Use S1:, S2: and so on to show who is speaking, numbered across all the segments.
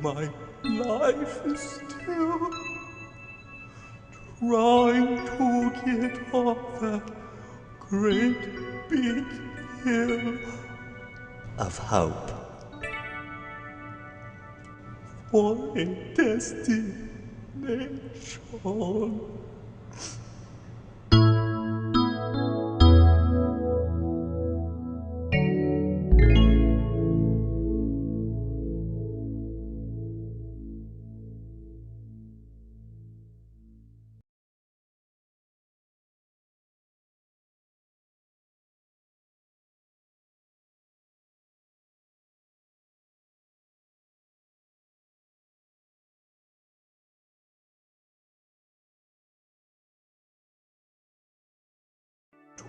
S1: my life is still trying to get off that great big hill of hope for a destination.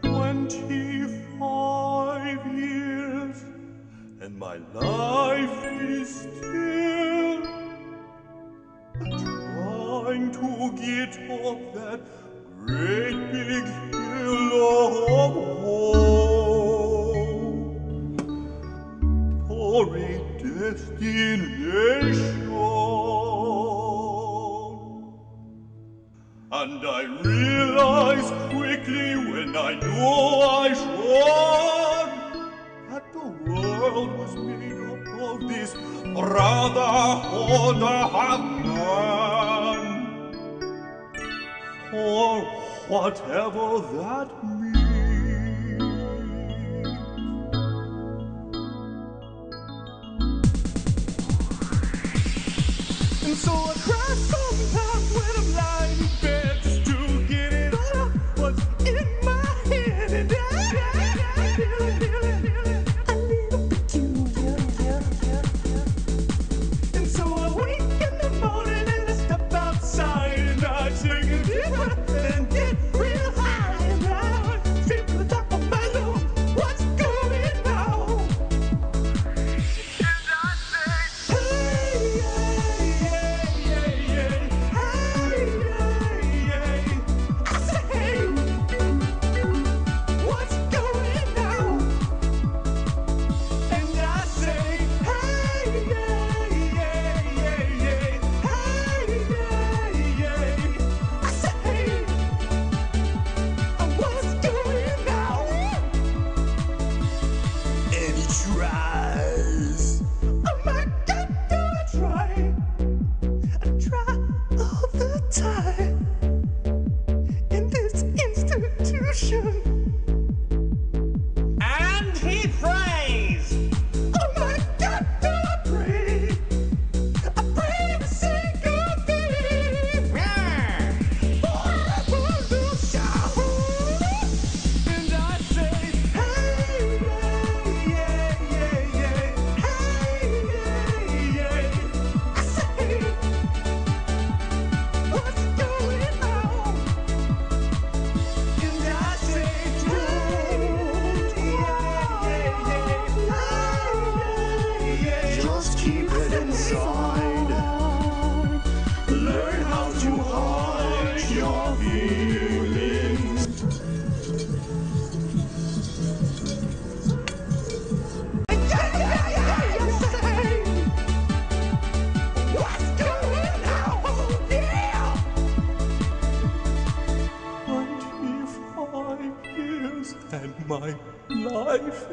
S1: "25 years, and my life is still trying to get up that great big hill of hope for a destination. And I realized quickly when I knew I should that the world was made up of this brotherhood of man, for whatever that means. And so I cry sometimes when I'm lying in bed just to get it all out what's in my head. And I feel it a little peculiar. And so I wake in the morning and I step outside and I take a deep breath and get real high. And I feel the top of my lungs, what's going on? And I say, hey, time in this institution. And he prays. Oh my God, do I pray? I pray to say good things. For a revolution. And I say, hey, hey, I say, what's going on? And I say, just keep it inside. Learn how to hide your feelings. What's going on? Yeah! 25 years and my life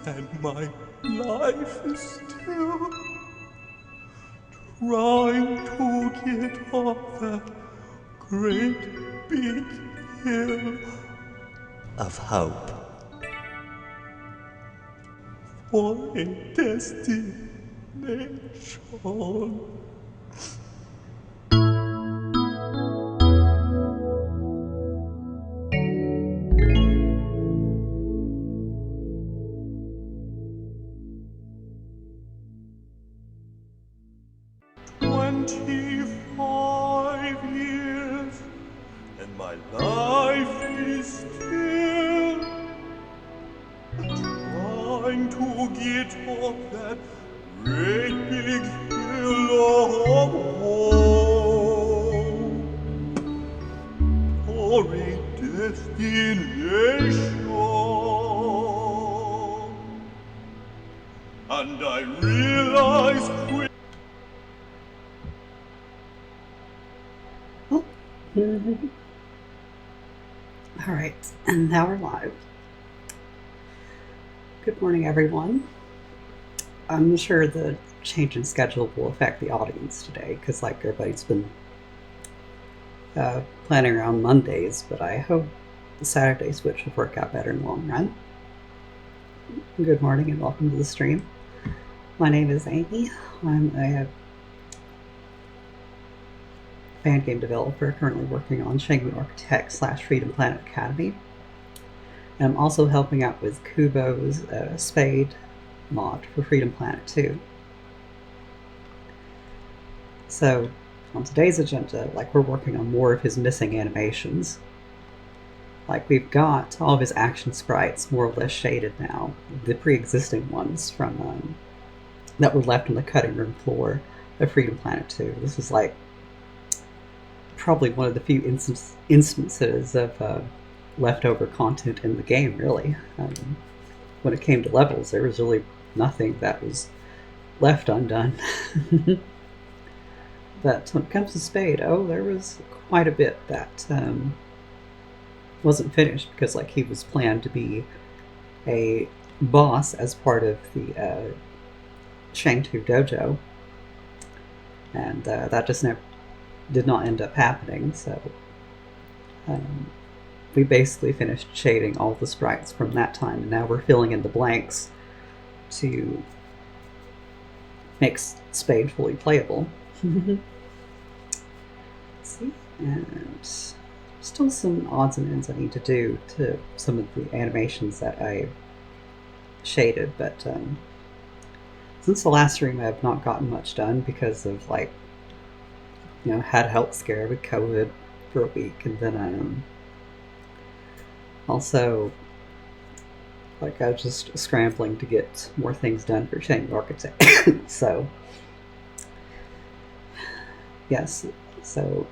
S1: And my life is still trying to get off that great big hill
S2: of hope
S1: for a destination. "25 years, and my life is still trying to get up that great big hill of hope for a destination. And I realize quick."
S3: All right, and now we're live. Good morning, everyone. I'm sure the change in schedule will affect the audience today because, like, everybody's been planning around Mondays, but I hope the Saturday switch will work out better in the long run. Good morning and welcome to the stream. My name is Amy. I'm a fan game developer currently working on Shangri Architect / Freedom Planet Academy. And I'm also helping out with Kubo's Spade mod for Freedom Planet 2. So on today's agenda, like, we're working on more of his missing animations. Like, we've got all of his action sprites more or less shaded now, the pre-existing ones from that were left on the cutting room floor of Freedom Planet 2. This is like probably one of the few instances of leftover content in the game, really. When it came to levels, there was really nothing that was left undone. But when it comes to Spade, there was quite a bit that wasn't finished because, like, he was planned to be a boss as part of the Shang-Tu dojo, and that just did not end up happening. So we basically finished shading all the sprites from that time, and now we're filling in the blanks to make Spade fully playable. See, and still some odds and ends I need to do to some of the animations that I shaded, but since the last stream I have not gotten much done because of, like, had a health scare with COVID for a week, and then also, like, I was just scrambling to get more things done for Shangri Architect. So yes, so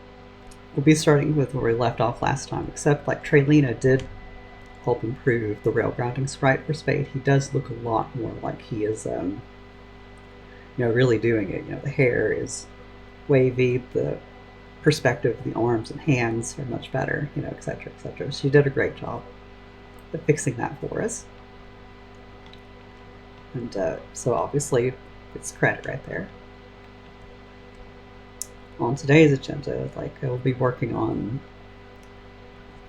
S3: we'll be starting with where we left off last time, except, like, Traylina did help improve the rail grounding sprite for Spade. He does look a lot more like he is really doing it. The hair is wavy, the perspective of the arms and hands are much better, etc., etc. She did a great job of fixing that for us. And so obviously it's credit right there. On today's agenda, like, I'll be working on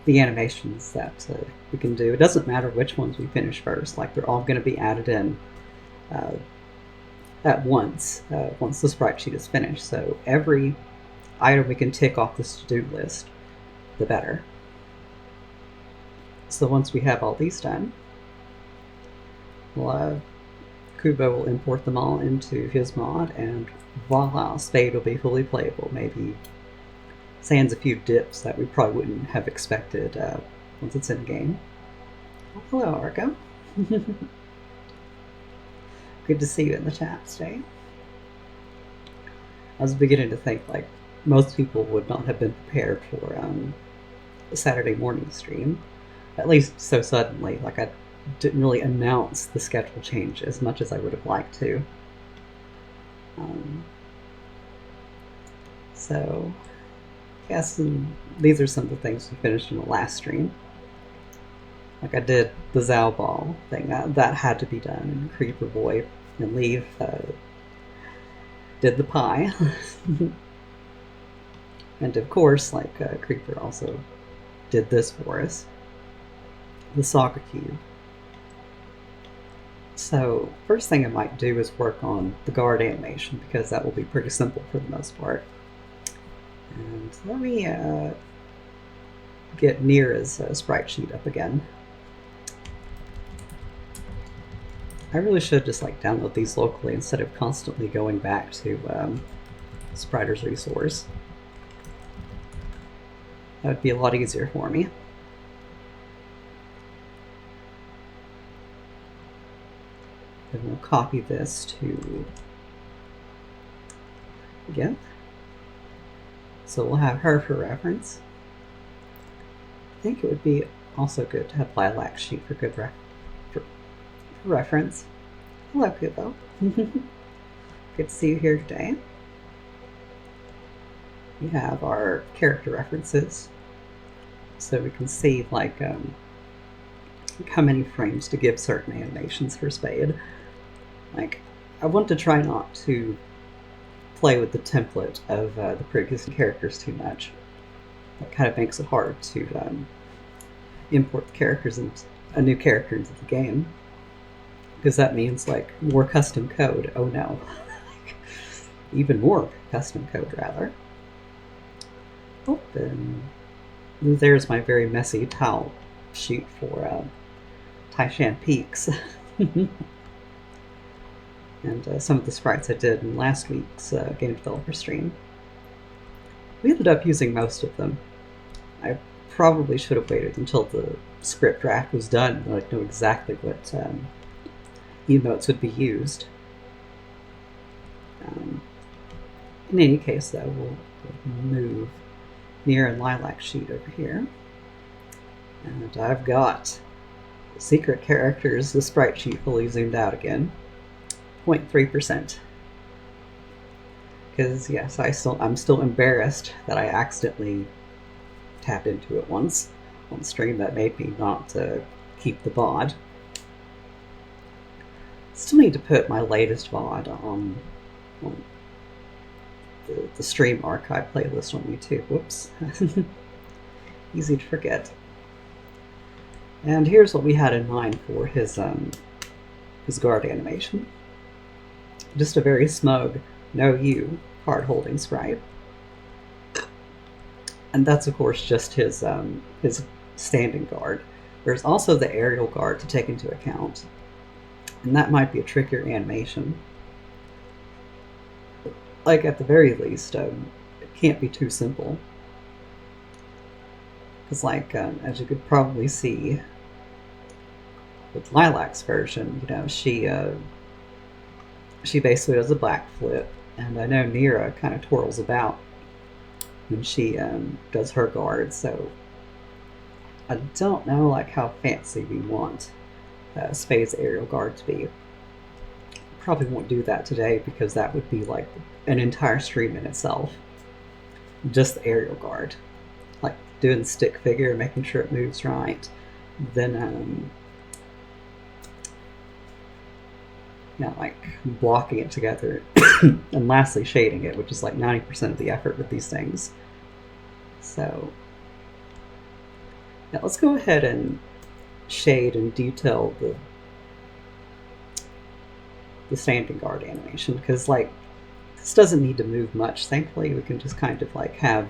S3: the animations that we can do. It doesn't matter which ones we finish first, like, they're all going to be added in at once the sprite sheet is finished. So every item we can tick off this to-do list, the better. So once we have all these done, Kubo will import them all into his mod, and voila, Spade will be fully playable. Maybe sans a few dips that we probably wouldn't have expected once it's in game. Hello, Argo. Good to see you in the chat today. I was beginning to think, like, most people would not have been prepared for a Saturday morning stream. At least so suddenly. Like, I didn't really announce the schedule change as much as I would have liked to. So, yes, and these are some of the things we finished in the last stream. Like, I did the Zao Ball thing. That had to be done. And Creeper Boy and Leave did the pie. And of course, like, Creeper also did this for us. The Soccer Cube. So, first thing I might do is work on the guard animation, because that will be pretty simple for the most part. And let me get Nira's sprite sheet up again. I really should just like download these locally instead of constantly going back to Spriter's resource. That would be a lot easier for me. Then we'll copy this to again. So we'll have her for reference. I think it would be also good to have Lilac sheet for good reference. Hello, Kubo. Good to see you here today. We have our character references, so we can see like how many frames to give certain animations for Spade. Like, I want to try not to play with the template of the previous characters too much. That kind of makes it hard to import the characters and a new character into the game, because that means like more custom code. Oh no, even more custom code rather. Oh, then there's my very messy tile shoot for Taishan Peaks. And some of the sprites I did in last week's game developer stream. We ended up using most of them. I probably should have waited until the script draft was done and I'd know exactly what emotes would be used. In any case, though, we'll move Nira and Lilac sheet over here. And I've got secret characters, the sprite sheet fully zoomed out again. 0.3%. Because yes, I'm still embarrassed that I accidentally tapped into it once on stream. That made me not keep the VOD. Still need to put my latest VOD on the stream archive playlist on YouTube. Whoops. Easy to forget. And here's what we had in mind for his guard animation. Just a very smug "No You" card holding sprite. And that's of course just his standing guard. There's also the aerial guard to take into account, and that might be a trickier animation. Like, at the very least, it can't be too simple. Because, like, as you could probably see with Lilac's version, you know, she basically does a backflip, and I know Nira kind of twirls about when she does her guard, so I don't know like how fancy we want Spade's aerial guard to be. Probably won't do that today because that would be like an entire stream in itself. Just the aerial guard. Like doing the stick figure, making sure it moves right. Then, like blocking it together. And lastly, shading it, which is like 90% of the effort with these things. So, now let's go ahead and shade and detail the standing guard animation, because like this doesn't need to move much. Thankfully, we can just kind of like have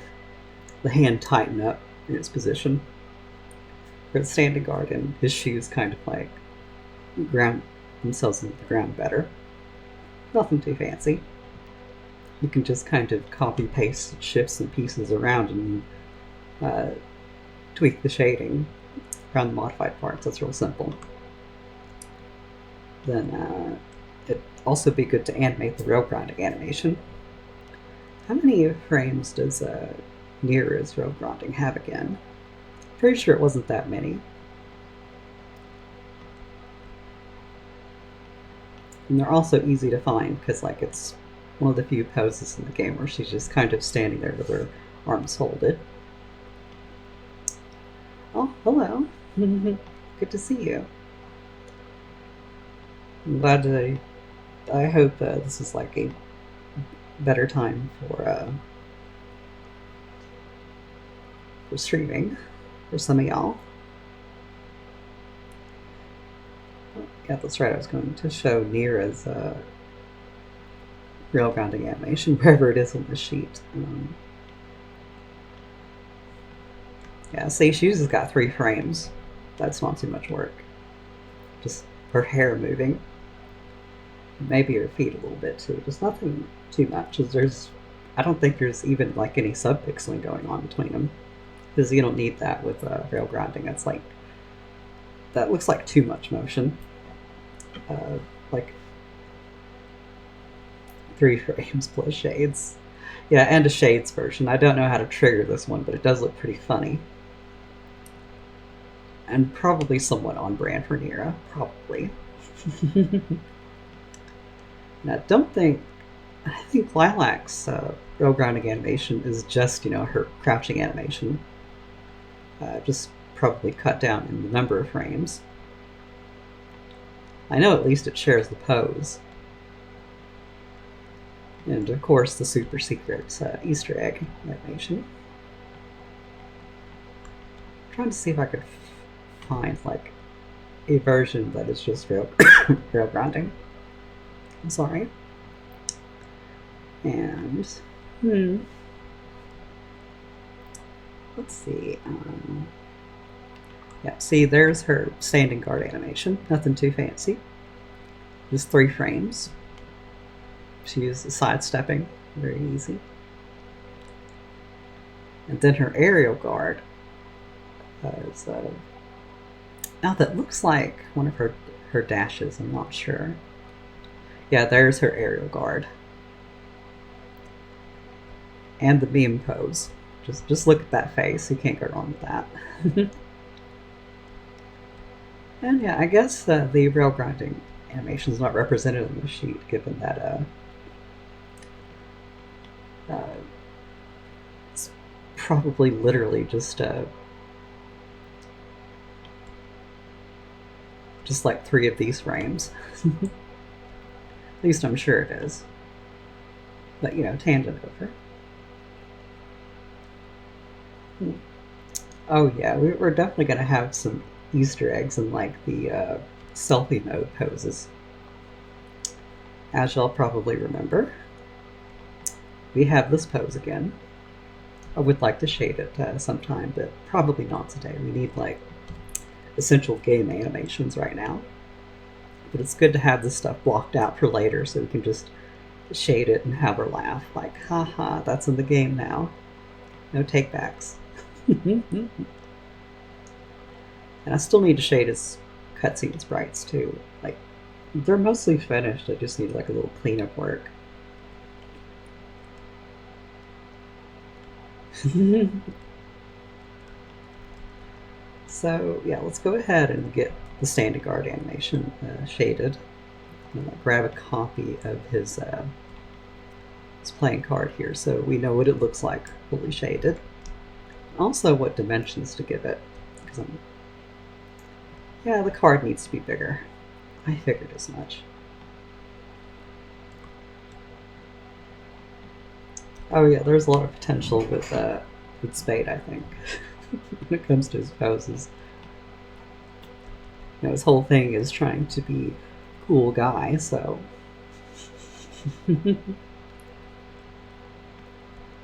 S3: the hand tighten up in its position. For the standing guard, and his shoes kind of like ground themselves into the ground better. Nothing too fancy. You can just kind of copy paste shifts and pieces around and tweak the shading around the modified parts. That's real simple. Then it'd also be good to animate the rail grinding animation. How many frames does Nira's rail grinding have again? Pretty sure it wasn't that many. And they're also easy to find because, like, it's one of the few poses in the game where she's just kind of standing there with her arms folded. Oh, hello. Good to see you. I'm glad I hope this is like a better time for streaming for some of y'all. Oh, yeah, that's right. I was going to show Nira's real grounding animation wherever it is on the sheet. Yeah, see, she's just got 3 frames. That's not too much work. Just her hair moving. Maybe her feet a little bit too. Just nothing too much. I don't think there's even like any subpixeling going on between them. Because you don't need that with rail grounding. That's like, that looks like too much motion. Like 3 frames plus shades. Yeah, and a shades version. I don't know how to trigger this one, but it does look pretty funny. And probably somewhat on brand for Nira. Probably. Now, I think Lilac's rail grounding animation is just, her crouching animation. Just probably cut down in the number of frames. I know at least it shares the pose. And of course the super secret Easter egg animation. I'm trying to see if I could find like a version that is just rail grounding. I'm sorry. And let's see. Yeah, see, there's her standing guard animation. Nothing too fancy. Just 3 frames. She uses sidestepping, very easy. And then her aerial guard is now that looks like one of her dashes. I'm not sure. Yeah, there's her aerial guard. And the beam pose. Just look at that face. You can't go wrong with that. And yeah, I guess the rail grinding animation is not represented on the sheet, given that it's probably literally just like 3 of these frames. At least I'm sure it is. But tangent over. Oh yeah, we're definitely going to have some Easter eggs in like the selfie mode poses. As y'all probably remember, we have this pose again. I would like to shade it sometime, but probably not today. We need like essential game animations right now. But it's good to have this stuff blocked out for later so we can just shade it and have her laugh. Like, haha, that's in the game now. No takebacks. And I still need to shade his cutscene sprites too. Like, they're mostly finished. I just need like a little cleanup work. So yeah, let's go ahead and get the standing guard animation shaded. I'm gonna grab a copy of his playing card here so we know what it looks like fully shaded. Also what dimensions to give it. Because yeah, the card needs to be bigger. I figured as much. Oh yeah, there's a lot of potential with Spade, I think, when it comes to his poses. His whole thing is trying to be a cool guy, so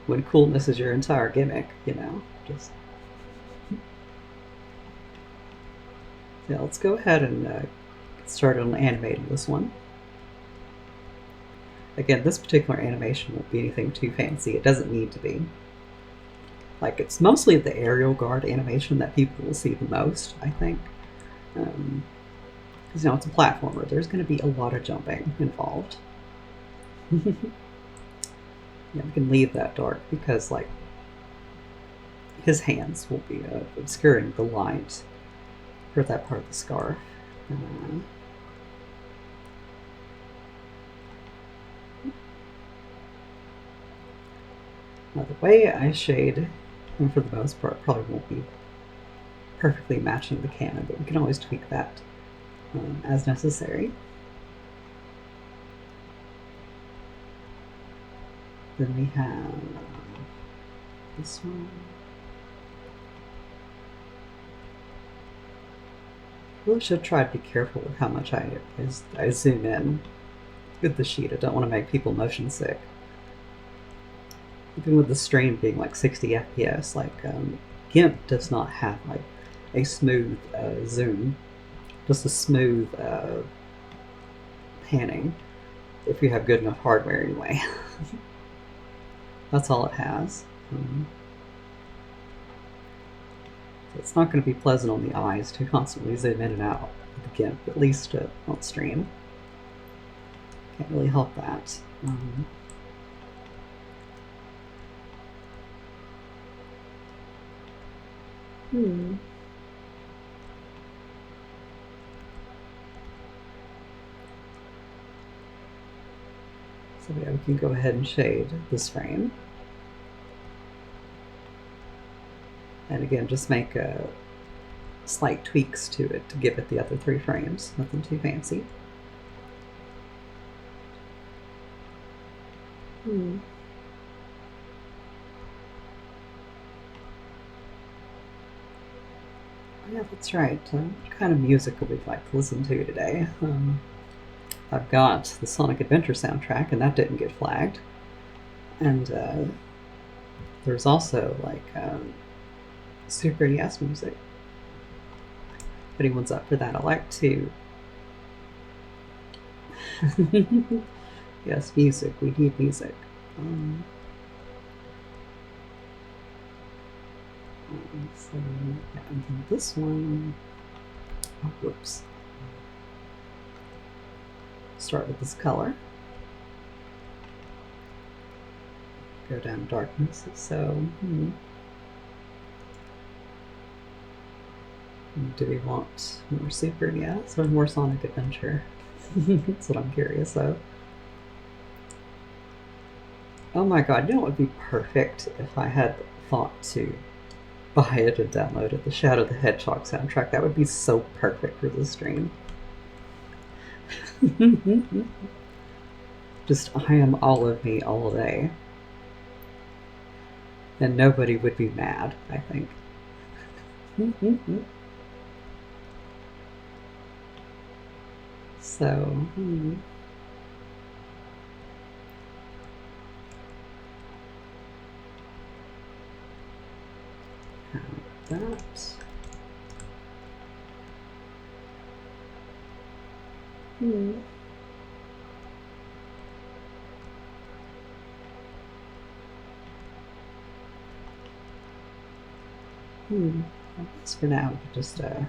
S3: when coolness is your entire gimmick, just yeah. Let's go ahead and get started on animating this one. Again, this particular animation won't be anything too fancy. It doesn't need to be. Like, it's mostly the aerial guard animation that people will see the most, I think. Because, it's a platformer. There's going to be a lot of jumping involved. Yeah, we can leave that dark because, like, his hands will be obscuring the light for that part of the scarf. Now the way I shade, and for the most part probably won't be perfectly matching the cannon, but we can always tweak that as necessary. Then we have this one. I really should try to be careful with how much I zoom in with the sheet. I don't want to make people motion sick. Even with the stream being like 60 FPS, like GIMP does not have like a smooth zoom, just a smooth panning, if you have good enough hardware anyway. That's all it has. It's not going to be pleasant on the eyes to constantly zoom in and out with the GIMP, at least on stream. Can't really help that. So yeah, we can go ahead and shade this frame. And again, just make slight tweaks to it to give it the other 3 frames. Nothing too fancy. Yeah, that's right. What kind of music would we like to listen to today? I've got the Sonic Adventure soundtrack, and that didn't get flagged. And there's also like Super NES music. If anyone's up for that, I like to. Yes, music. We need music. So, yeah, and then this one. Oh, whoops. Start with this color. Go down darkness. So, do we want more Super NES or more Sonic Adventure? That's what I'm curious of. Oh my god, you know what would be perfect if I had thought to buy it and download it? The Shadow the Hedgehog soundtrack. That would be so perfect for this stream. Just I am all of me all day. And nobody would be mad, I think. So, that. I guess for now we could just go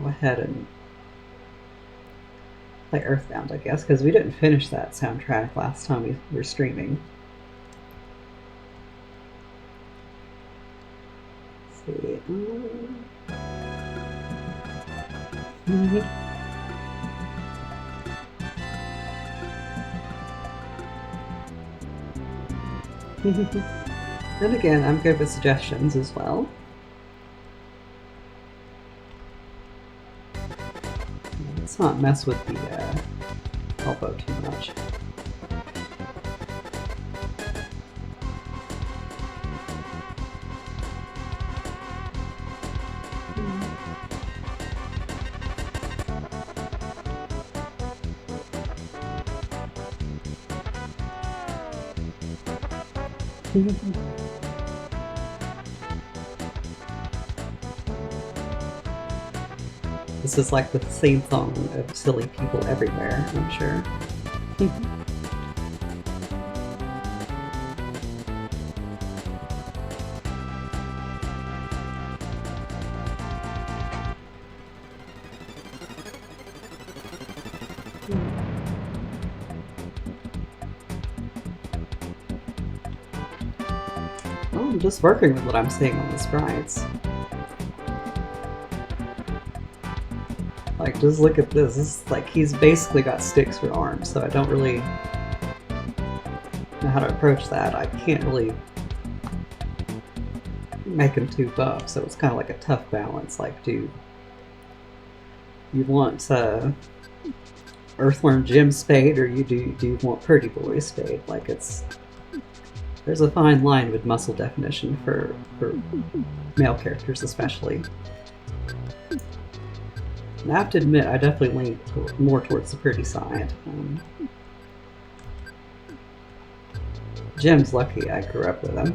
S3: ahead and play Earthbound, I guess, because we didn't finish that soundtrack last time we were streaming. Let's see. And again, I'm good with suggestions as well. Let's not mess with the elbow too much. This is like the theme song of Silly People Everywhere, I'm sure. Well, I'm just working with what I'm seeing on the sprites. Like, just look at this. This is like he's basically got sticks for arms, so I don't really know how to approach that. I can't really make him too buff, so it's kind of like a tough balance. Like, do you want Earthworm Jim Spade, or do you want Pretty Boy Spade? Like, there's a fine line with muscle definition for male characters, especially. And I have to admit, I definitely lean more towards the pretty side. Jim's lucky I grew up with him.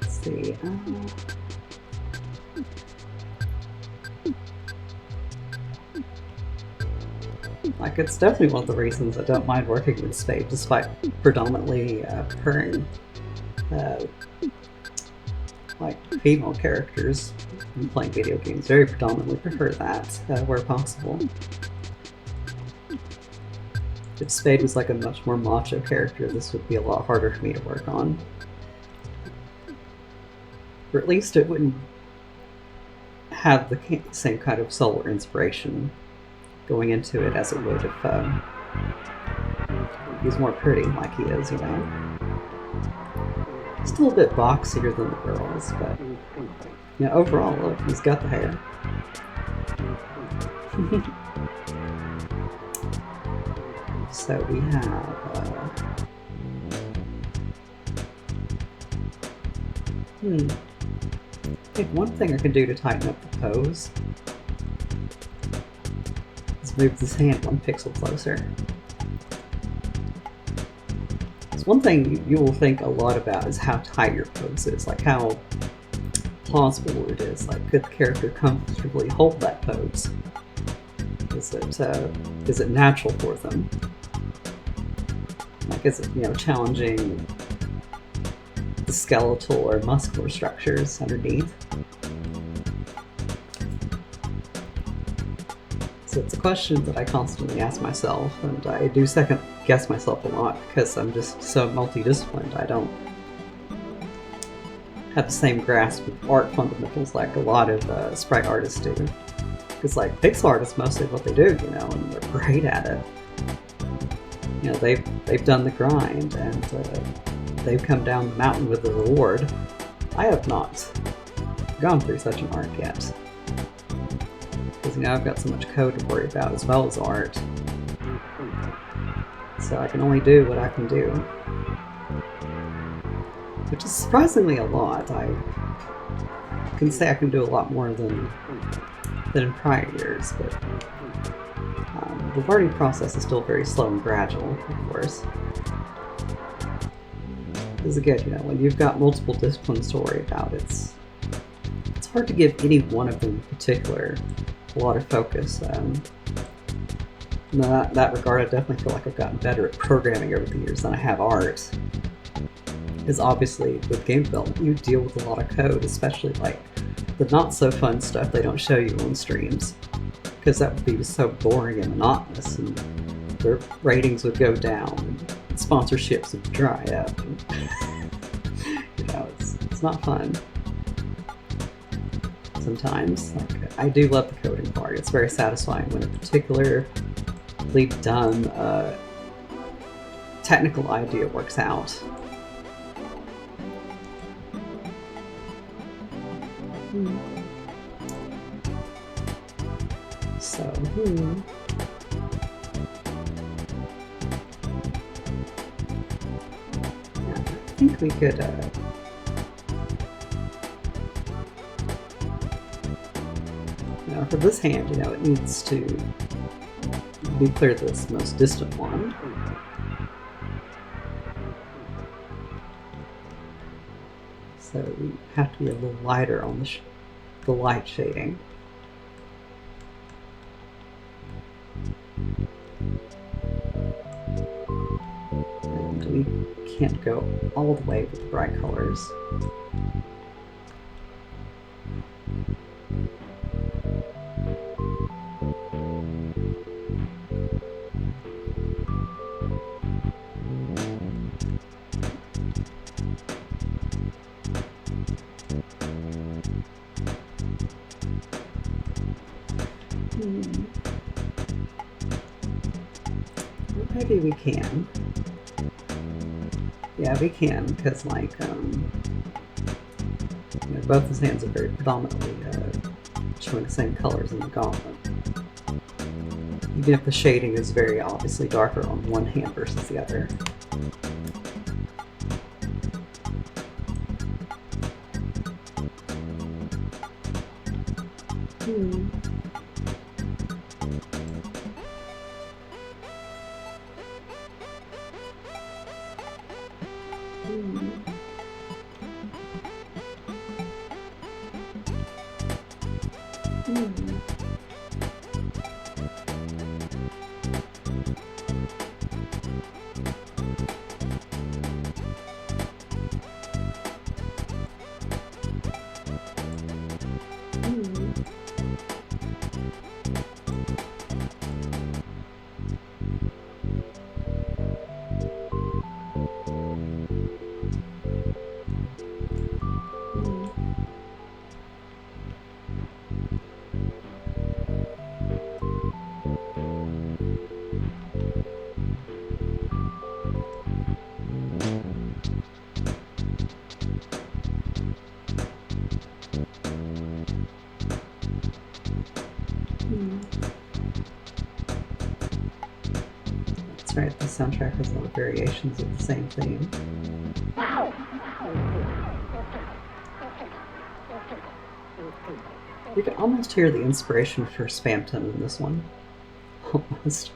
S3: Let's see. Like, it's definitely one of the reasons I don't mind working with Spade, despite predominantly preferring like female characters in playing video games. Very predominantly prefer that where possible. If Spade was like a much more macho character, this would be a lot harder for me to work on. Or at least it wouldn't have the same kind of soul or inspiration going into it as it would if he's more pretty like he is, you know. Still a bit boxier than the girls, but you know, overall, look, he's got the hair. So we have I think one thing I can do to tighten up the pose is move this hand 1 pixel closer. So one thing you will think a lot about is how tight your pose is, like how plausible it is. Like, could the character comfortably hold that pose? Is it natural for them? Like, is it, you know, challenging the skeletal or muscular structures underneath? So it's a question that I constantly ask myself, and I do second guess myself a lot because I'm just so multidisciplined. I don't have the same grasp of art fundamentals like a lot of sprite artists do. Because like pixel art is mostly what they do, you know, and they're great at it. You know, they've done the grind, and they've come down the mountain with the reward. I have not gone through such an arc yet. Because, you know, I've got so much code to worry about as well as art. So I can only do what I can do. Which is surprisingly a lot. I can say I can do a lot more than in prior years, but the learning process is still very slow and gradual, of course. Because again, you know, when you've got multiple disciplines to worry about, it's hard to give any one of them in particular a lot of focus. In that regard, I definitely feel like I've gotten better at programming over the years than I have art. Because obviously, with game development, you deal with a lot of code, especially like the not so fun stuff they don't show you on streams. Because that would be so boring and monotonous, and their ratings would go down, and sponsorships would dry up. And, you know, it's not fun. Sometimes, like, I do love the coding part. It's very satisfying when a particularly done technical idea works out. So, yeah, I think we could now for this hand, you know, it needs to be clear this most distant one. So we have to be a little lighter on the light shading. And we can't go all the way with the bright colors. Maybe we can. Yeah, we can, because like, both his hands are very predominantly showing the same colors in the gauntlet. Even if the shading is very obviously darker on one hand versus the other. That's right, the soundtrack has a lot of variations of the same theme. You can almost hear the inspiration for Spamton in this one. Almost.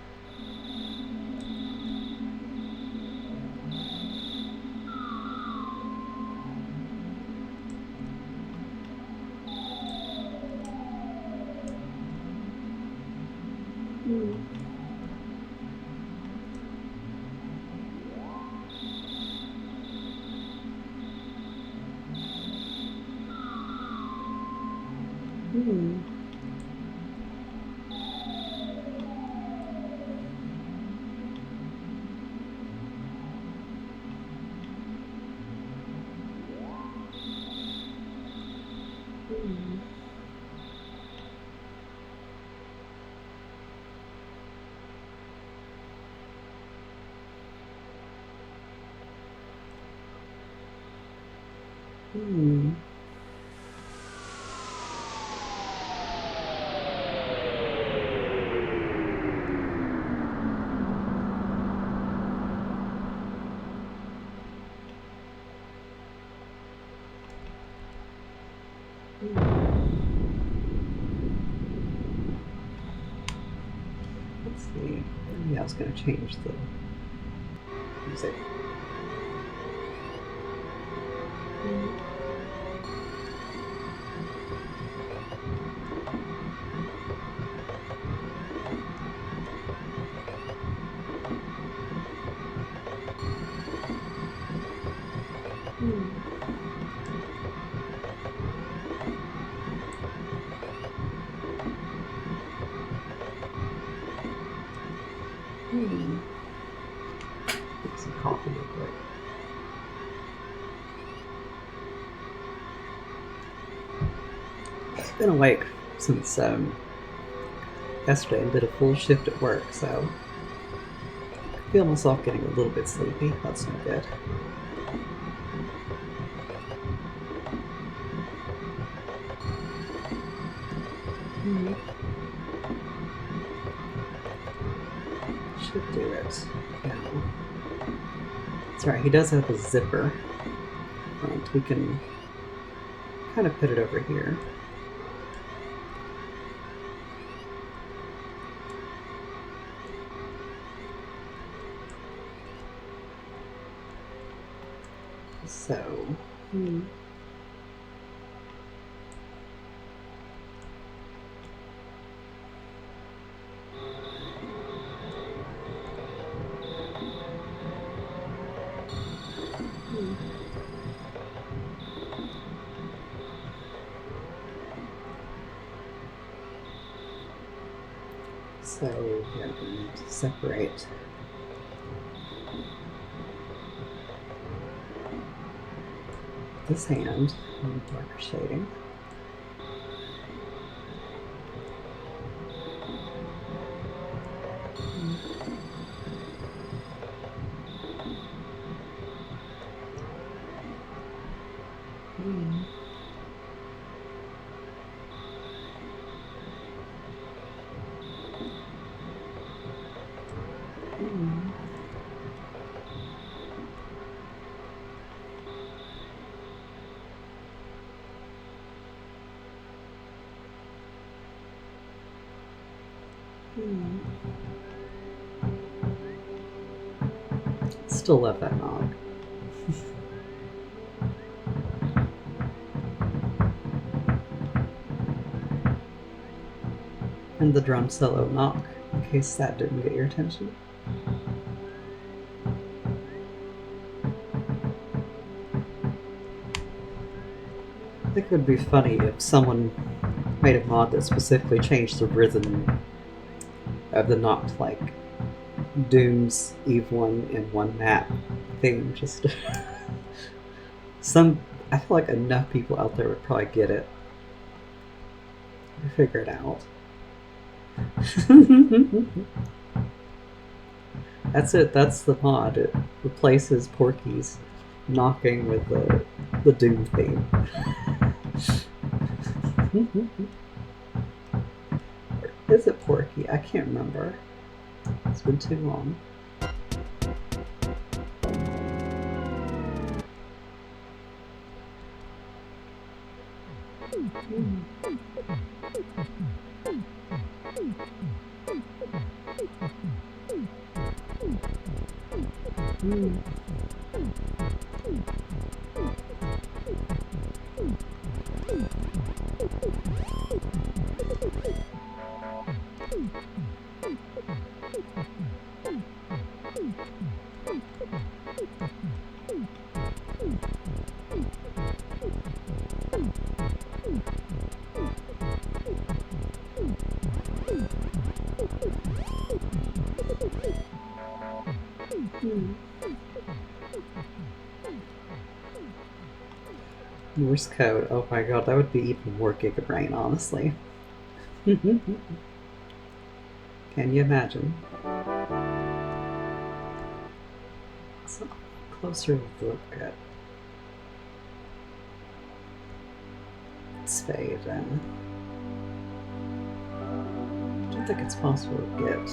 S3: Let's see. Yeah, I was going to change the music. Get some coffee real quick. I've been awake since yesterday and did a full shift at work, so I feel myself getting a little bit sleepy. That's not good. Should do it. Yeah. That's right, he does have a zipper front. We can kind of put it over here. So, So we're going to separate this hand and darker shading. Hmm. Hmm. Still love that knock. And the drum solo knock, in case that didn't get your attention. I think it would be funny if someone made a mod that specifically changed the rhythm of the knock to like Doom's Eve 1 in one map theme. Just I feel like enough people out there would probably get it. Figure it out. That's it. That's the mod. It replaces Porky's knocking with the Doom theme. Or is it Porky? I can't remember. It's been too long. Morse code. Oh my god, that would be even more Gigabrain, honestly. Can you imagine? Let's look closer look at Spade. I don't think it's possible to get.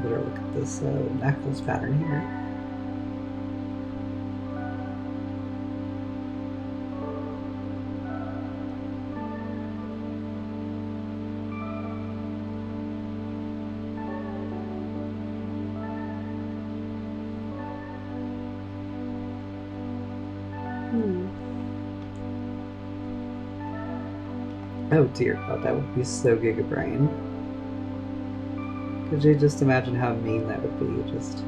S3: Better look at this knuckles pattern here. Oh dear god, that would be so Gigabrain. Could you just imagine how mean that would be? Just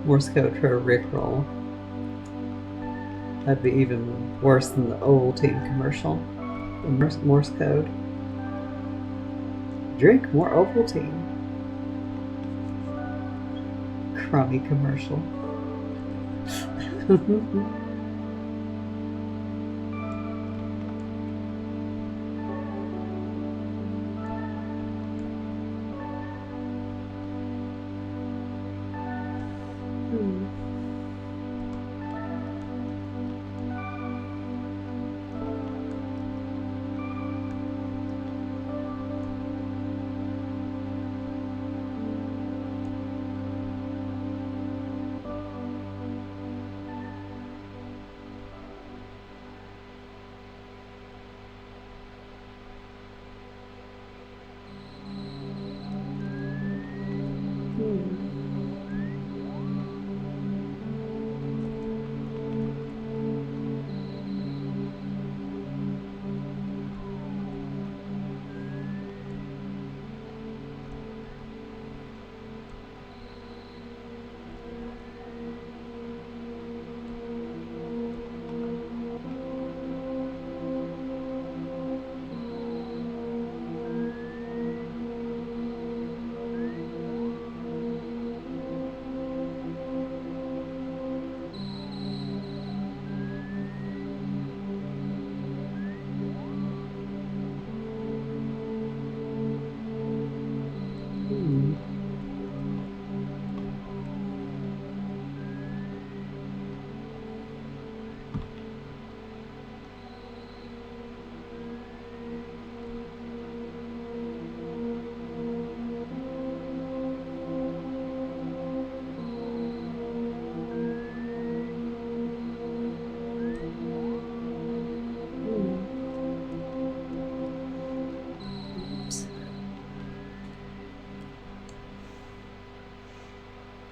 S3: Morse code for a Rickroll. That'd be even worse than the Ovaltine commercial. The Morse code. Drink more Ovaltine. Crummy commercial.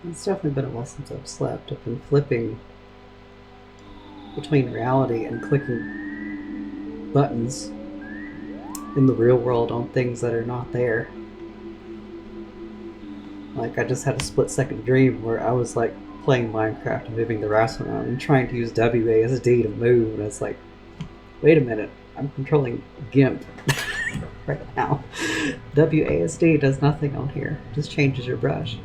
S3: It's definitely been a while since I've slept. I've been flipping between reality and clicking buttons in the real world on things that are not there. Like, I just had a split-second dream where I was, like, playing Minecraft and moving the mouse around and trying to use WASD to move, and it's like, wait a minute, I'm controlling GIMP right now. WASD does nothing on here, it just changes your brush.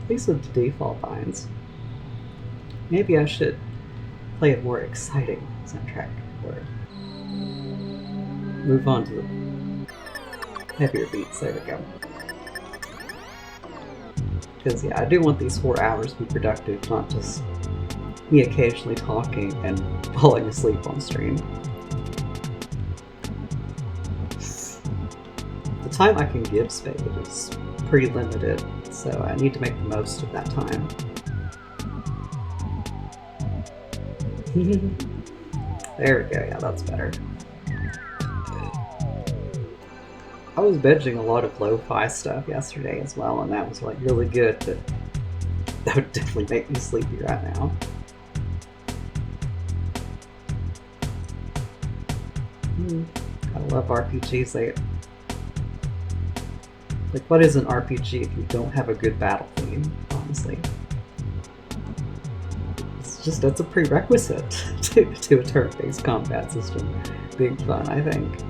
S3: These are the default binds. Maybe I should play a more exciting soundtrack or move on to the heavier beats. There we go. Because yeah, I do want these 4 hours to be productive, not just me occasionally talking and falling asleep on stream. The time I can give Spade is pretty limited, so I need to make the most of that time. There we go, yeah, that's better. I was binging a lot of lo-fi stuff yesterday as well, and that was like really good, but that would definitely make me sleepy right now. Gotta love RPGs. Like, what is an RPG if you don't have a good battle theme, honestly? That's a prerequisite to a turn-based combat system being fun, I think.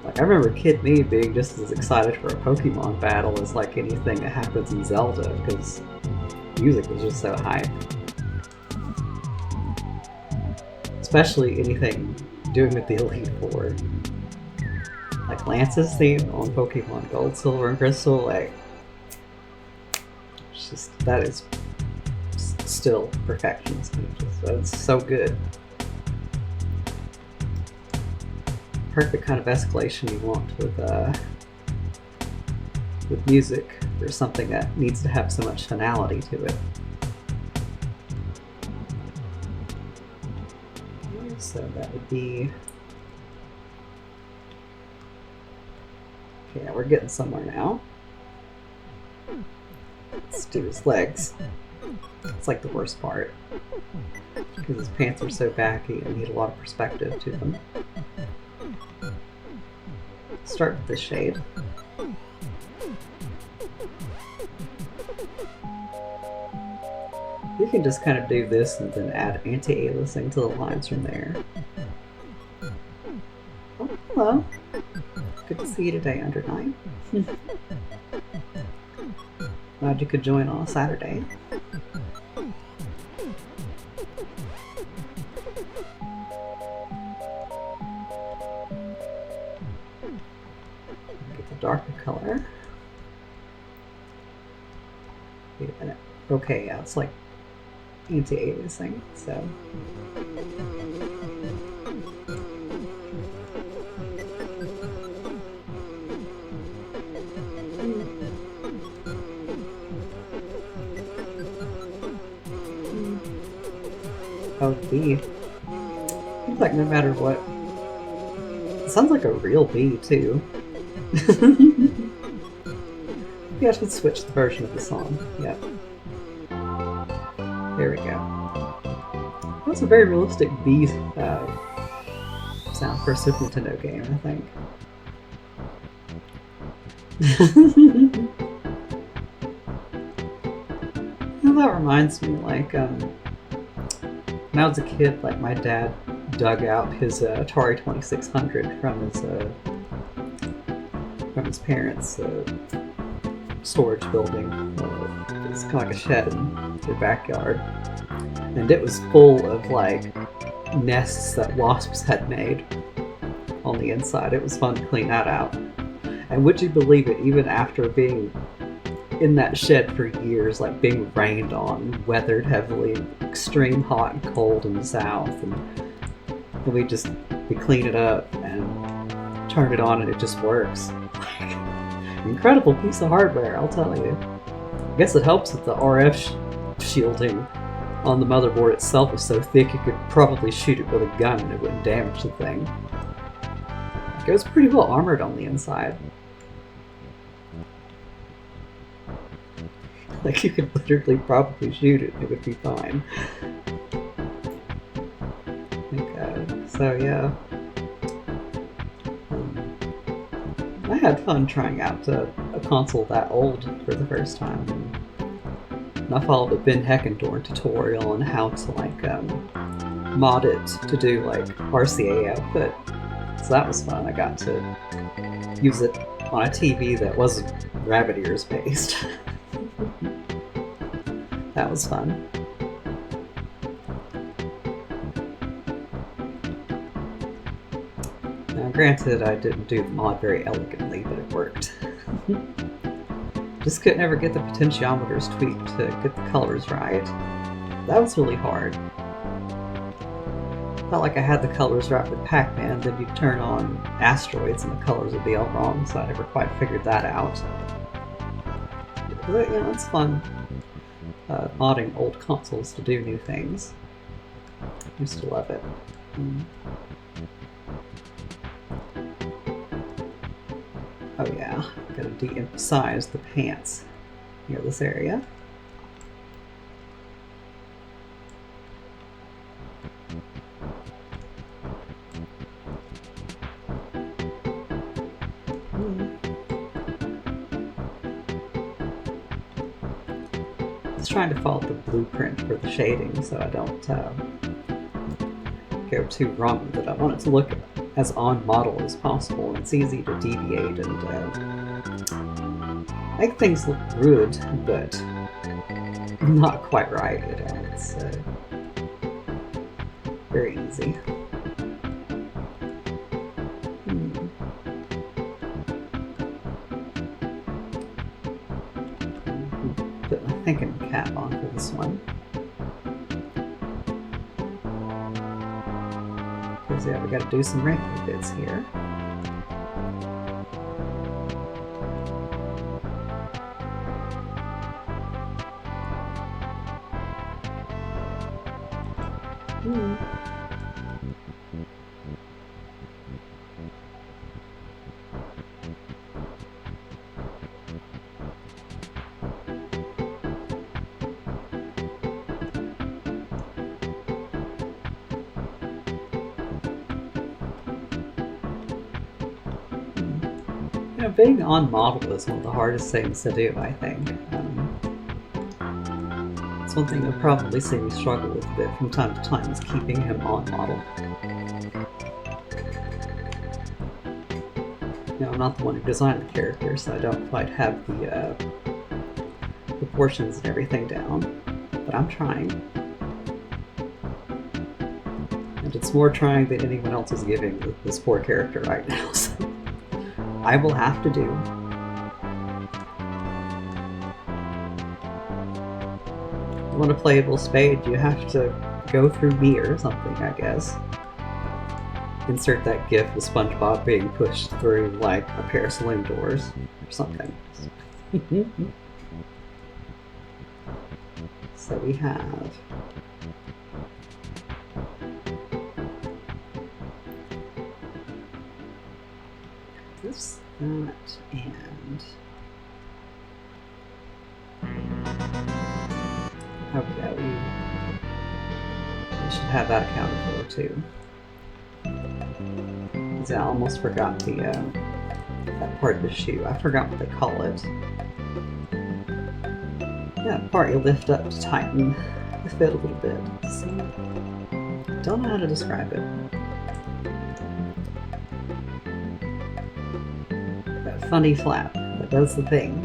S3: Like, I remember Kid Me being just as excited for a Pokemon battle as like anything that happens in Zelda, because music was just so hype. Especially anything doing with the Elite Four. Like Lance's theme on Pokemon Gold, Silver, and Crystal, like, it's just, that is still perfection. It's so good. Perfect kind of escalation you want with music. There's something that needs to have so much finality to it. Okay, so that would be... Yeah, we're getting somewhere now. Let's do his legs. It's like the worst part, because his pants are so baggy and need a lot of perspective to them. Start with the shade. You can just kind of do this and then add anti-aliasing to the lines from there. Oh, hello. Good to see you today, Under 9. Glad you could join on a Saturday. Get the darker color. Wait a minute. Okay, yeah, it's like anti-aliasing, so. Oh, bee. Seems like no matter what. It sounds like a real bee, too. Maybe I should switch the version of the song. Yep. There we go. That's a very realistic bee sound for a Super Nintendo game, I think. Well, that reminds me, like, when I was a kid, like, my dad dug out his Atari 2600 from his parents' storage building. It's kind of like a shed in their backyard, and it was full of like nests that wasps had made on the inside. It was fun to clean that out. And would you believe it, even after being in that shed for years, like being rained on, weathered heavily, extreme hot and cold in the south, and we clean it up and turn it on and it just works. Incredible piece of hardware, I'll tell you. I guess it helps that the RF shielding on the motherboard itself is so thick you could probably shoot it with a gun and it wouldn't damage the thing. It was pretty well armored on the inside. Like, you could literally probably shoot it, it would be fine. So yeah. I had fun trying out a console that old for the first time. And I followed a Ben Heckendorn tutorial on how to like mod it to do like RCA output. So that was fun. I got to use it on a TV that wasn't rabbit ears based. That was fun. Now, granted, I didn't do the mod very elegantly, but it worked. Just couldn't ever get the potentiometers tweaked to get the colors right. That was really hard. Felt like I had the colors right with Pac-Man, then you'd turn on Asteroids and the colors would be all wrong, so I never quite figured that out. But, you know, it's fun modding old consoles to do new things. Used to love it. Oh yeah, gotta de-emphasize the pants near this area. Just trying to follow the blueprint for the shading so I don't go too wrong with it. I want it to look as on model as possible, and it's easy to deviate and make things look good, but not quite right at all. It's very easy. Put my thinking cap on for this one. Because yeah, we got to do some wrinkly bits here. Being on model is one of the hardest things to do, I think. It's one thing you'll probably see me struggle with a bit from time to time, is keeping him on model. You know, I'm not the one who designed the character, so I don't quite have the proportions and everything down, but I'm trying. And it's more trying than anyone else is giving with this poor character right now, so I will have to do. If you want a playable Spade, you have to go through me or something, I guess. Insert that gif of SpongeBob being pushed through, like, a pair of saloon doors or something. So we have... this, that, and... oh yeah, we should have that accounted for too. I almost forgot the that part of the shoe. I forgot what they call it. That part you lift up to tighten the fit a little bit. So, don't know how to describe it. That funny flap that does the thing.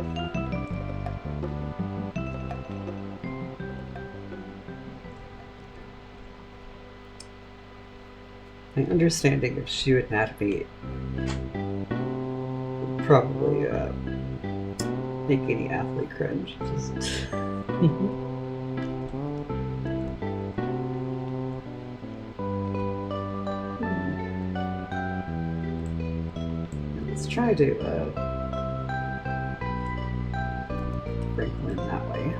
S3: My understanding of shoe anatomy would probably make any athlete cringe. Just let's try to wrinkle in that way.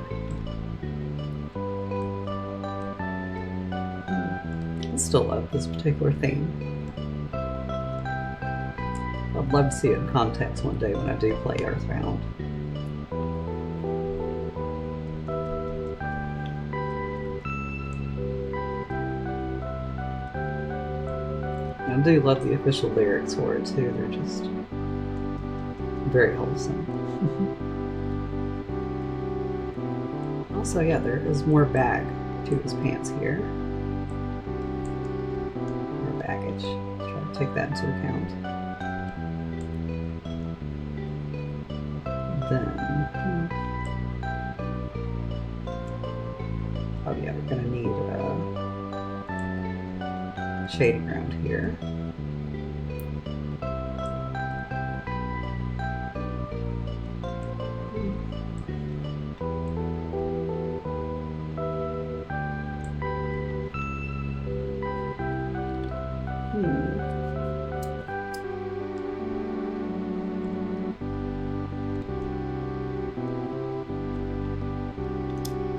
S3: I still love this particular theme. I'd love to see it in context one day when I do play Earthbound. I do love the official lyrics for it too. They're just very wholesome. Also, yeah, there is more bag to his pants here. More baggage. Try to take that into account. Then, oh yeah, we're gonna need shading around here.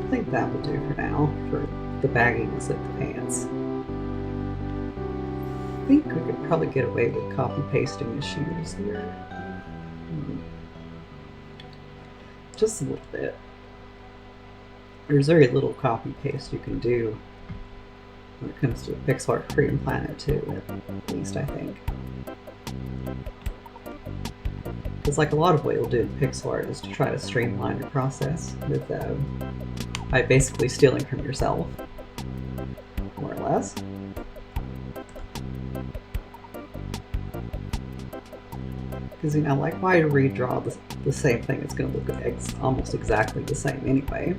S3: I think that will do for now, for the bagginess of the pants. I think we could probably get away with copy pasting the shoes here. Just a little bit. There's very little copy paste you can do when it comes to Pixar Freedom Planet 2, at least I think. Because like a lot of what you'll do in Pixar is to try to streamline your process with by basically stealing from yourself, more or less. Because, you know, like, why redraw the same thing? It's going to look almost exactly the same anyway.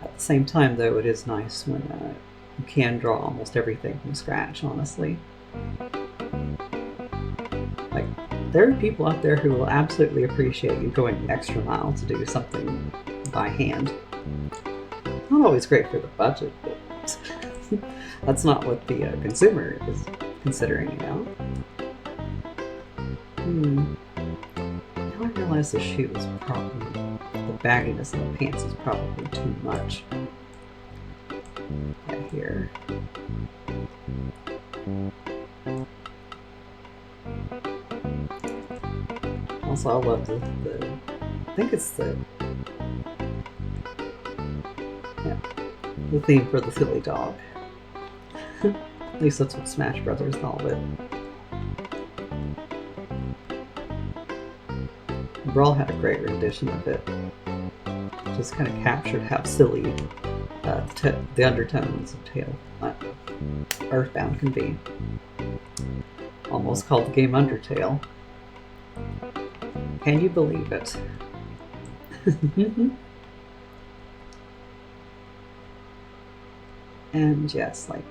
S3: At the same time, though, it is nice when you can draw almost everything from scratch, honestly. Like, there are people out there who will absolutely appreciate you going the extra mile to do something by hand. Not always great for the budget, but that's not what the consumer is considering, you know? Now I realize the shoe is probably, the bagginess of the pants is probably too much. Right here. Also, I love the I think it's the theme for the silly dog. At least that's what Smash Brothers called it. Brawl had a great rendition of it. Just kind of captured how silly the undertones of Earthbound can be. Almost called the game Undertale. Can you believe it? And yes, like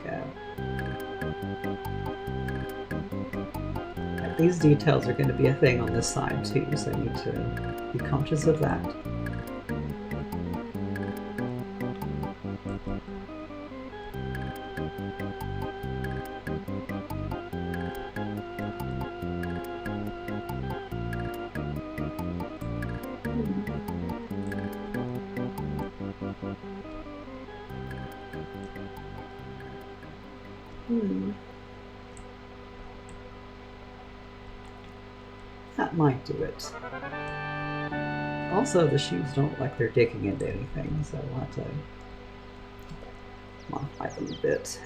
S3: these details are going to be a thing on this side too, so I need to be conscious of that. That might do it. Also, the shoes don't look like they're digging into anything, so we'll have to modify them a bit.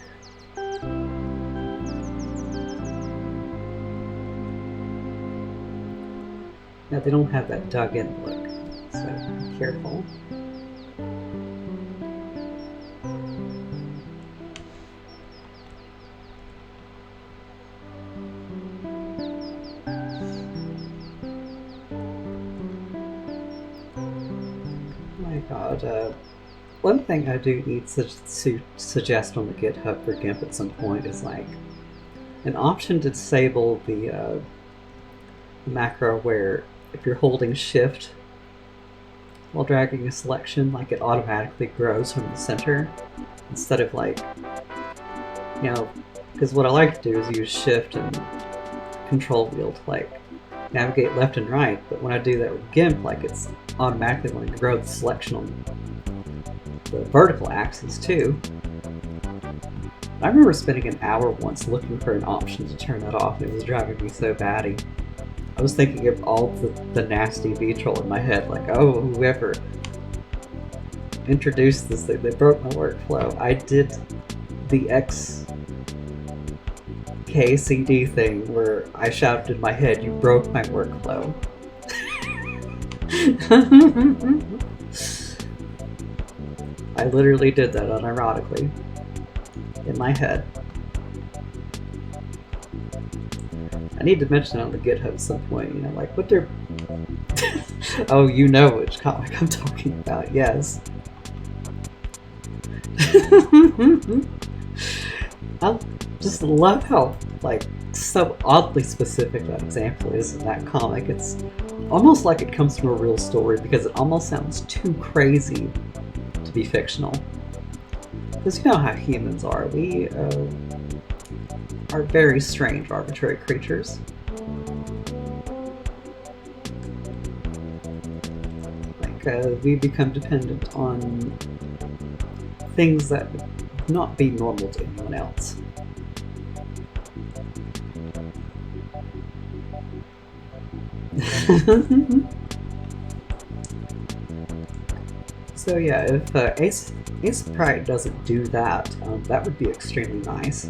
S3: Now, they don't have that dug-in look, so be careful. One thing I do need to suggest on the GitHub for GIMP at some point is like an option to disable the macro where if you're holding shift while dragging a selection, like it automatically grows from the center instead of like, you know, because what I like to do is use shift and control wheel to like navigate left and right, but when I do that with GIMP, like it's automatically going to grow the selection on the vertical axis too. I remember spending an hour once looking for an option to turn that off, and it was driving me so batty. I was thinking of all the nasty V-troll in my head, like, oh, whoever introduced this thing, they broke my workflow. I did the X ABKCD thing where I shouted in my head, "You broke my workflow." I literally did that unironically in my head. I need to mention it on the GitHub at some point, you know, like what they're... Oh, you know which comic I'm talking about, yes. I just love how, like, so oddly specific that example is in that comic. It's almost like it comes from a real story because it almost sounds too crazy to be fictional. Because you know how humans are. We are very strange, arbitrary creatures. Like, we become dependent on things that would not be normal to anyone else. So yeah, if Sprite doesn't do that, that would be extremely nice.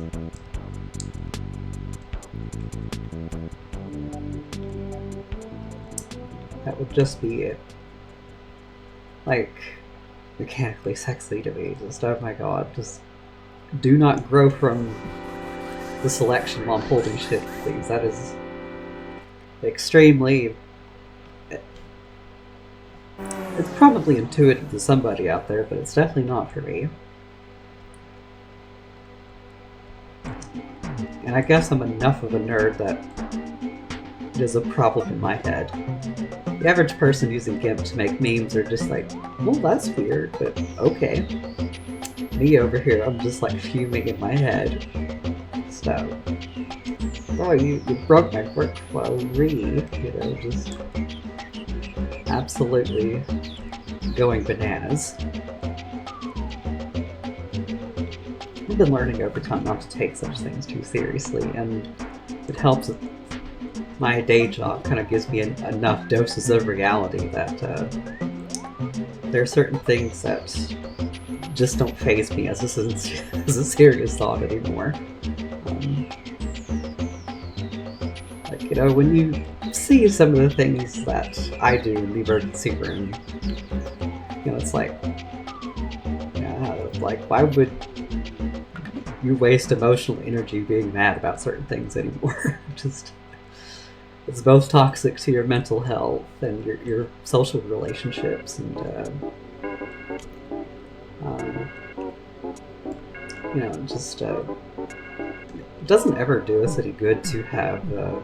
S3: That would just be, like, mechanically sexy to me. Just, oh my god, just do not grow from the selection while I'm holding shift, please. That is extremely... It's probably intuitive to somebody out there, but it's definitely not for me. And I guess I'm enough of a nerd that it is a problem in my head. The average person using GIMP to make memes are just like, well, that's weird, but okay. Me over here, I'm just like fuming in my head. So, oh, you broke my workflow, you know, just absolutely going bananas. I've been learning over time not to take such things too seriously, and it helps that my day job kind of gives me enough doses of reality that there are certain things that just don't faze me as a serious thought anymore. Like, you know, when you see some of the things that I do in the emergency room, you know, it's like, yeah, like, why would you waste emotional energy being mad about certain things anymore? Just, it's both toxic to your mental health and your social relationships, and you know, just it doesn't ever do us any good to have a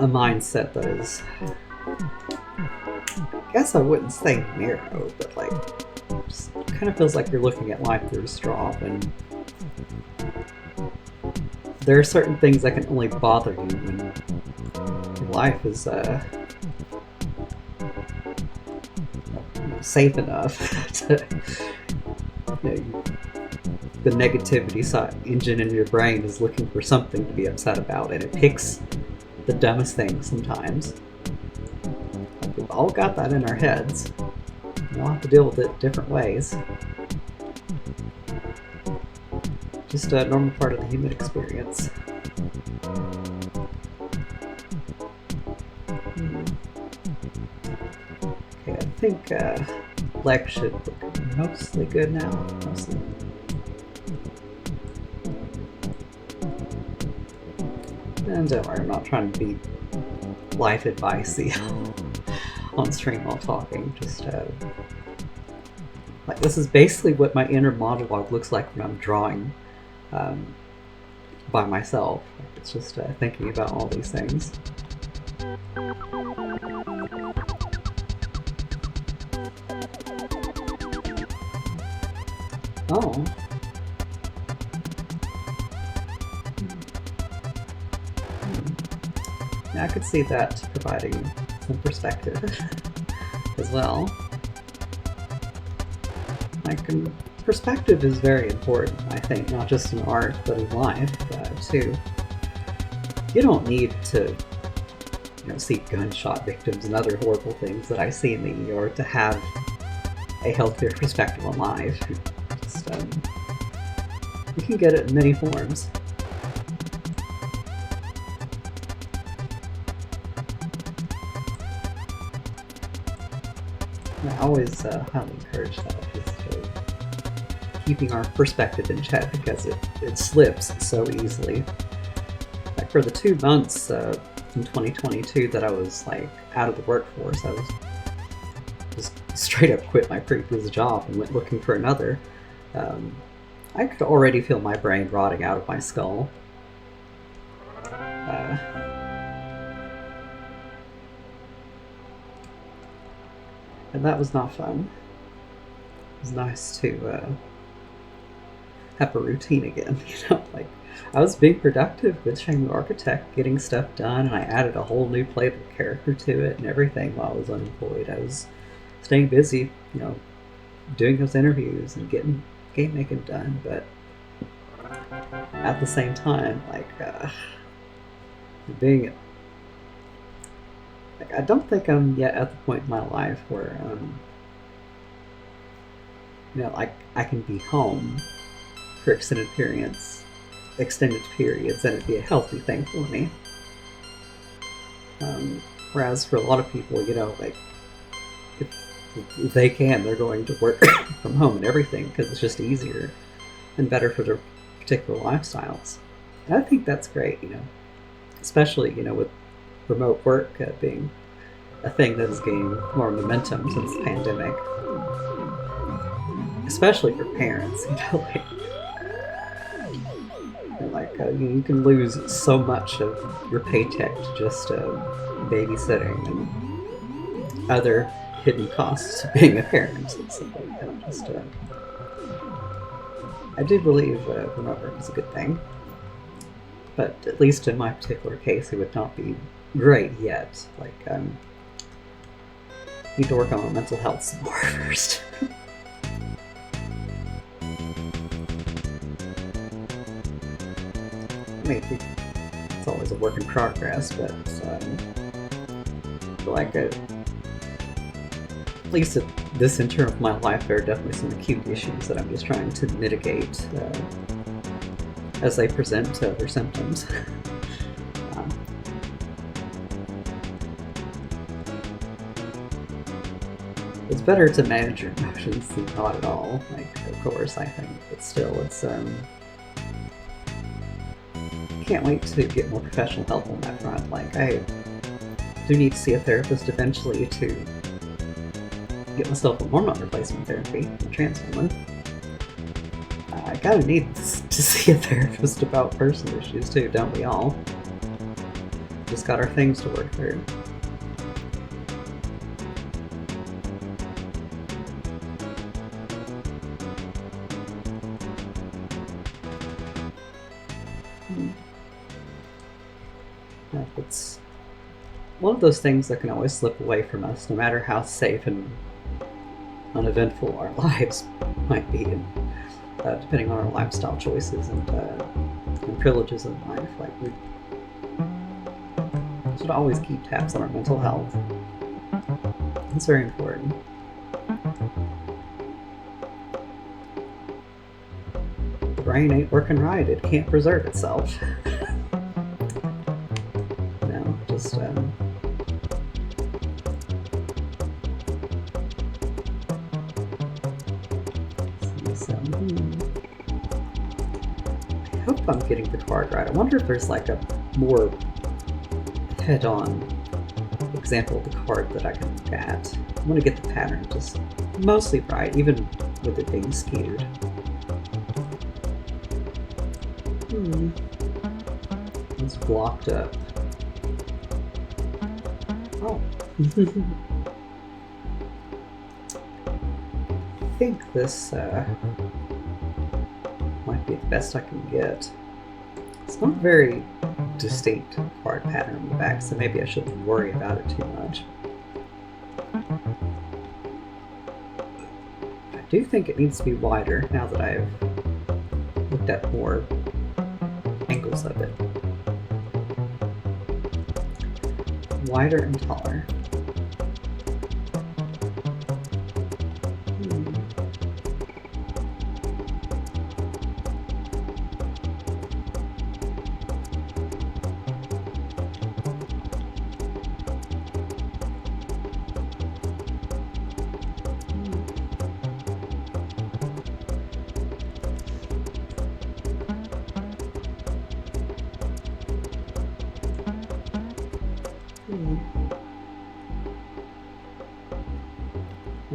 S3: mindset that is, I guess I wouldn't say narrow, but like, just kind of feels like you're looking at life through a straw, and there are certain things that can only bother you when your life is safe enough to, you know, the negativity engine in your brain is looking for something to be upset about, and it picks the dumbest things sometimes. We've all got that in our heads. We all have to deal with it different ways. Just a normal part of the human experience. Okay, I think Lex should look mostly good now. Mostly. And don't worry, I'm not trying to be life advice-y on stream while talking. Just like, this is basically what my inner monologue looks like when I'm drawing by myself. It's just thinking about all these things. Oh. Yeah, I could see that providing some perspective as well. Like, perspective is very important, I think, not just in art, but in life, too. You don't need to, you know, see gunshot victims and other horrible things that I see in the ER to have a healthier perspective on life. Just, you can get it in many forms. I always highly encourage that, just keeping our perspective in check because it slips so easily. Like for the 2 months in 2022 that I was like out of the workforce, I was just straight up quit my previous job and went looking for another. I could already feel my brain rotting out of my skull. And that was not fun. It was nice to have a routine again, like I was being productive with Shenmue Architect, getting stuff done, and I added a whole new playable character to it and everything while I was unemployed. I was staying busy, doing those interviews and getting game making done, but at the same time, being I don't think I'm yet at the point in my life where I can be home for extended periods and it'd be a healthy thing for me. Whereas for a lot of people, if they can, they're going to work from home and everything because it's just easier and better for their particular lifestyles. And I think that's great, especially, with remote work being a thing that has gained more momentum since the pandemic. Especially for parents, you can lose so much of your paycheck to just babysitting and other hidden costs of being a parent. I do believe remote work is a good thing, but at least in my particular case, it would not be great yet. Need to work on my mental health some more first. Maybe it's always a work in progress, but at least at this interim of my life, there are definitely some acute issues that I'm just trying to mitigate as they present their symptoms. It's better to manage your emotions than not at all. Of course, I think, but still, it's can't wait to get more professional help on that front. I do need to see a therapist eventually to get myself a hormone replacement therapy. I'm a trans woman. I gotta need to see a therapist about personal issues too, don't we all? Just got our things to work through. It's one of those things that can always slip away from us, no matter how safe and uneventful our lives might be, and depending on our lifestyle choices and privileges in life. We should always keep tabs on our mental health. It's very important. The brain ain't working right; it can't preserve itself. I hope I'm getting the card right. I wonder if there's a more head-on example of the card that I can look at. I want to get the pattern just mostly right, even with it being skewed. It's blocked up. Oh. I think this might be the best I can get. It's not a very distinct card pattern on the back, so maybe I shouldn't worry about it too much. I do think it needs to be wider now that I've looked at more angles of it. Wider and taller.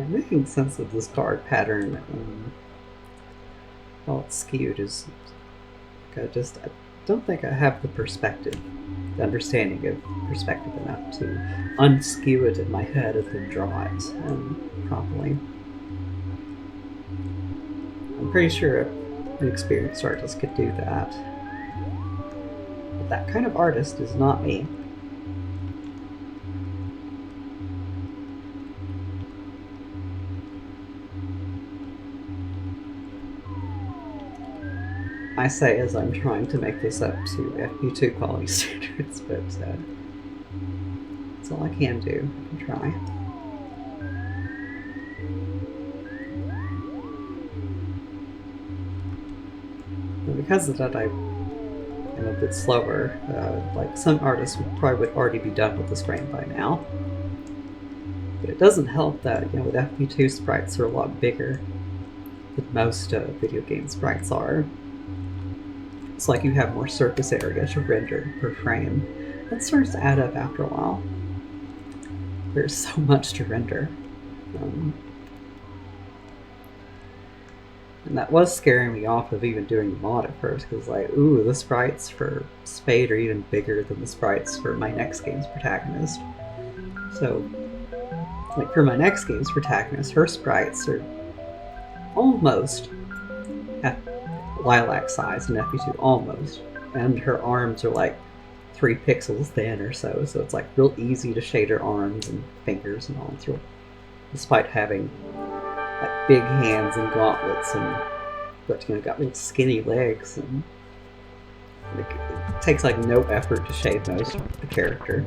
S3: making sense of this card pattern, how it's skewed is, I don't think I have the perspective, the understanding of perspective enough to unskew it in my head and then draw it properly. I'm pretty sure an experienced artist could do that. But that kind of artist is not me. I say as I'm trying to make this up to FP2 quality standards, but that's all I can do. I can try. And because of that, I'm a bit slower. Like some artists would already be done with this frame by now. But it doesn't help that, with FP2 sprites are a lot bigger than most video game sprites are. It's like you have more surface area to render per frame. That starts to add up after a while. There's so much to render. And that was scaring me off of even doing the mod at first, because ooh, the sprites for Spade are even bigger than the sprites for my next game's protagonist. So, for my next game's protagonist, her sprites are almost at lilac size in FP2, almost. And her arms are 3 pixels thin or so it's real easy to shade her arms and fingers and all. It's real, despite having big hands and gauntlets but got real skinny legs, and it takes no effort to shade most of the character.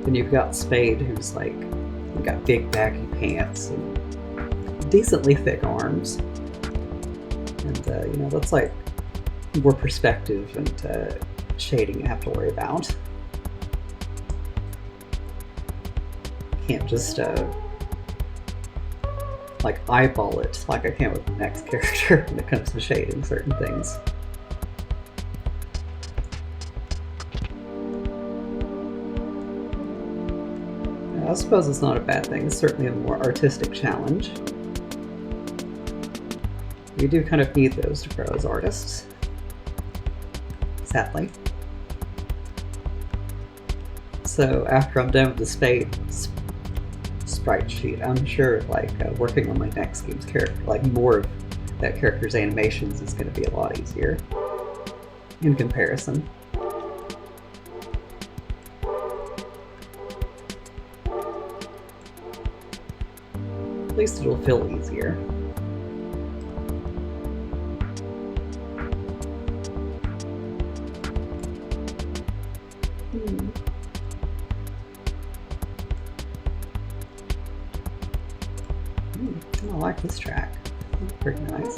S3: Then you've got Spade, who's got big baggy pants and decently thick arms. And, that's more perspective and shading you have to worry about. Can't just eyeball it like I can with the next character when it comes to shading certain things. I suppose it's not a bad thing. It's certainly a more artistic challenge. We do kind of need those to grow as artists, sadly. So after I'm done with the Spade sprite sheet, I'm sure working on my next game's character, more of that character's animations is going to be a lot easier in comparison. At least it'll feel easier. I like this track. It's pretty nice.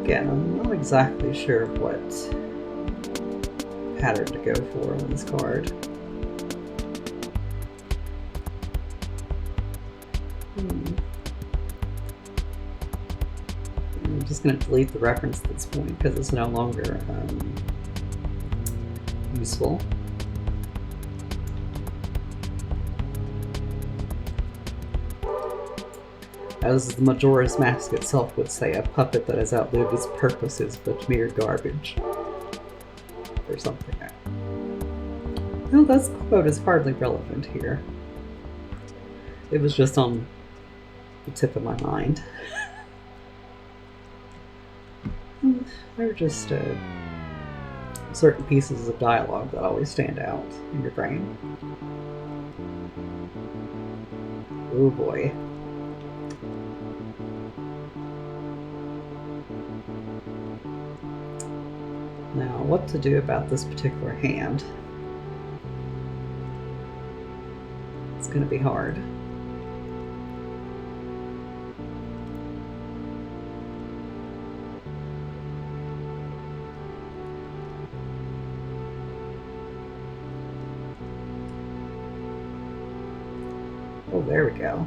S3: Again, I'm not exactly sure what pattern to go for on this card. I'm just going to delete the reference at this point because it's no longer useful. As the Majora's Mask itself would say, a puppet that has outlived its purposes but mere garbage. Or something. Well, that quote is hardly relevant here. It was just on the tip of my mind. There are just certain pieces of dialogue that always stand out in your brain. Oh boy. Now, what to do about this particular hand? It's going to be hard. Oh, there we go.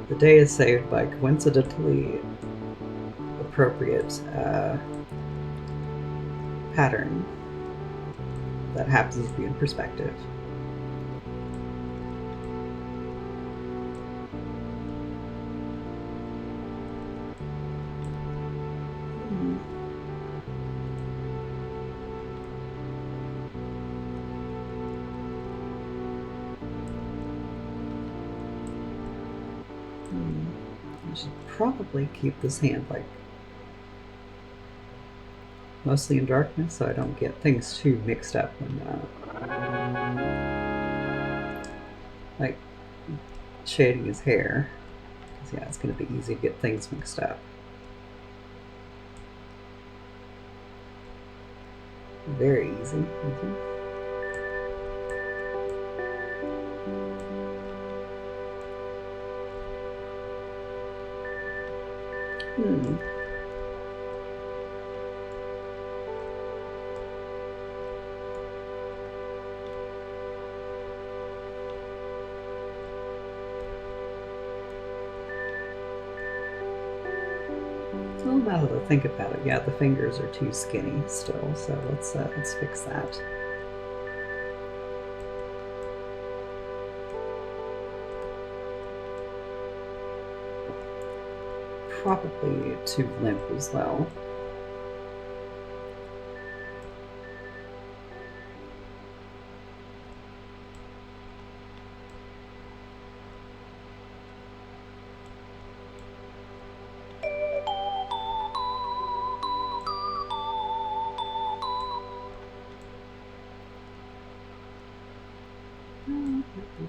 S3: The day is saved by coincidentally appropriate pattern that happens to be in perspective. I should probably keep this hand like mostly in darkness so I don't get things too mixed up when like shading his hair, because yeah, it's going to be easy to get things mixed up. Very easy. Well, now that I think about it, yeah, the fingers are too skinny still, so let's fix that. Probably too limp as well.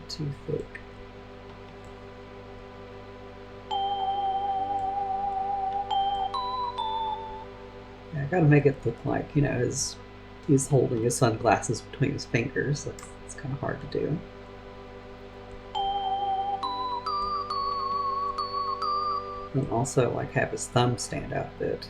S3: Too thick. Yeah, I gotta make it look like, you know, he's holding his sunglasses between his fingers. That's kind of hard to do. And also, like, have his thumb stand out a bit.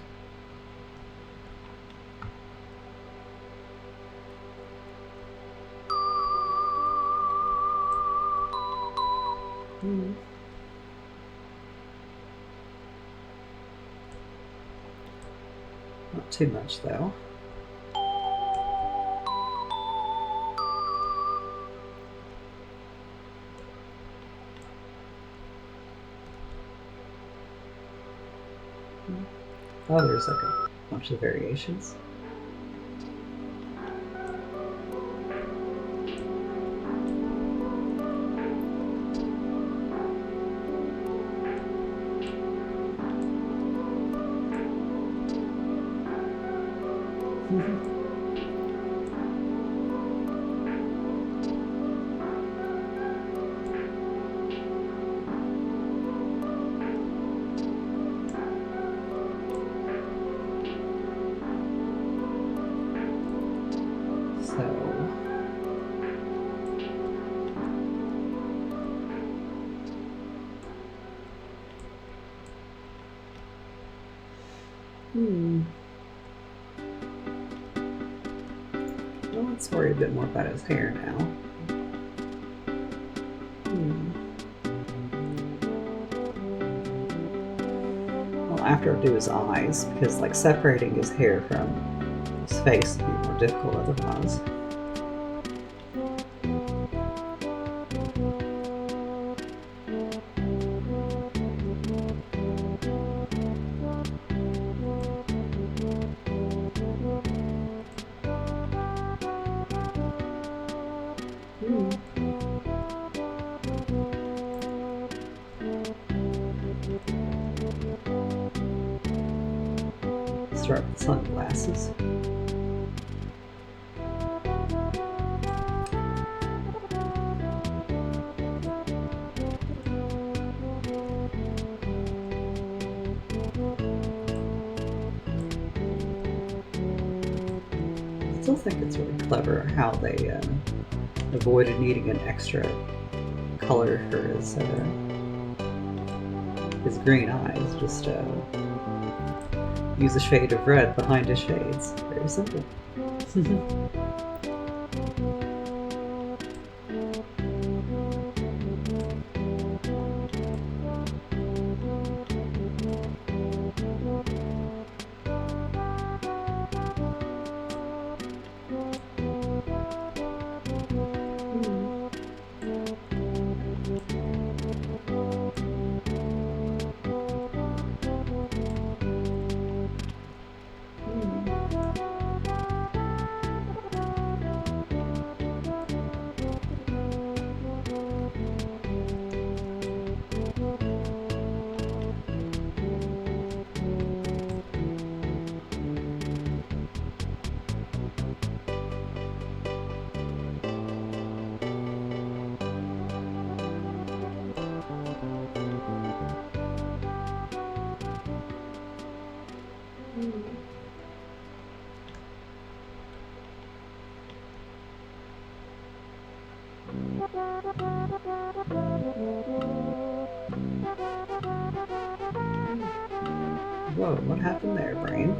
S3: Not too much, though. Oh, there's like a bunch of variations. Well, let's worry a bit more about his hair now. Well, after I do his eyes, because like separating his hair from his face would be more difficult otherwise. Start with sunglasses. I still think it's really clever how they avoided needing an extra color for his green eyes. Just use a shade of red behind his shades. Very simple. Whoa, what happened there, brain?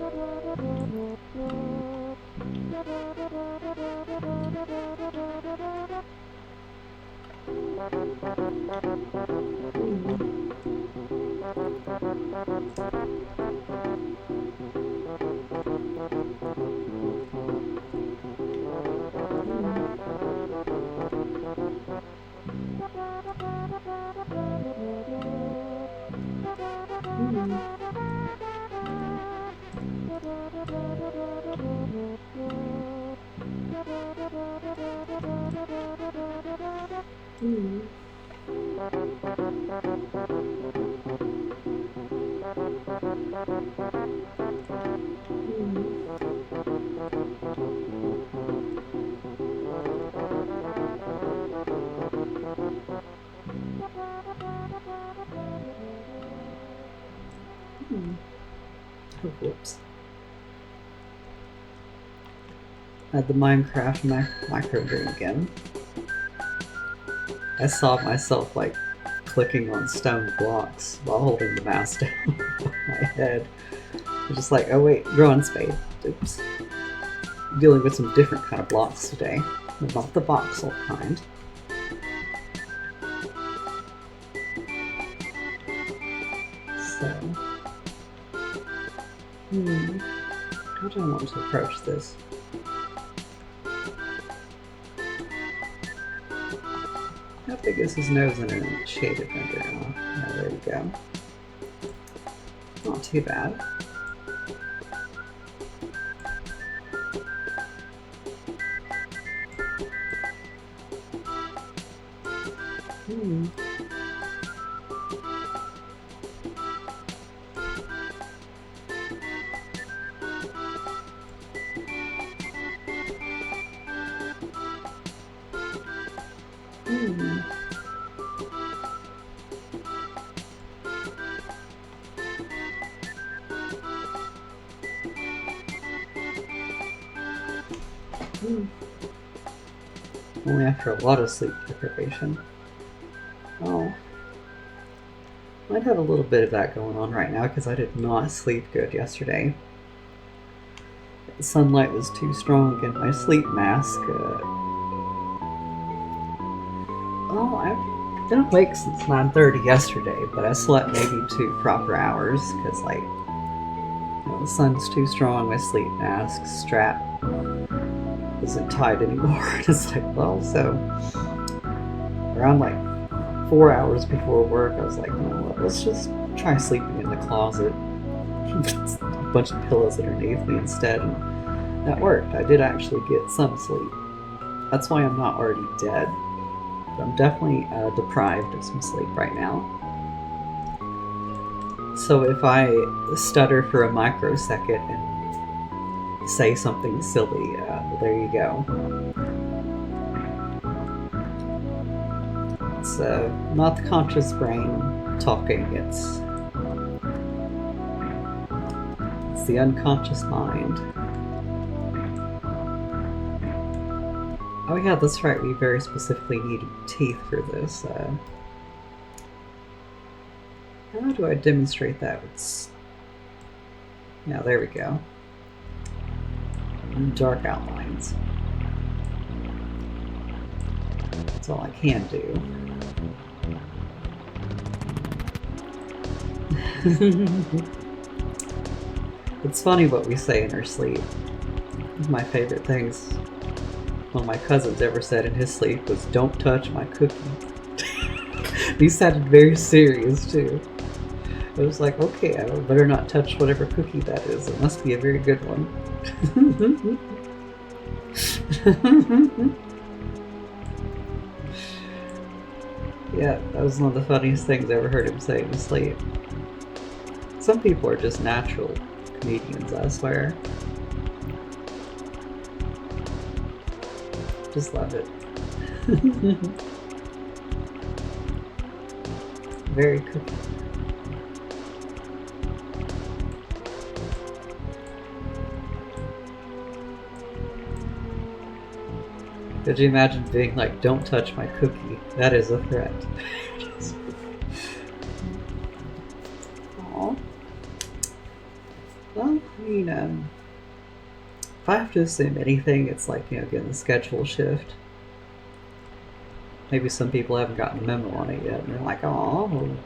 S3: Oh, whoops. Had the Minecraft micro dream again. I saw myself like clicking on stone blocks while holding the mouse down on my head. I'm just like, oh wait, you're on Spade. Oops. I'm dealing with some different kind of blocks today. Not the voxel kind. So, how do I want to approach this? How big is his nose in a shaded render? Oh, yeah, there we go. Not too bad. Only after a lot of sleep deprivation. Oh. Might have a little bit of that going on right now because I did not sleep good yesterday. The sunlight was too strong and my sleep mask. Oh, I've been awake since 9:30 yesterday, but I slept maybe 2 proper hours because, like, the sun's too strong. My sleep mask strap isn't tight anymore. It's like, well, so around like 4 hours before work, I was like, no, let's just try sleeping in the closet. A bunch of pillows underneath me instead, and that worked. I did actually get some sleep. That's why I'm not already dead. But I'm definitely deprived of some sleep right now. So if I stutter for a microsecond and say something silly, well, there you go. It's not the conscious brain talking, it's the unconscious mind. Oh yeah, that's right, we very specifically needed teeth for this. How do I demonstrate that? Yeah, there we go. Dark outlines. That's all I can do. It's funny what we say in our sleep. One of my favorite things one of my cousins ever said in his sleep was, "Don't touch my cookie." He sounded very serious too. I was like, okay, I better not touch whatever cookie that is. It must be a very good one. Yeah, that was one of the funniest things I ever heard him say in his sleep. Some people are just natural comedians, I swear. Just love it. Very cookie. Could you imagine being like, don't touch my cookie? That is a threat. Aw. Well, I mean, if I have to assume anything, it's like, again, the schedule shift. Maybe some people haven't gotten a memo on it yet, and they're like, oh,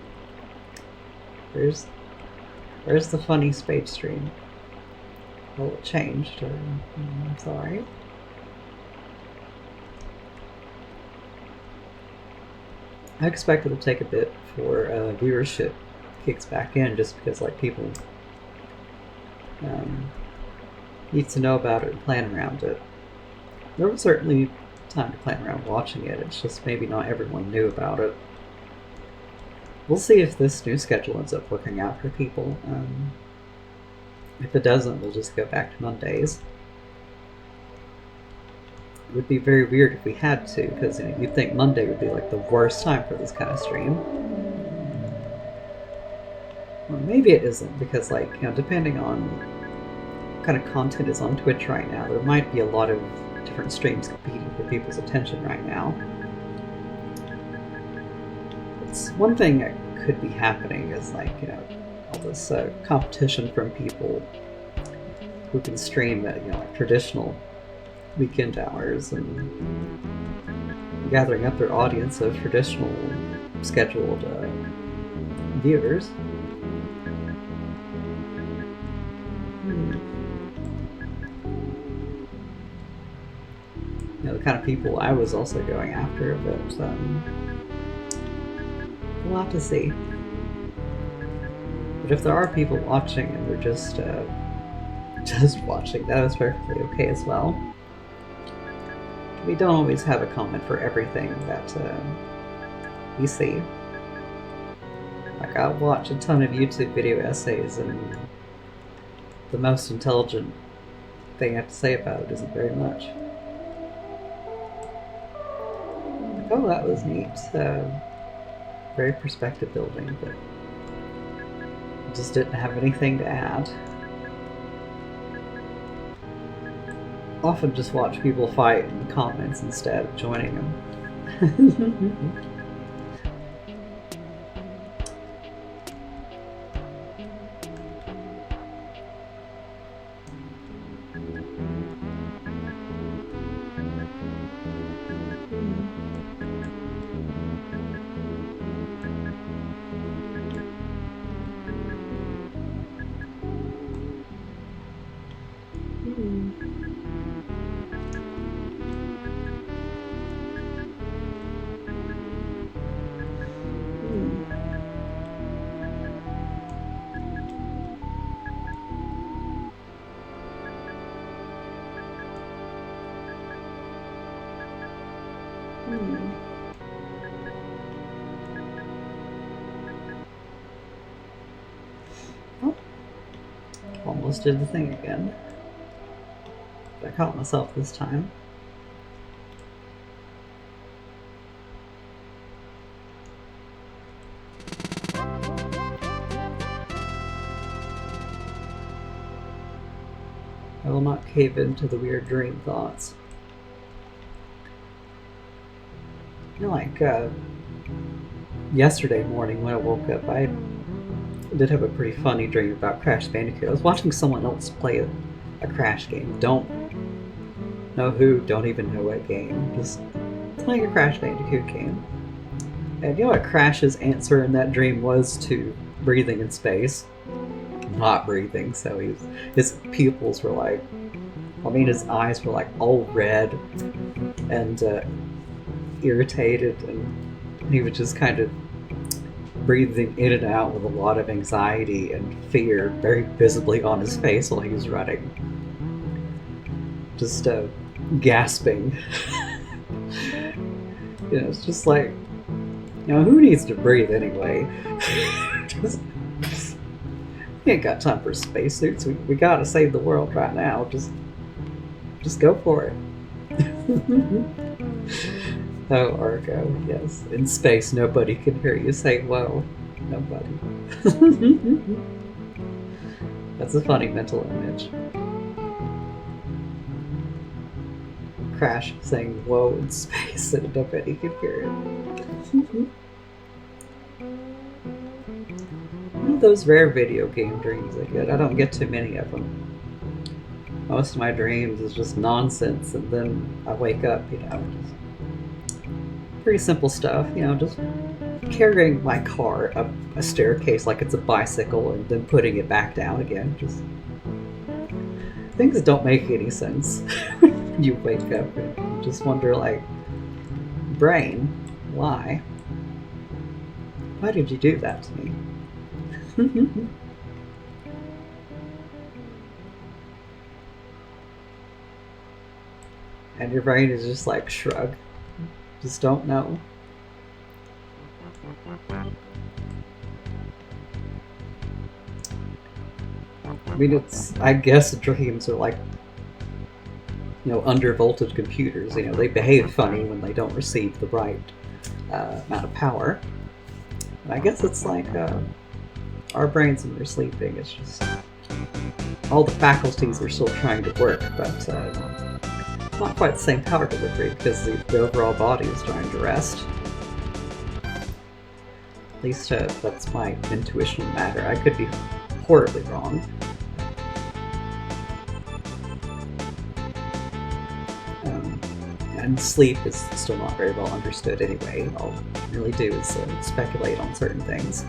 S3: where's the funny Spade stream? Well, it changed. I'm sorry. I expect it'll take a bit before viewership kicks back in, just because like people need to know about it and plan around it. There was certainly time to plan around watching it. It's just maybe not everyone knew about it. We'll see if this new schedule ends up working out for people. If it doesn't, we'll just go back to Mondays. It would be very weird if we had to, because you'd think Monday would be like the worst time for this kind of stream. Well, maybe it isn't, because like, depending on what kind of content is on Twitch right now, there might be a lot of different streams competing for people's attention right now. It's one thing that could be happening is like, all this competition from people who can stream at, like traditional weekend hours and gathering up their audience of traditional scheduled viewers. The kind of people I was also going after, but we'll have to see. But if there are people watching and they're just watching, that is perfectly okay as well. We don't always have a comment for everything that we see. Like, I'll watch a ton of YouTube video essays, and the most intelligent thing I have to say about it isn't very much. Like, oh, that was neat. Very perspective building, but just didn't have anything to add. Often just watch people fight in the comments instead of joining them. Oh, almost did the thing again. But I caught myself this time. I will not cave into the weird dream thoughts. Like, yesterday morning when I woke up, I did have a pretty funny dream about Crash Bandicoot. I was watching someone else play a Crash game. Don't know who, don't even know what game. Just playing a Crash Bandicoot game. And you know what Crash's answer in that dream was to breathing in space? Not breathing, so his pupils were like, his eyes were like all red and irritated, and he was just kind of breathing in and out with a lot of anxiety and fear very visibly on his face while he was running. Just gasping. It's just like, who needs to breathe anyway? We ain't got time for spacesuits. We gotta save the world right now. Just go for it. Oh, Argo, yes. In space, nobody can hear you say, whoa. Nobody. That's a funny mental image. crash saying "whoa" in space, and nobody could hear it. One of those rare video game dreams I get. I don't get too many of them. Most of my dreams is just nonsense, and then I wake up, just pretty simple stuff, just carrying my car up a staircase like it's a bicycle and then putting it back down again. Just things that don't make any sense. You wake up and you just wonder, like, brain, why? Why did you do that to me? And your brain is just like, shrug. Just don't know. I mean, I guess dreams are like, under voltage computers. They behave funny when they don't receive the right amount of power. And I guess it's like our brains when we're sleeping. It's just all the faculties are still trying to work, but not quite the same power delivery because the overall body is trying to rest. At least that's my intuition matter. I could be horribly wrong. And sleep is still not very well understood anyway. All I really do is speculate on certain things.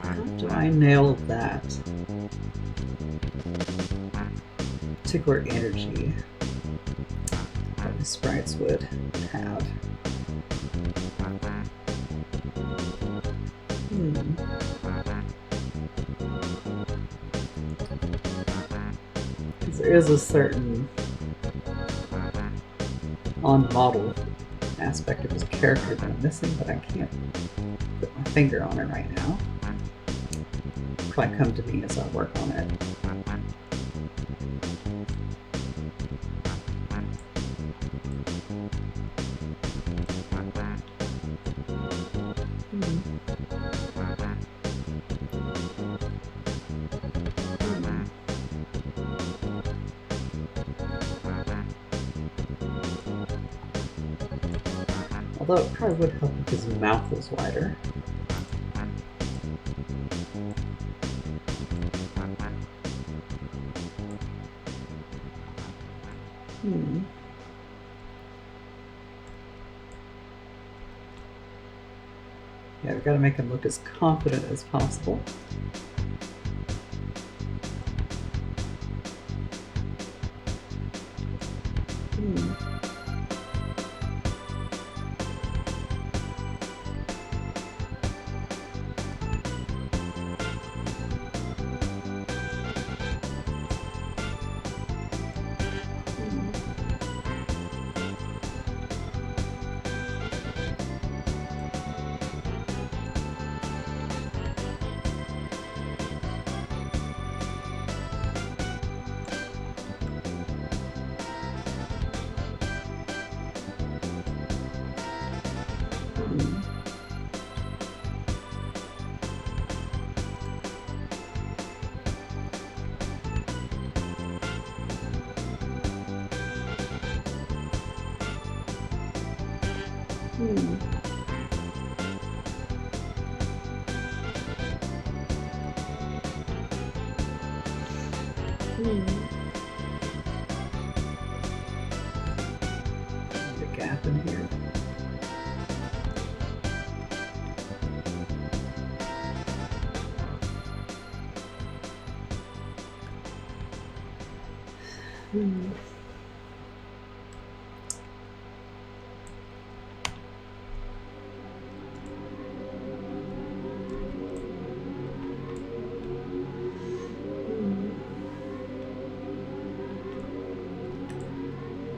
S3: How do I nail that particular energy that the sprites would have? Because there is a certain on-model aspect of his character that I'm missing, but I can't put my finger on it right now. It'll probably come to me as I work on it. Although it probably would help if his mouth was wider. Yeah, we've got to make him look as confident as possible. The gap in here.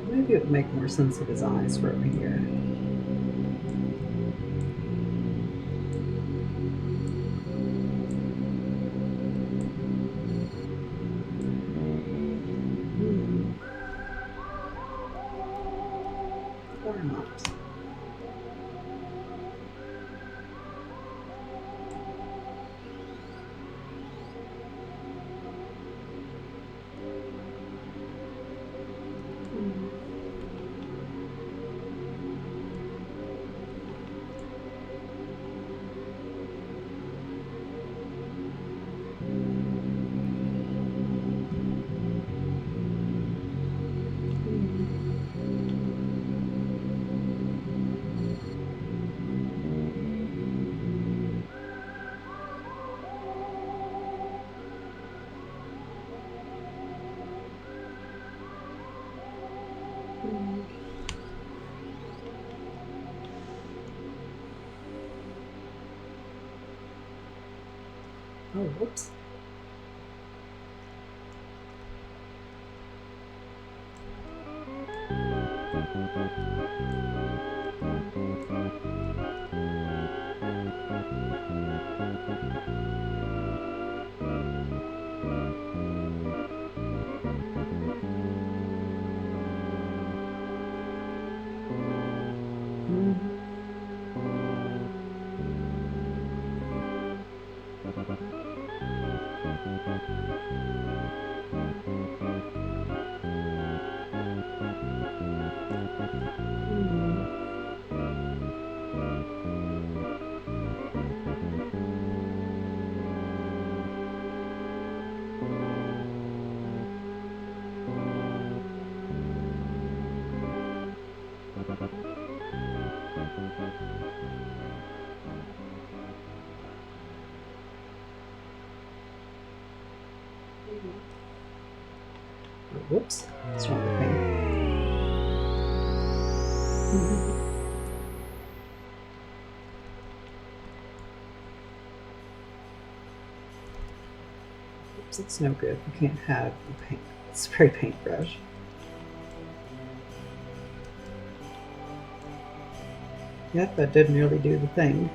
S3: Maybe it would make more sense if his eyes were over here. or not. Oh, whoops. Whoops. What's wrong with me? Oops, it's no good. We can't have a spray paintbrush. Yep, that did nearly do the thing.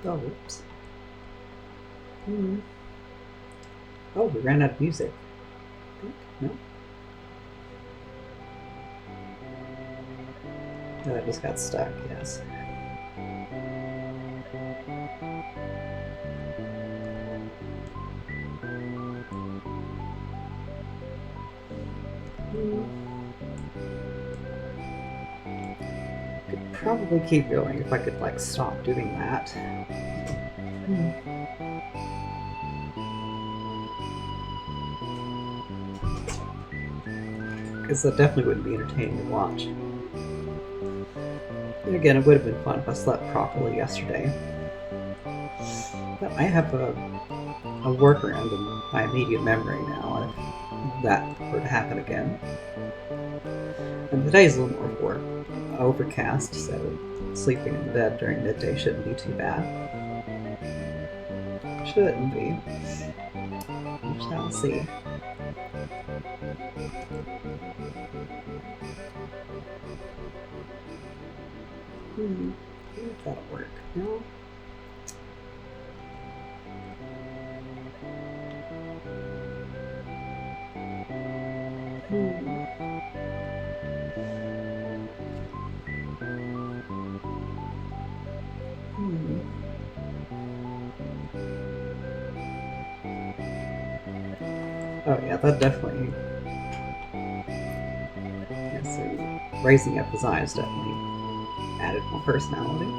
S3: Oh, whoops. Oh, we ran out of music. I think. No? Oh, I just got stuck, yes. Could probably keep going if I could, like, stop doing that. Because that definitely wouldn't be entertaining to watch. And again, it would have been fun if I slept properly yesterday. But I have a workaround in my immediate memory now if that were to happen again. And today's a little more overcast, so sleeping in bed during midday shouldn't be too bad. Shouldn't be. We shall see. If that'll work. No? Oh yeah, that definitely. Yeah, so raising up his eyes definitely added more personality.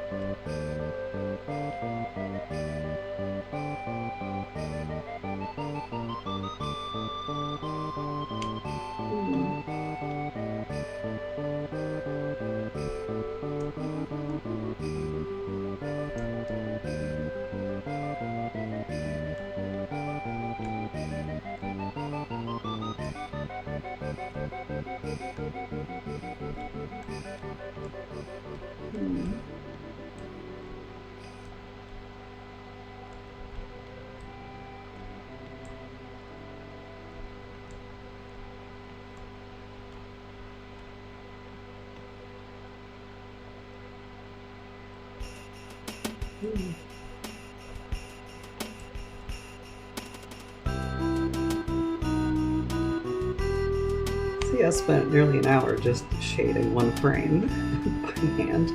S3: See, I spent nearly an hour just shading one frame by hand.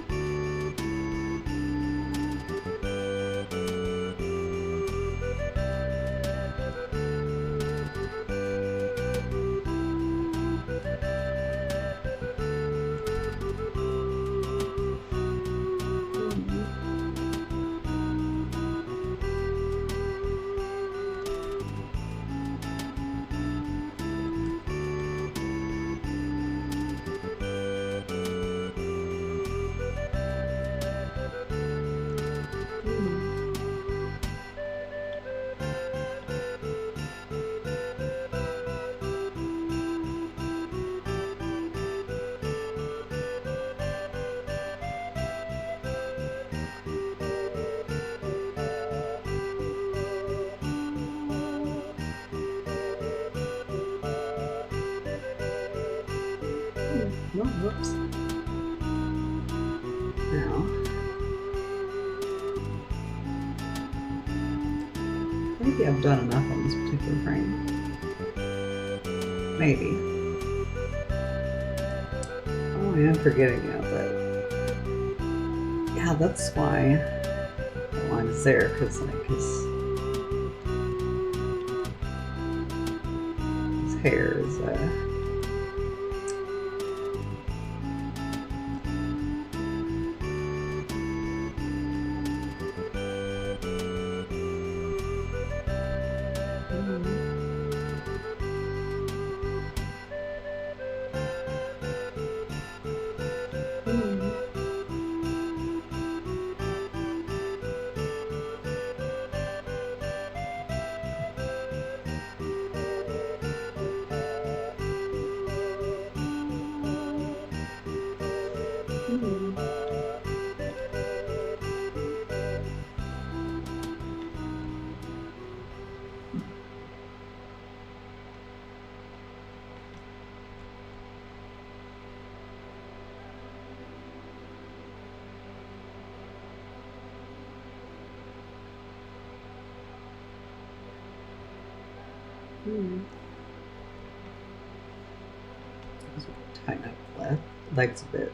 S3: Oh, whoops. Now, maybe I've done enough on this particular frame. Maybe. Oh, I am forgetting now that. Yeah, that's why that line is there, because like his hair is tighten up the legs a bit.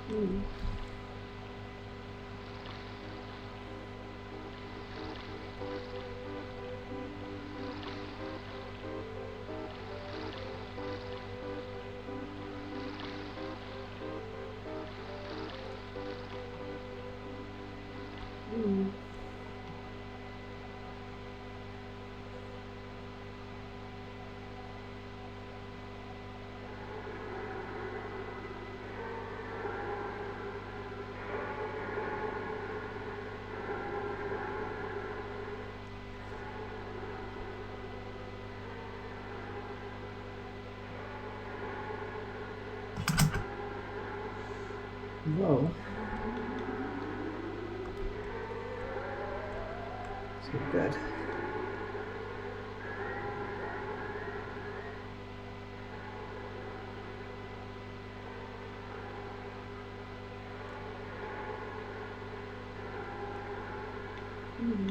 S3: Hmm. Hmm. Whoa. So good. Hmm.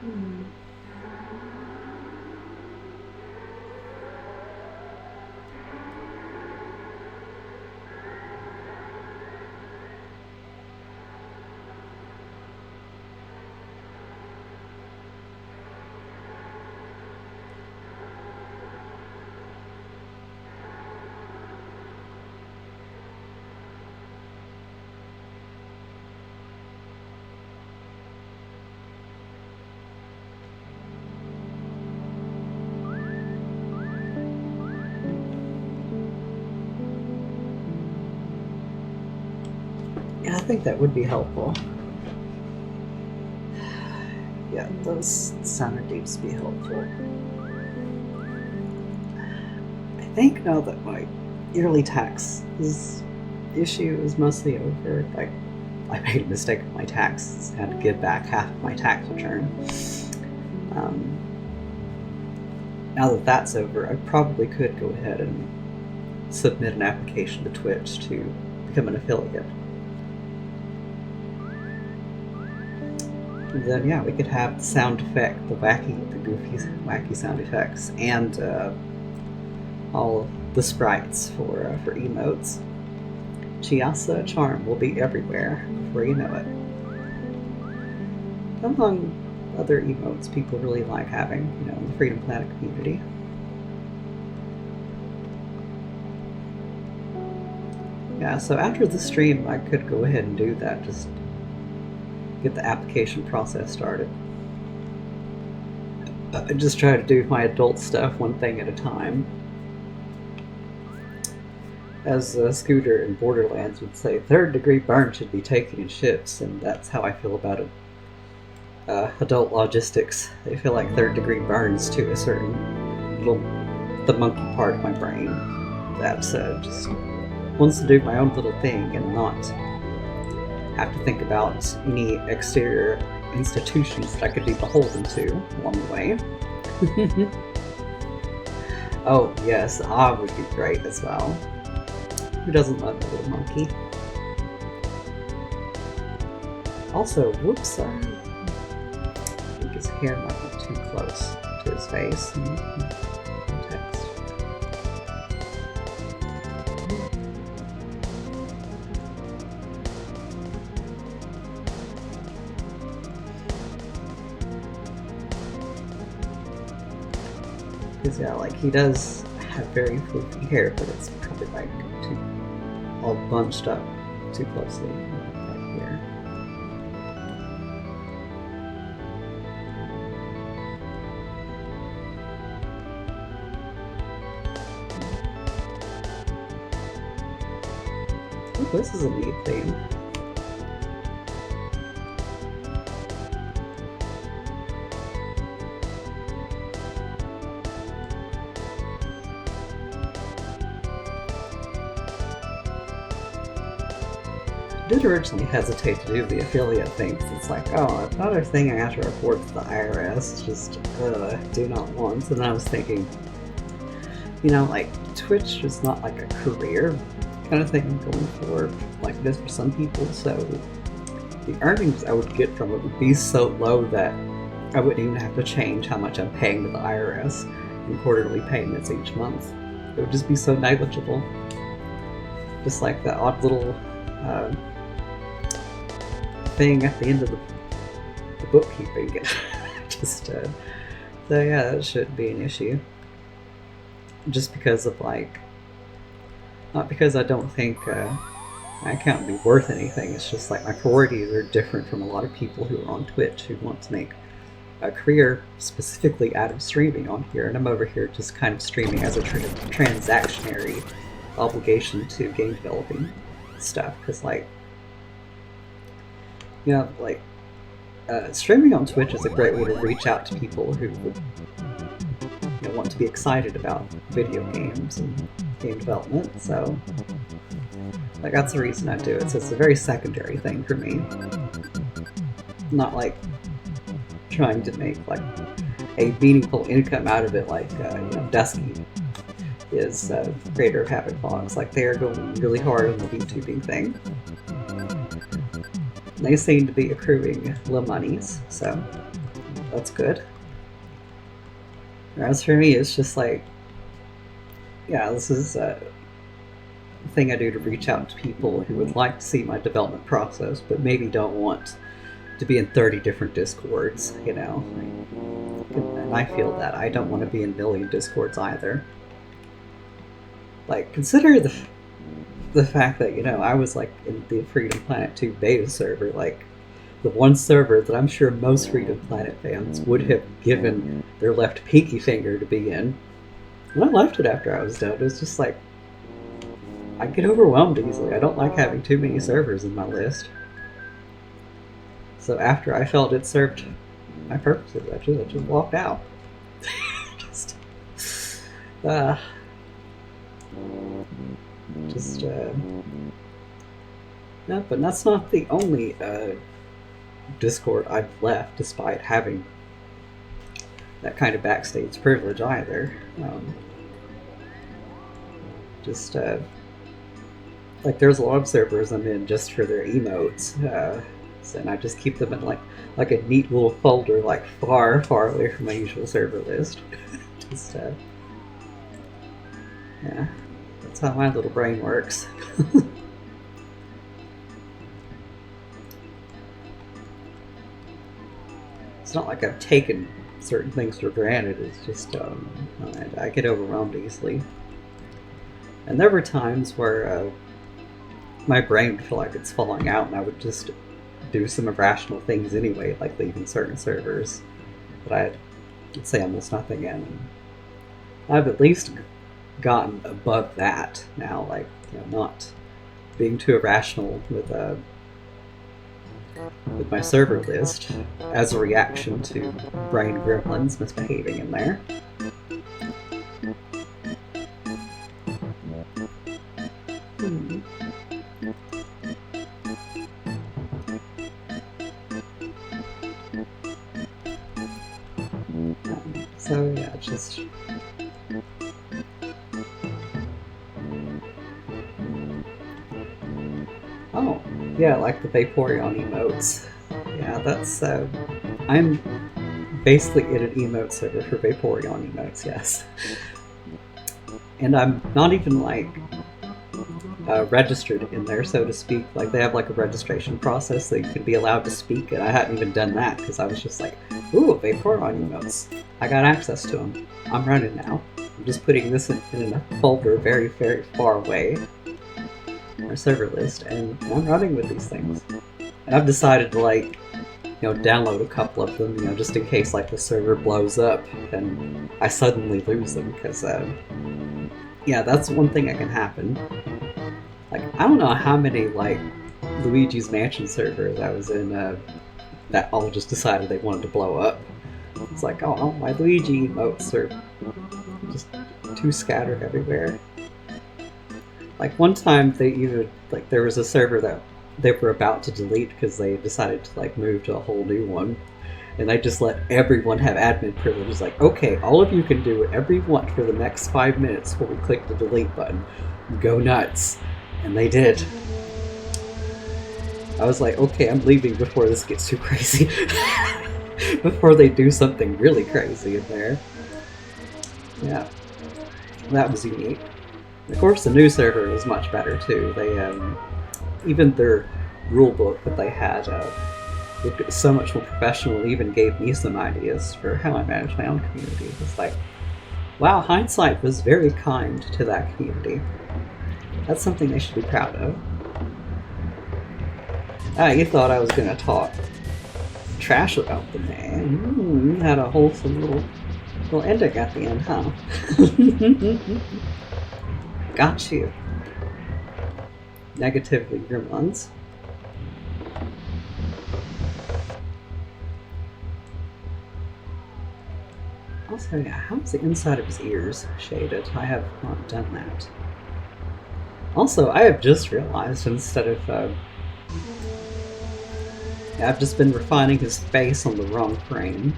S3: Hmm. Yeah, I think that would be helpful. Yeah, those sounded deeps be helpful. I think now that my yearly tax issue is mostly over, like I made a mistake with my taxes, had to give back half of my tax return. Um, Now that that's over, I probably could go ahead and submit an application to Twitch to become an affiliate. And then yeah, we could have the sound effect, the goofy, wacky sound effects, and all the sprites for emotes. Chiasa Charm will be everywhere before you know it. Among other emotes people really like having, in the Freedom Planet community. Yeah, so after the stream, I could go ahead and do that, just get the application process started. I just try to do my adult stuff one thing at a time. As Scooter in Borderlands would say, third-degree burn should be taken in shifts, and that's how I feel about it. Adult logistics, they feel like third-degree burns to a certain the monkey part of my brain that just wants to do my own little thing and not have to think about any exterior institutions that I could be beholden to along the way. Oh yes, I would be great as well. Who doesn't love a little monkey? Also, whoops, I think his hair might be too close to his face. Text. Because yeah, like he does have very floofy hair, but it's probably like all bunched up too closely right here. Ooh, this is a neat theme. I did originally hesitate to do the affiliate thing because it's like, oh, another thing I have to report to the IRS, just do not want. And then I was thinking, like Twitch is not like a career kind of thing I'm going for, like it is for some people. So the earnings I would get from it would be so low that I wouldn't even have to change how much I'm paying to the IRS in quarterly payments each month. It would just be so negligible. Just like that odd little thing at the end of the bookkeeping. Just so yeah, that shouldn't be an issue. Just because of like, not because I don't think my account would be worth anything. It's just like my priorities are different from a lot of people who are on Twitch who want to make a career specifically out of streaming on here, and I'm over here just kind of streaming as a transactionary obligation to game developing stuff, because like, like streaming on Twitch is a great way to reach out to people who would want to be excited about video games and game development. So like that's the reason I do it. So it's a very secondary thing for me, not like trying to make like a meaningful income out of it, like Dusky is creator of Havoc Vlogs. Like they are going really hard on the VTubing thing. They seem to be accruing little monies, so that's good. Whereas for me, it's just like, yeah, this is a thing I do to reach out to people who would like to see my development process, but maybe don't want to be in 30 different Discords, And I feel that I don't want to be in a million Discords either. Like, consider the fact that, I was like in the Freedom Planet 2 beta server, like the one server that I'm sure most Freedom Planet fans would have given their left pinky finger to be in. And I left it after I was done. It was just like, I get overwhelmed easily. I don't like having too many servers in my list. So after I felt it served my purposes, I just walked out. No, but that's not the only Discord I've left, despite having that kind of backstage privilege either. Like there's a lot of servers I'm in just for their emotes, and I just keep them in like a neat little folder, like far, far away from my usual server list. Yeah, that's how my little brain works. It's not like I've taken certain things for granted, it's just I get overwhelmed easily. And there were times where my brain would feel like it's falling out, and I would just do some irrational things anyway, like leaving certain servers that I'd say almost nothing in. And I've at least gotten above that now, like not being too irrational with my server list as a reaction to brain gremlins misbehaving in there. So yeah, just oh yeah, like the Vaporeon emotes. Yeah, that's I'm basically in an emote server for Vaporeon emotes, yes. And I'm not even like registered in there, so to speak. Like they have like a registration process that you can be allowed to speak, and I hadn't even done that because I was just like, ooh, Vaporeon emotes. I got access to them. I'm running now. I'm just putting this in a folder very, very far away from our server list, and I'm running with these things. And I've decided to like, download a couple of them, just in case like the server blows up and I suddenly lose them, because yeah, that's one thing that can happen. Like, I don't know how many like Luigi's Mansion servers I was in that all just decided they wanted to blow up. It's like, oh, my Luigi emotes are just too scattered everywhere. Like one time there was a server that they were about to delete because they decided to like move to a whole new one, and I just let everyone have admin privileges. Like, okay, all of you can do whatever you want for the next 5 minutes before we click the delete button. Go nuts. And they did. I was like, okay, I'm leaving before this gets too crazy. Before they do something really crazy in there. Yeah. That was unique. Of course, the new server was much better too. They, even their rule book that they had looked so much more professional. Even gave me some ideas for how I manage my own community. It's like, wow, hindsight was very kind to that community. That's something they should be proud of. Ah, you thought I was gonna talk trash about the man. You had a wholesome little ending at the end, huh? Got you. Negatively gremlins. Also, yeah, how's the inside of his ears shaded? I have not done that. Also, I have just realized instead of I've just been refining his face on the wrong frame.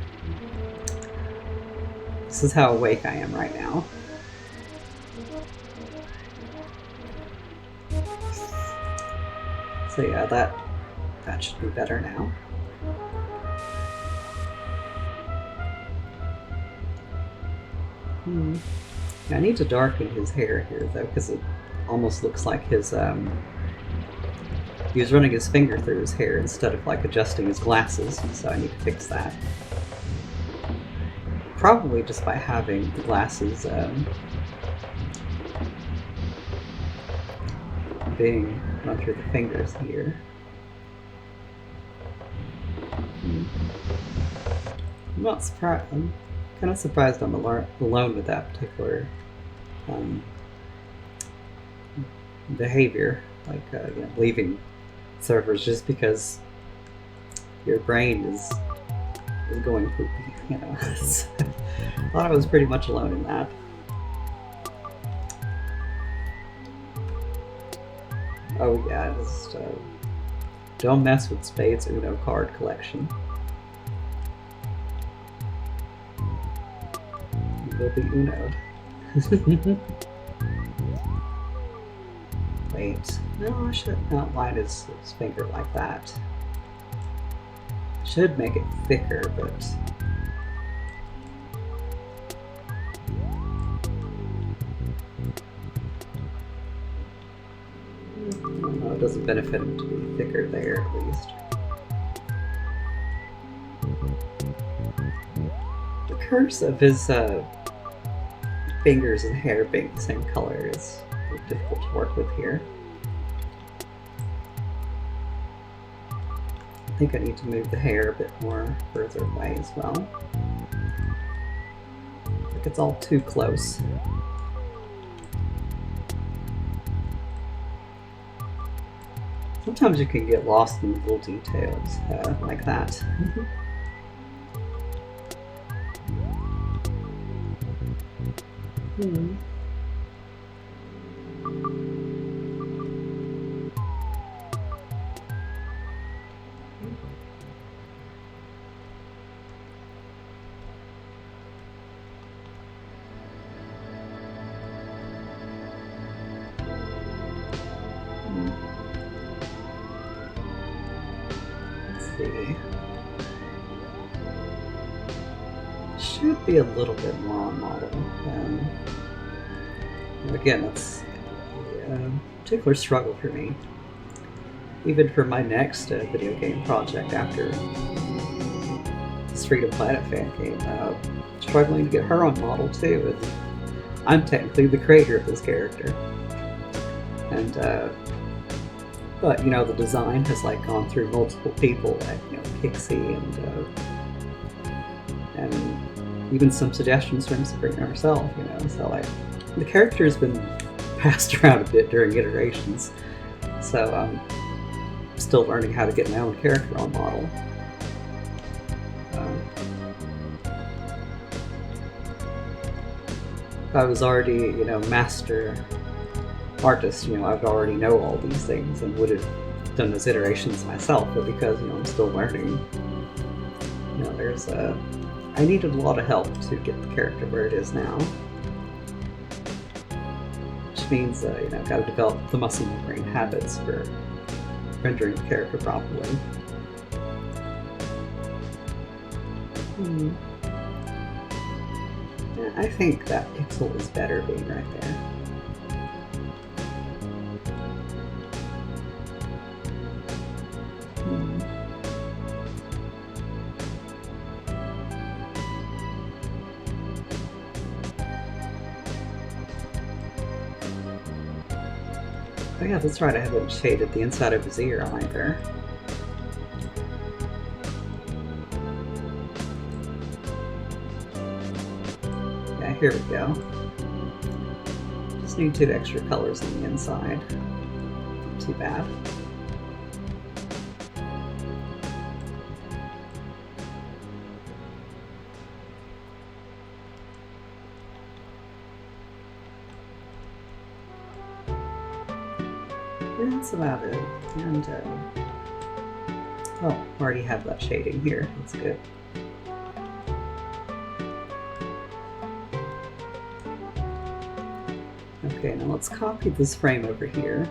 S3: This is how awake I am right now. So yeah, that should be better now. Yeah, I need to darken his hair here though, because it almost looks like his he was running his finger through his hair instead of like adjusting his glasses, so I need to fix that. Probably just by having the glasses being run through the fingers here. I'm not surprised. I'm kind of surprised I'm alone with that particular behavior, like you know, leaving servers just because your brain is going poopy, you know. I thought I was pretty much alone in that. Oh yeah, just don't mess with Spade's Uno card collection. You will be Uno'd. Wait, no, I should not line his finger like that. Should make it thicker, but no, it doesn't benefit him to be thicker there, at least. The curse of his fingers and hair being the same color is difficult to work with here. I think I need to move the hair a bit more further away as well. Like it's all too close. Sometimes you can get lost in little details like that. Should be a little bit more on model. Again, that's a particular struggle for me. Even for my next video game project after the Street of Planet fan game, struggling to get her on model too. And I'm technically the creator of this character, and but you know the design has like gone through multiple people, like you know Pixie and even some suggestions from Sabrina herself. You know, so like the character has been passed around a bit during iterations, so I'm still learning how to get my own character on model. If I was already, you know, master artist, you know, I'd already know all these things and would have done those iterations myself, but because, you know, I'm still learning, you know, I needed a lot of help to get the character where it is now. Which means, got to develop the muscle memory and habits for rendering the character properly. Yeah, I think that pixel is better being right there. Oh yeah, that's right, I haven't shaded the inside of his ear either. Yeah, here we go. Just need 2 extra colors on the inside. Not too bad. That's about it. And, oh, already have that shading here. That's good. Okay, now let's copy this frame over here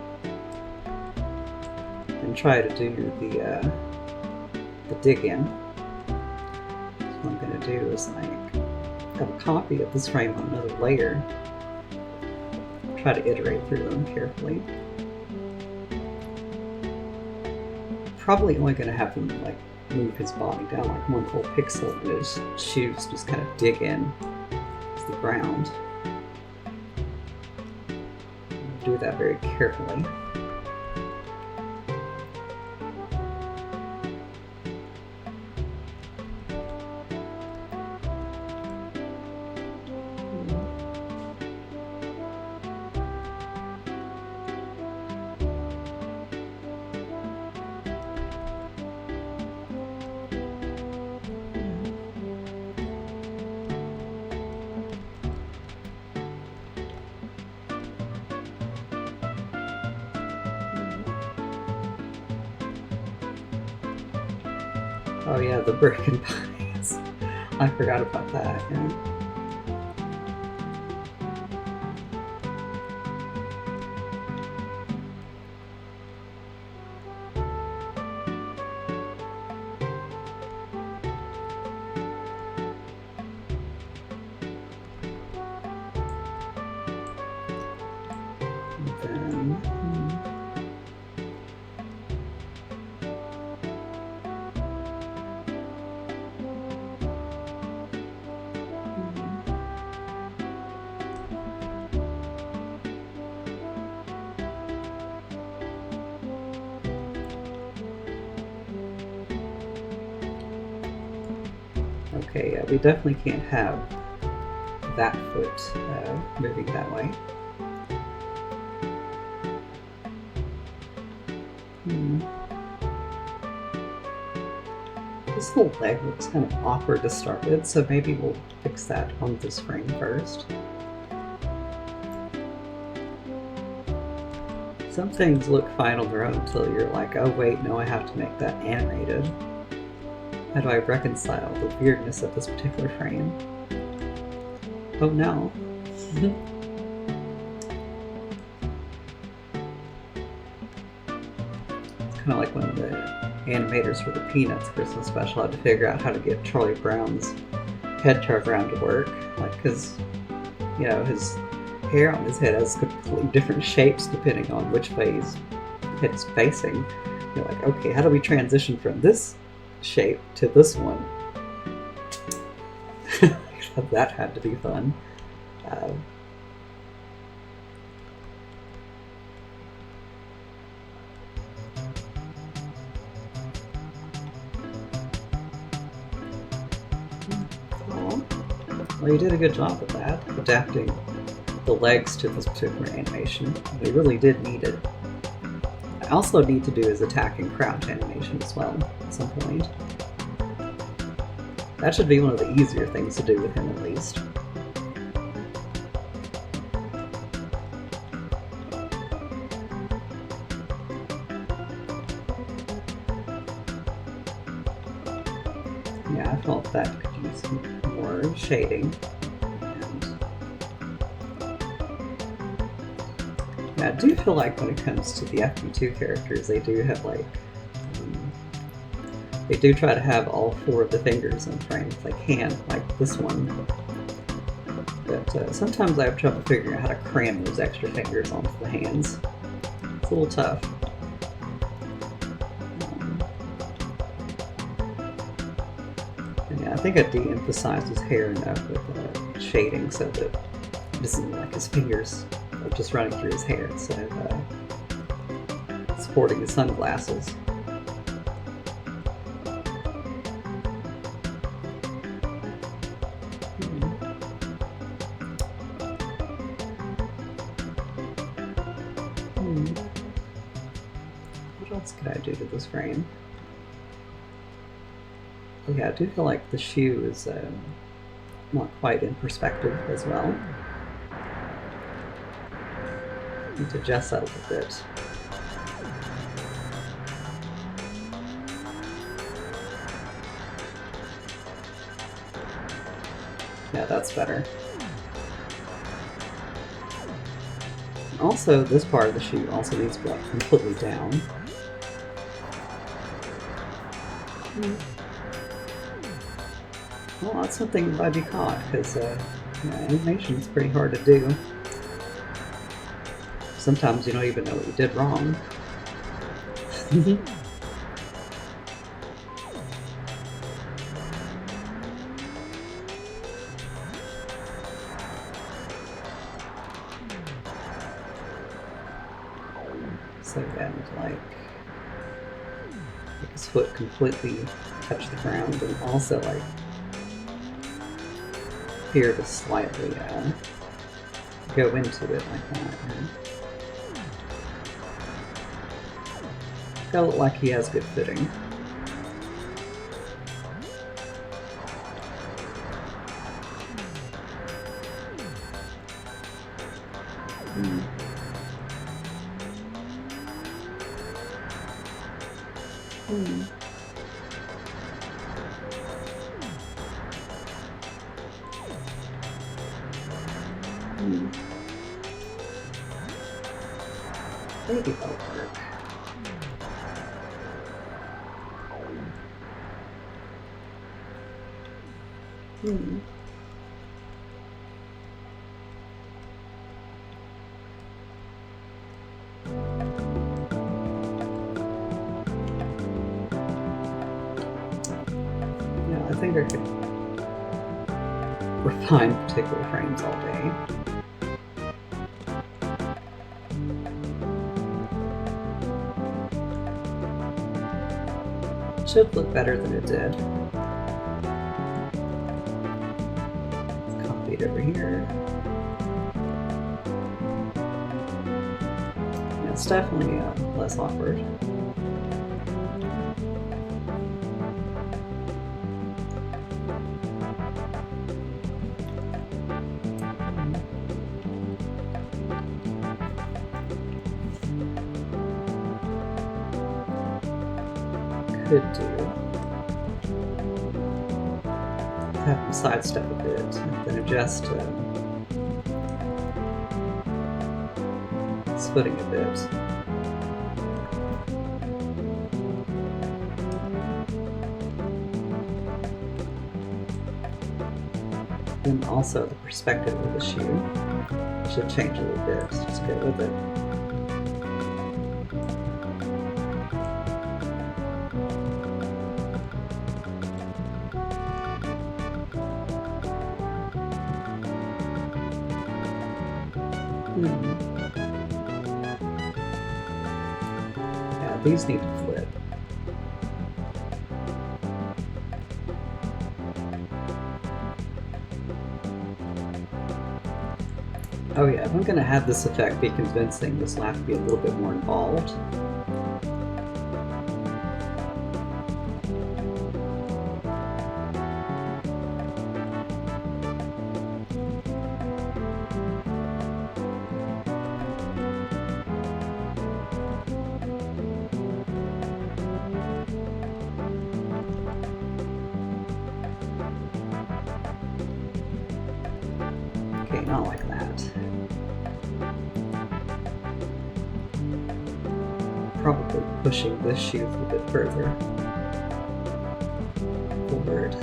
S3: and try to do the dig in. So what I'm going to do is have a copy of this frame on another layer. Try to iterate through them carefully. Probably only going to have him move his body down like 1 whole pixel and his shoes just kind of dig in to the ground. Do that very carefully. Oh yeah, the Birkin pies. I forgot about that, yeah. Okay, yeah, we definitely can't have that foot moving that way. This whole leg looks kind of awkward to start with, so maybe we'll fix that on this frame first. Some things look fine on their own until you're like, oh wait, no, I have to make that animated. How do I reconcile the weirdness of this particular frame? Oh no. It's kind of like when the animators for the Peanuts Christmas special had to figure out how to get Charlie Brown's head turned around to work. Like, because, his hair on his head has completely different shapes depending on which way his head's facing. You're like, okay, how do we transition from this shape to this one? That had to be fun. Well, you did a good job with that, adapting the legs to this particular animation. We really did need it. I also need to do his attack and crouch animation as well at some point. That should be one of the easier things to do with him, at least. Yeah, I felt that could use some more shading. And yeah, I do feel like when it comes to the FP2 characters, they do have like they do try to have all 4 of the fingers in frame if they can, like this one. But sometimes I have trouble figuring out how to cram those extra fingers onto the hands. It's a little tough. Yeah, I think I de-emphasized his hair enough with shading so that it doesn't look like his fingers are just running through his hair instead of supporting his sunglasses. What else could I do to this frame? Oh yeah, I do feel like the shoe is not quite in perspective as well. Need to adjust that a little bit. Yeah, that's better. Also, this part of the shoe also needs to be like completely down. Well, that's something I'm glad you caught, because animation is pretty hard to do. Sometimes you don't even know what you did wrong. So then, like, make his foot completely touch the ground, and also like here to slightly go into it like that. Gotta look like he has good fitting. Maybe that'll work. Yeah, I think I could refine particular frames all day. Should look better than it did. Copy it over here. Yeah, it's definitely less awkward. Could do. Have him sidestep a bit, and then adjust his footing a bit. Then also the perspective of the shoe should change a little bit, so just go with it. Yeah, these need to flip. Oh yeah, if I'm going to have this effect be convincing, this will have to be a little bit more involved. Not like that. Probably pushing this shoe a little bit further forward.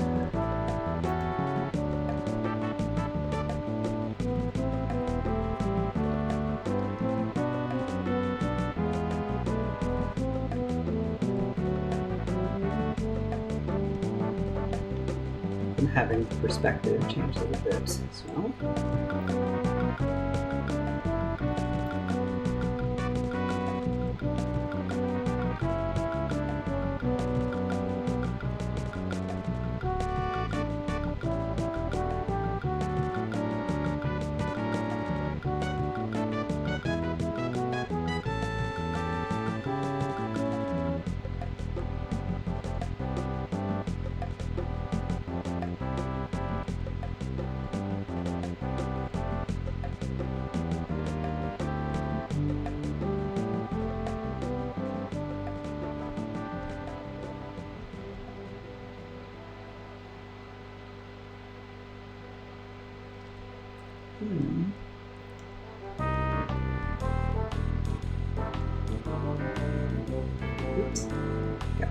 S3: And having the perspective change a little bit as well. Oops. Yeah.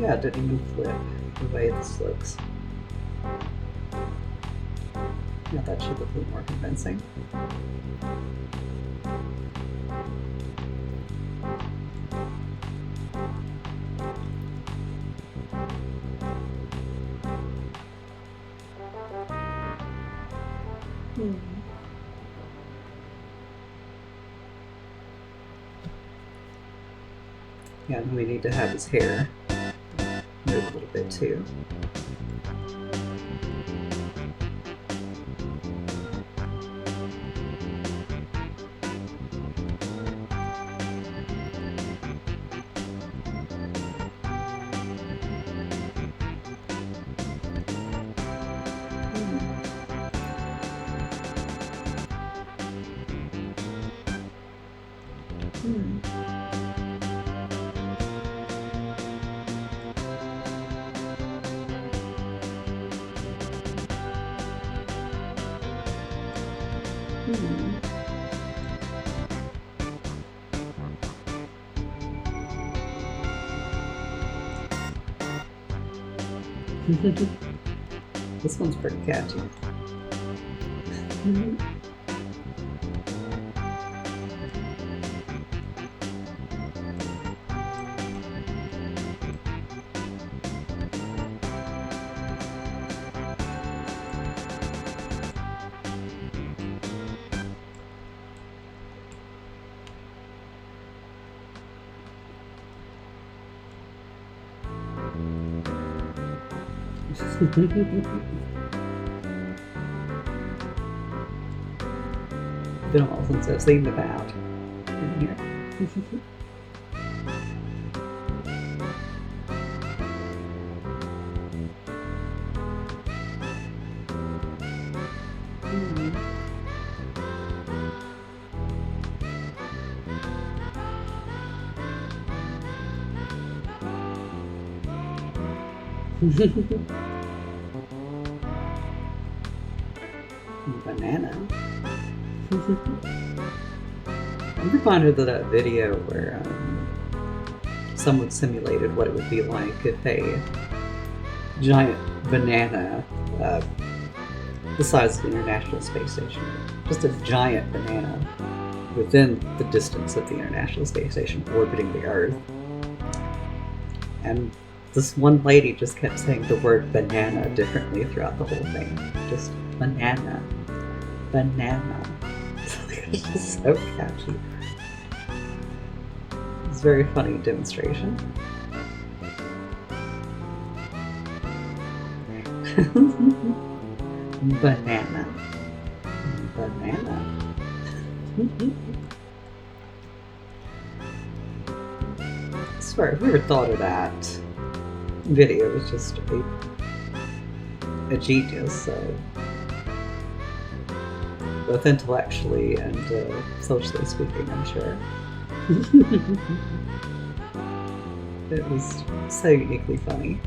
S3: Yeah, it didn't even flip the way this looks. Yeah, that should look a little more convincing. Yeah, and we need to have his hair move a little bit too. This one's pretty catchy. Been a while since I've seen the bat in here. Banana. I'm reminded of that video where someone simulated what it would be like if a giant banana, the size of the International Space Station, just a giant banana within the distance of the International Space Station orbiting the Earth. And this one lady just kept saying the word banana differently throughout the whole thing. Just banana. Banana. It's just so catchy. It's a very funny demonstration. Banana. Banana. I swear, whoever thought of that video was just a genius, both intellectually and socially speaking, I'm sure. It was so uniquely funny.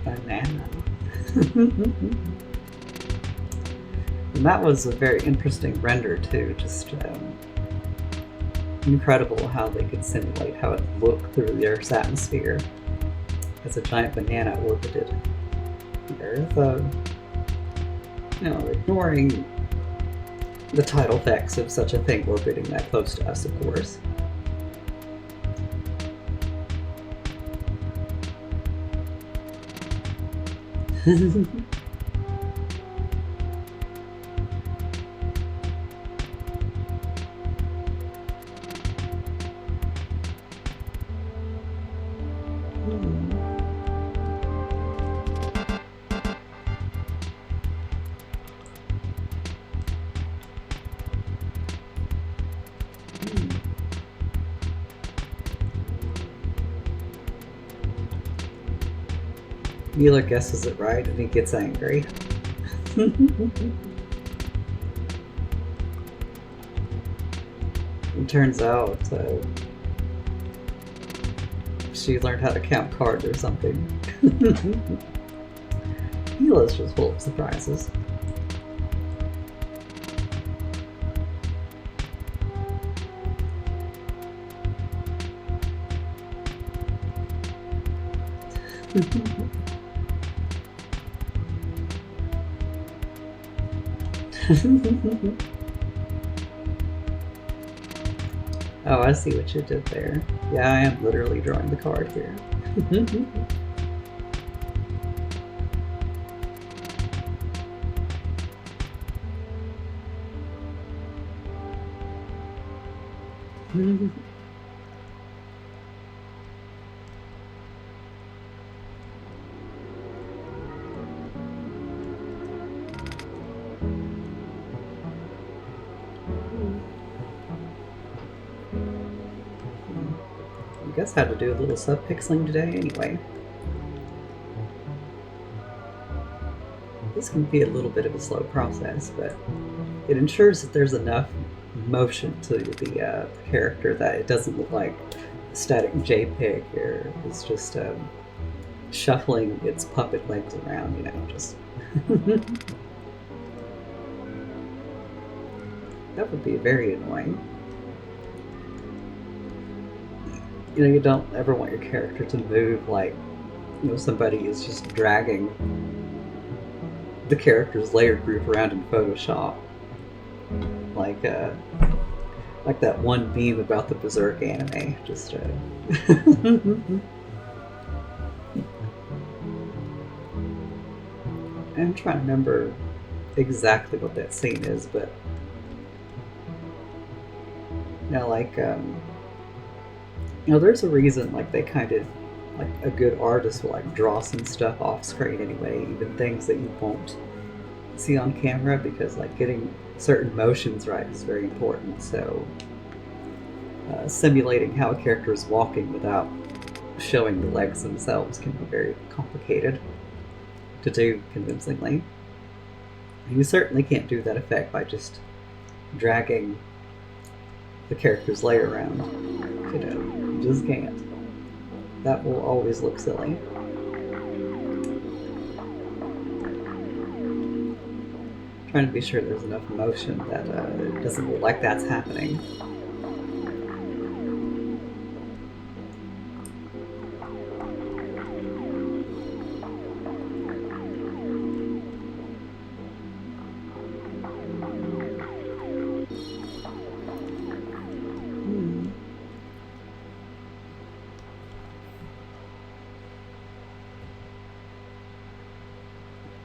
S3: Banana. And that was a very interesting render too, just incredible how they could simulate how it looked through the Earth's atmosphere as a giant banana orbited the Earth. Ignoring the tidal effects of such a thing orbiting that close to us, of course. Mueller guesses it right and he gets angry. It turns out she learned how to count cards or something. Mueller's just full of surprises. Oh, I see what you did there. Yeah, I am literally drawing the card here. I guess I had to do a little sub-pixeling today anyway. This can be a little bit of a slow process, but it ensures that there's enough motion to the character that it doesn't look like a static JPEG or it's just shuffling its puppet legs around, just... That would be very annoying. You don't ever want your character to move like, somebody is just dragging the character's layer group around in Photoshop. Like that one meme about the Berserk anime. Just, I'm trying to remember exactly what that scene is, but there's a reason they kind of a good artist will draw some stuff off screen anyway, even things that you won't see on camera, because getting certain motions right is very important. So simulating how a character is walking without showing the legs themselves can be very complicated to do convincingly. You certainly can't do that effect by just dragging the character's leg around. You just can't. That will always look silly. Trying to be sure there's enough motion that it doesn't look like that's happening.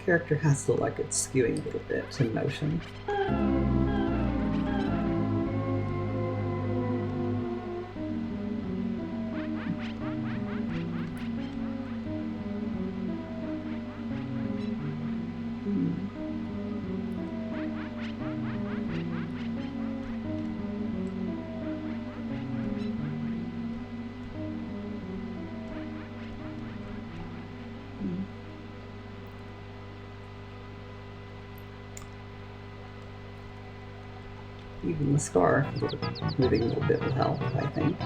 S3: Character has to look like it's skewing a little bit in motion. Even the scarf moving a little bit will help, I think.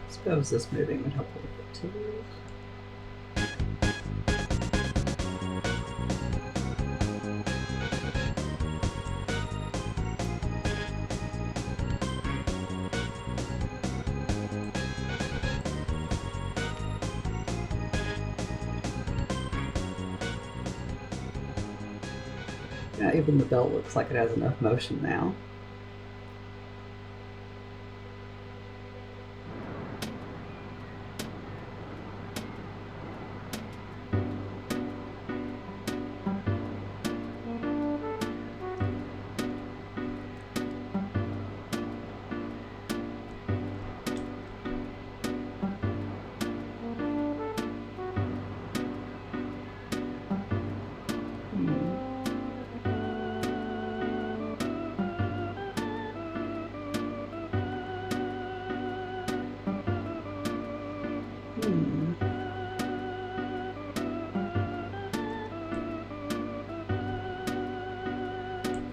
S3: I suppose this moving would help a little bit too. Yeah, even the belt looks like it has enough motion now.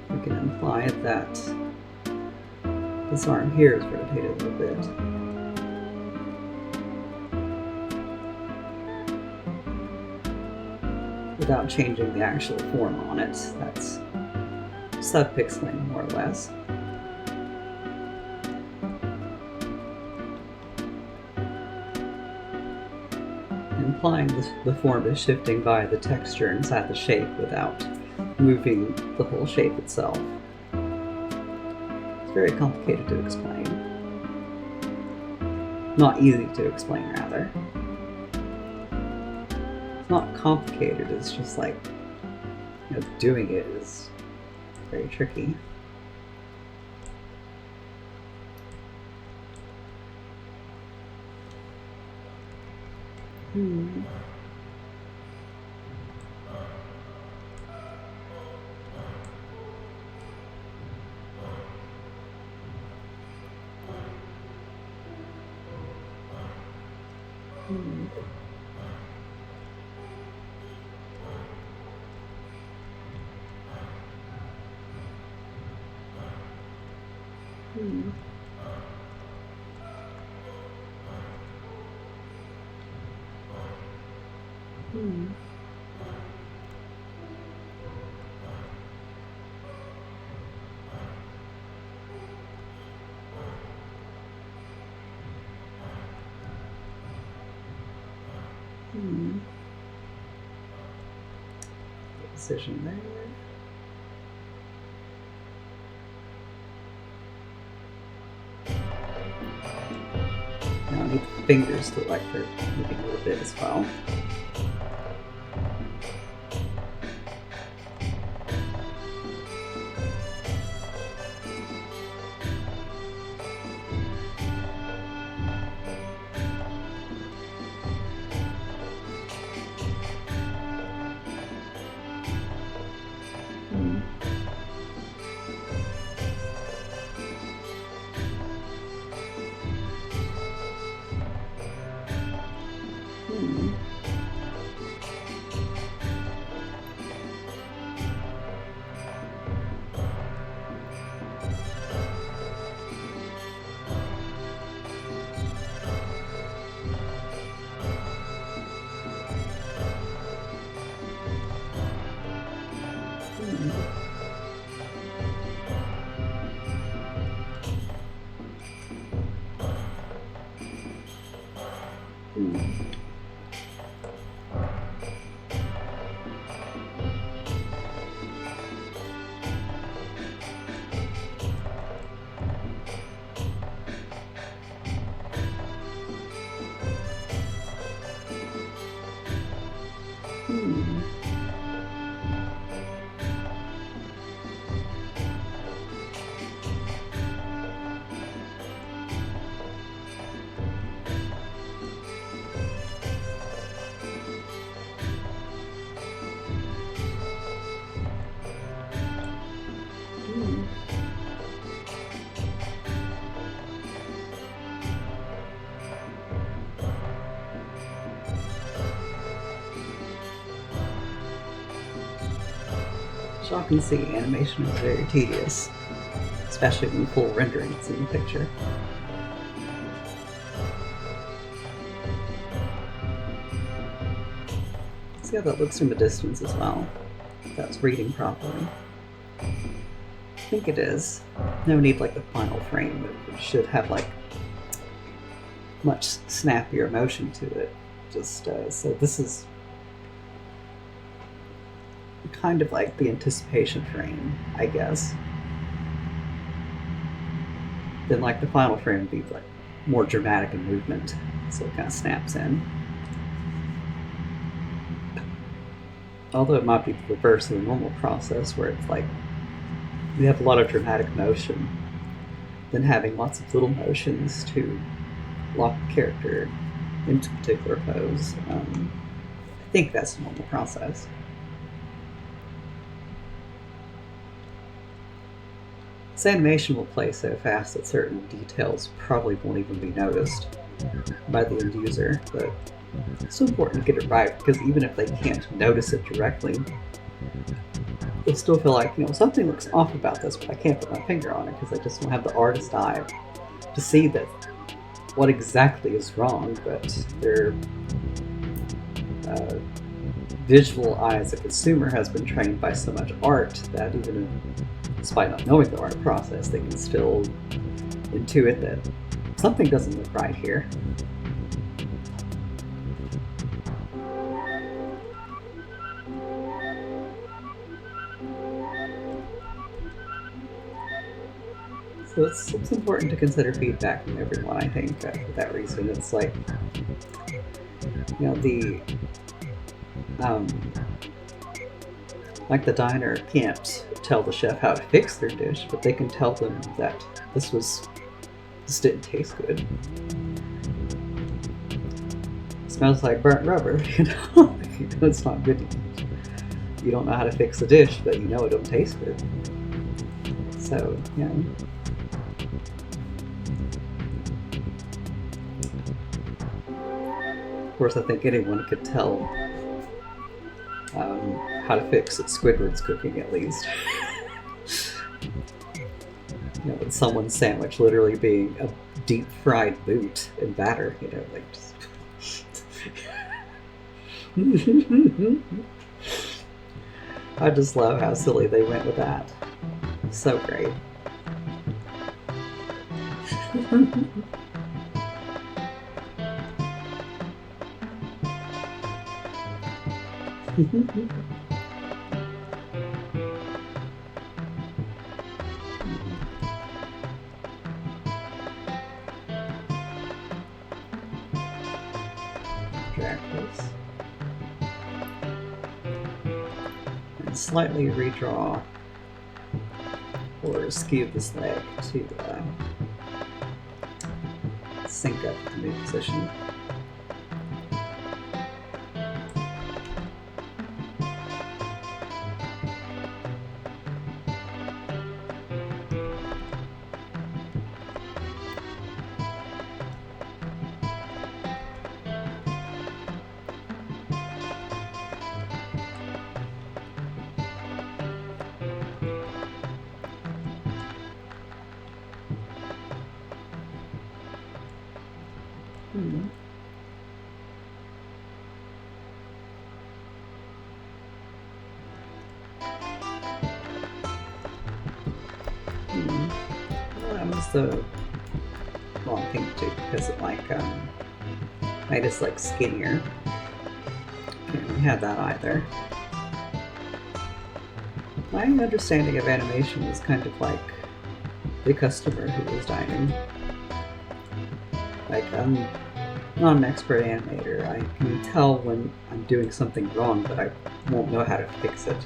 S3: We can imply that this arm here is rotated a little bit. Without changing the actual form on it. That's subpixeling, more or less. Implying the form is shifting via the texture inside the shape without moving the whole shape itself. It's very complicated to explain. Not easy to explain, rather. It's not complicated, it's just doing it is very tricky. Hmm. Hmm. Hmm. Hmm. Decision there. Now I need the fingers to look like they're moving a little bit as well. Hmm. Hmm. Hmm. Hmm. Hmm. Hmm. As y'all can see, animation is very tedious, especially when full rendering is in the picture. See how that looks from a distance as well. If that's reading properly. I think it is. No need like the final frame, but it should have like much snappier motion to it. Just so this is kind of like the anticipation frame, I guess. Then like the final frame would be like more dramatic in movement, so it kind of snaps in. Although it might be the reverse of the normal process where it's like we have a lot of dramatic motion, then having lots of little motions to lock the character into a particular pose. I think that's the normal process. This animation will play so fast that certain details probably won't even be noticed by the end user, but it's so important to get it right because even if they can't notice it directly, they still feel like, something looks off about this, but I can't put my finger on it because I just don't have the artist eye to see that what exactly is wrong, but their visual eye as a consumer has been trained by so much art that even despite not knowing the art process, they can still intuit that something doesn't look right here. So it's important to consider feedback from everyone, I think, for that reason. It's like, like the diner can't tell the chef how to fix their dish, but they can tell them that this didn't taste good. It smells like burnt rubber, it's not good. You don't know how to fix the dish, but you know it don't taste good. So, yeah. Of course, I think anyone could tell how to fix Squidward's cooking, at least. You know, with someone's sandwich literally being a deep-fried boot in batter, you know, like just... I just love how silly they went with that. So great. Drag this. And slightly redraw or skew this leg to sync up the new position. Well, that was the wrong thing to do because it made us like skinnier. Can't really have that either. My understanding of animation is kind of like the customer who was dining. Like, I'm not an expert animator. I can tell when I'm doing something wrong, but I won't know how to fix it.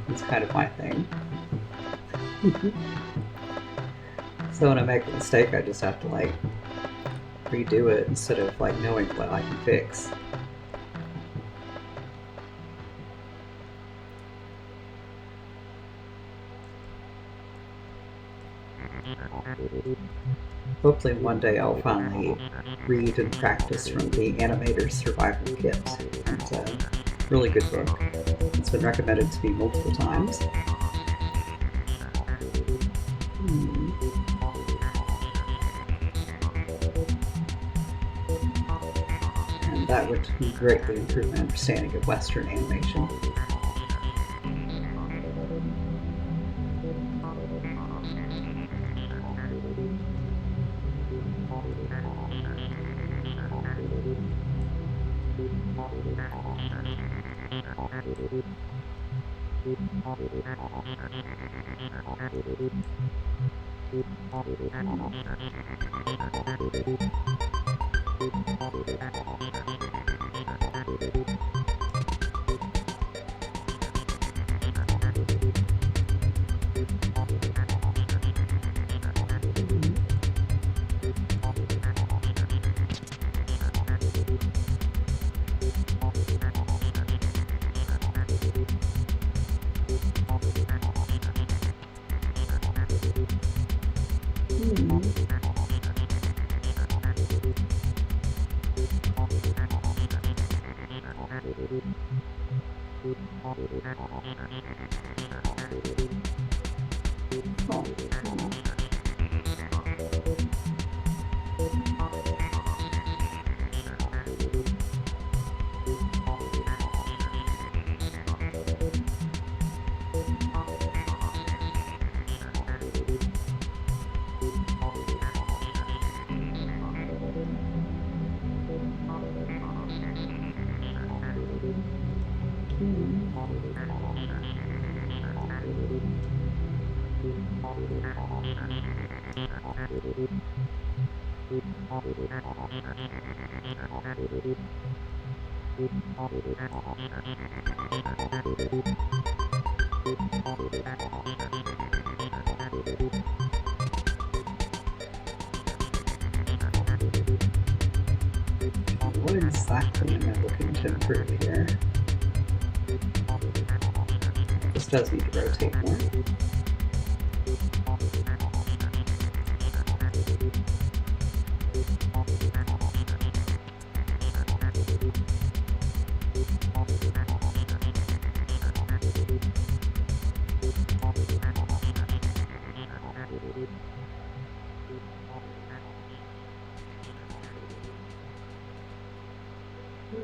S3: It's kind of my thing. So when I make a mistake, I just have to like redo it instead of like knowing what I can fix. Hopefully one day I'll finally read and practice from the Animator's Survival Kit. It's a really good book. It's been recommended to me multiple times. And that would greatly improve my understanding of Western animation. What exactly am I looking to improve here? This does need to rotate more.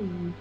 S3: Do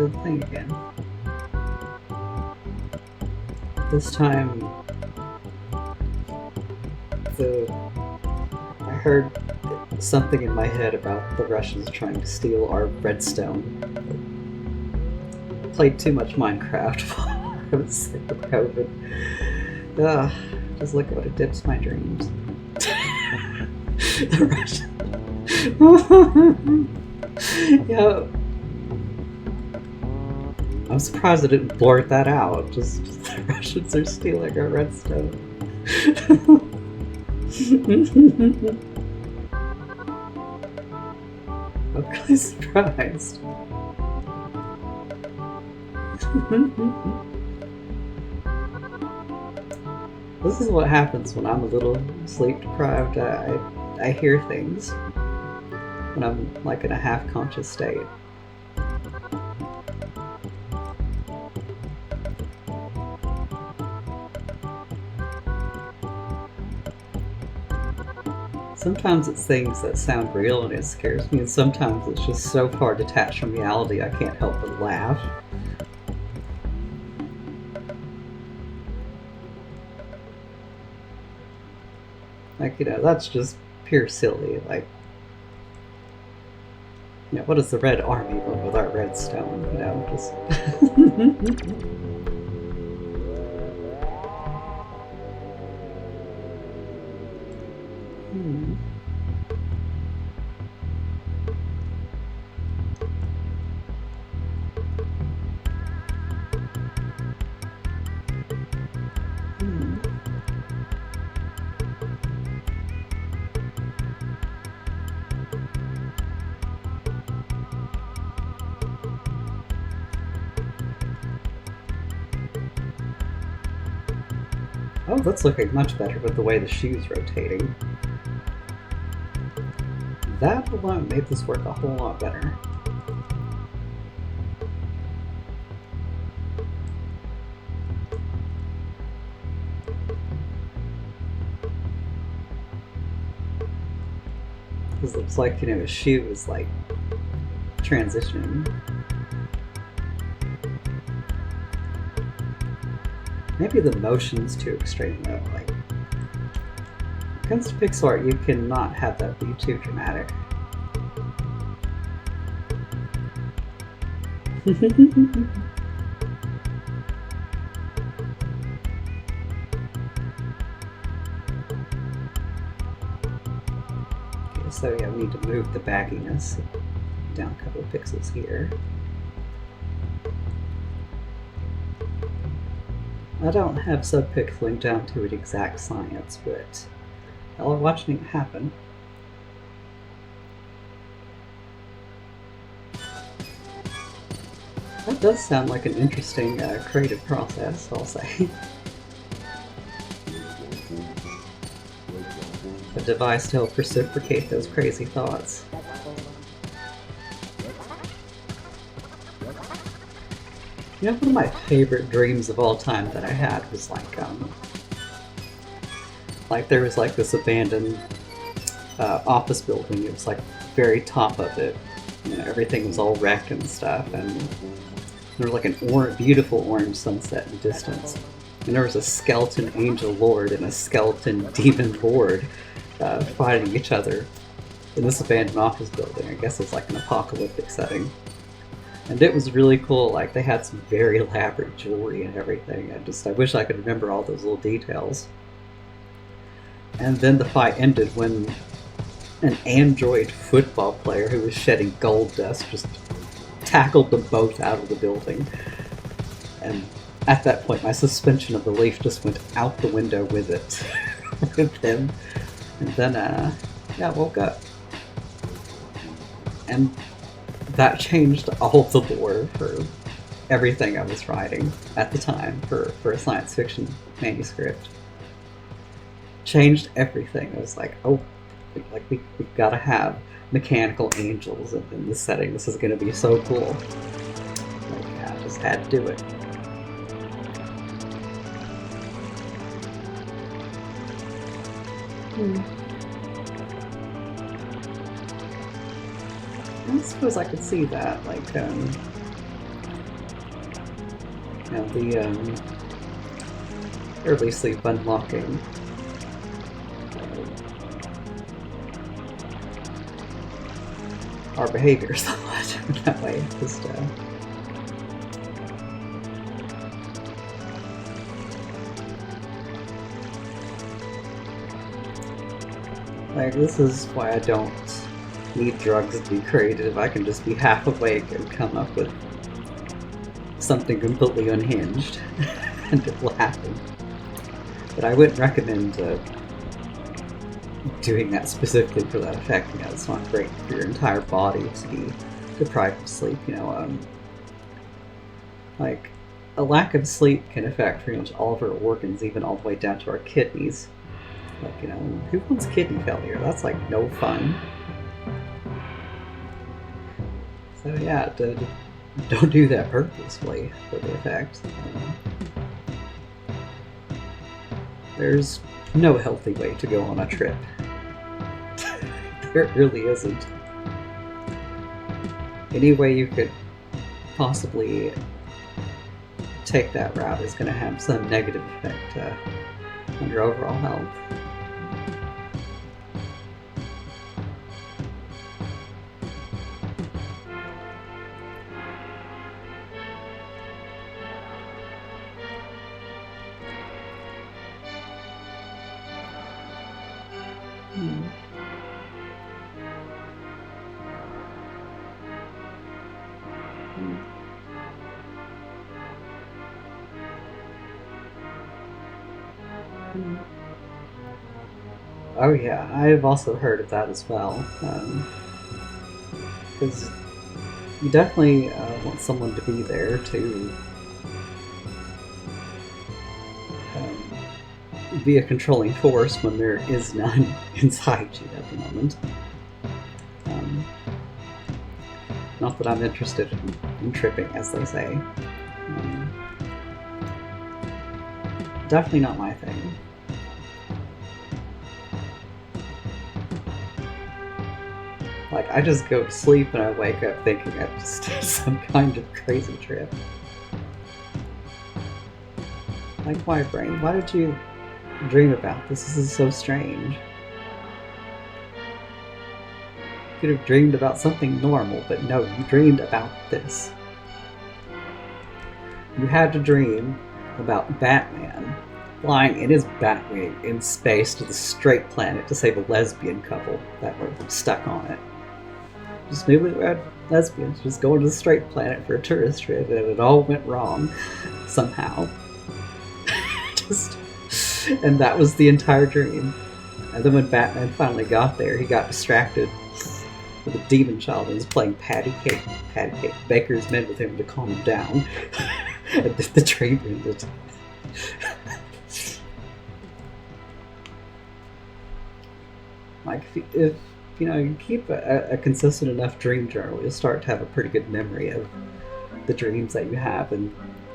S3: the thing again. This time, I heard something in my head about the Russians trying to steal our redstone. Played too much Minecraft while I was sick with COVID. Ugh, just look at what it did to my dreams. The Russians. Yeah. I'm surprised I didn't blurt that out. Just the Russians are stealing our redstone. I'm really surprised. This is what happens when I'm a little sleep deprived. I hear things when I'm like in a half-conscious state. Sometimes it's things that sound real and it scares me, and sometimes it's just so far detached from reality I can't help but laugh. Like, that's just pure silly. Like, what is the Red Army but without redstone? Just... Hmm. Oh, that's looking much better with the way the shoe's rotating. That alone made this work a whole lot better. Because it looks like, his shoe is like transitioning. Maybe the motion's too extreme though. Like, when it comes to pixel art, you cannot have that be too dramatic. Okay, so yeah, we need to move the bagginess down a couple of pixels here. I don't have subpixeling down to an exact science, but I love watching it happen. That does sound like an interesting creative process, I'll say. A device to help reciprocate those crazy thoughts. One of my favorite dreams of all time that I had was like there was like this abandoned office building. It was like very top of it. Everything was all wrecked and stuff, and there was like an beautiful orange sunset in the distance. And there was a skeleton angel lord and a skeleton demon lord fighting each other in this abandoned office building. I guess it's like an apocalyptic setting. And it was really cool. Like, they had some very elaborate jewelry and everything. I wish I could remember all those little details. And then the fight ended when an android football player who was shedding gold dust just tackled them both out of the building. And at that point, my suspension of belief just went out the window with it. With him. And then, I woke up. And that changed all the lore for everything I was writing at the time for a science fiction manuscript. Changed everything. I was like, oh, like we've got to have mechanical angels in this setting. This is going to be so cool. Like, I just had to do it. I suppose I could see that, like, the early sleep unlocking our behavior somewhat in that way. Just, like, this is why I don't need drugs to be creative. I can just be half awake and come up with something completely unhinged, and it will happen. But I wouldn't recommend doing that specifically for that effect. It's not great for your entire body to be deprived of sleep. Like, a lack of sleep can affect pretty much all of our organs, even all the way down to our kidneys. Like, who wants kidney failure? That's like no fun. So yeah, don't do that purposefully for the effect. There's no healthy way to go on a trip. There really isn't. Any way you could possibly take that route is going to have some negative effect on your overall health. Oh yeah, I've also heard of that as well. Because you definitely want someone to be there to be a controlling force when there is none inside you at the moment. Not that I'm interested in tripping, as they say. Definitely not my thing. Like, I just go to sleep and I wake up thinking I just did some kind of crazy trip. Like, why, brain? Why did you dream about this? This is so strange. You could have dreamed about something normal, but no, you dreamed about this. You had to dream about Batman flying in his Batwing in space to the straight planet to save a lesbian couple that were stuck on it. Just newlywed lesbians just going to the straight planet for a tourist trip, and it all went wrong somehow. And that was the entire dream. And then when Batman finally got there, he got distracted with a demon child and was playing patty cake. Baker's men with him to calm him down. And the dream ended. Like, if you keep a consistent enough dream journal, you'll start to have a pretty good memory of the dreams that you have, and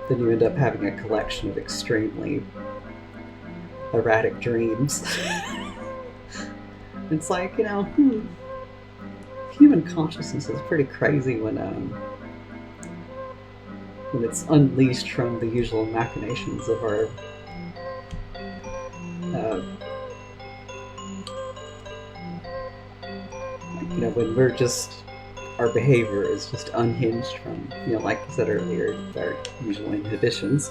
S3: then you end up having a collection of extremely erratic dreams. It's like, human consciousness is pretty crazy when it's unleashed from the usual machinations of our when we're just, our behavior is just unhinged from, like I said earlier, our usual inhibitions.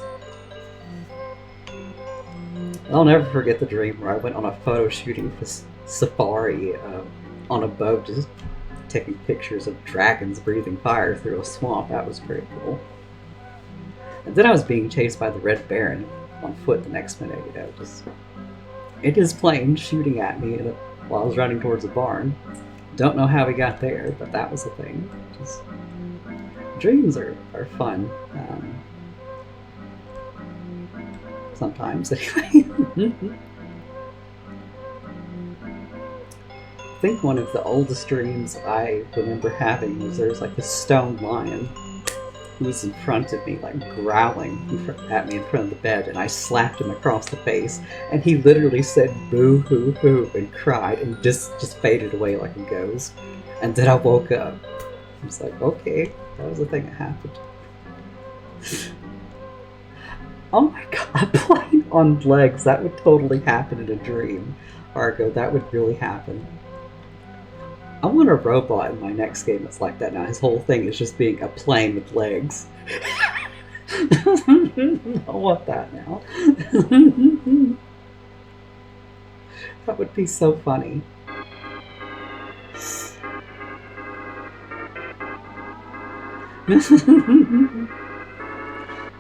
S3: I'll never forget the dream where I went on a photo shooting safari on a boat, just taking pictures of dragons breathing fire through a swamp. That was pretty cool. And then I was being chased by the Red Baron on foot the next minute, just in his plane shooting at me while I was running towards a barn. Don't know how we got there, but that was a thing. Just dreams are fun. Sometimes, anyway. I think one of the oldest dreams I remember having was there was like this stone lion who was in front of me, like growling at me in front of the bed, and I slapped him across the face, and he literally said boo hoo hoo and cried and just faded away like a ghost. And then I woke up. I was like, okay, that was the thing that happened. Oh my god, playing on legs, that would totally happen in a dream. Argo, that would really happen. I want a robot in my next game that's like that now. His whole thing is just being a plane with legs. I want that now. That would be so funny.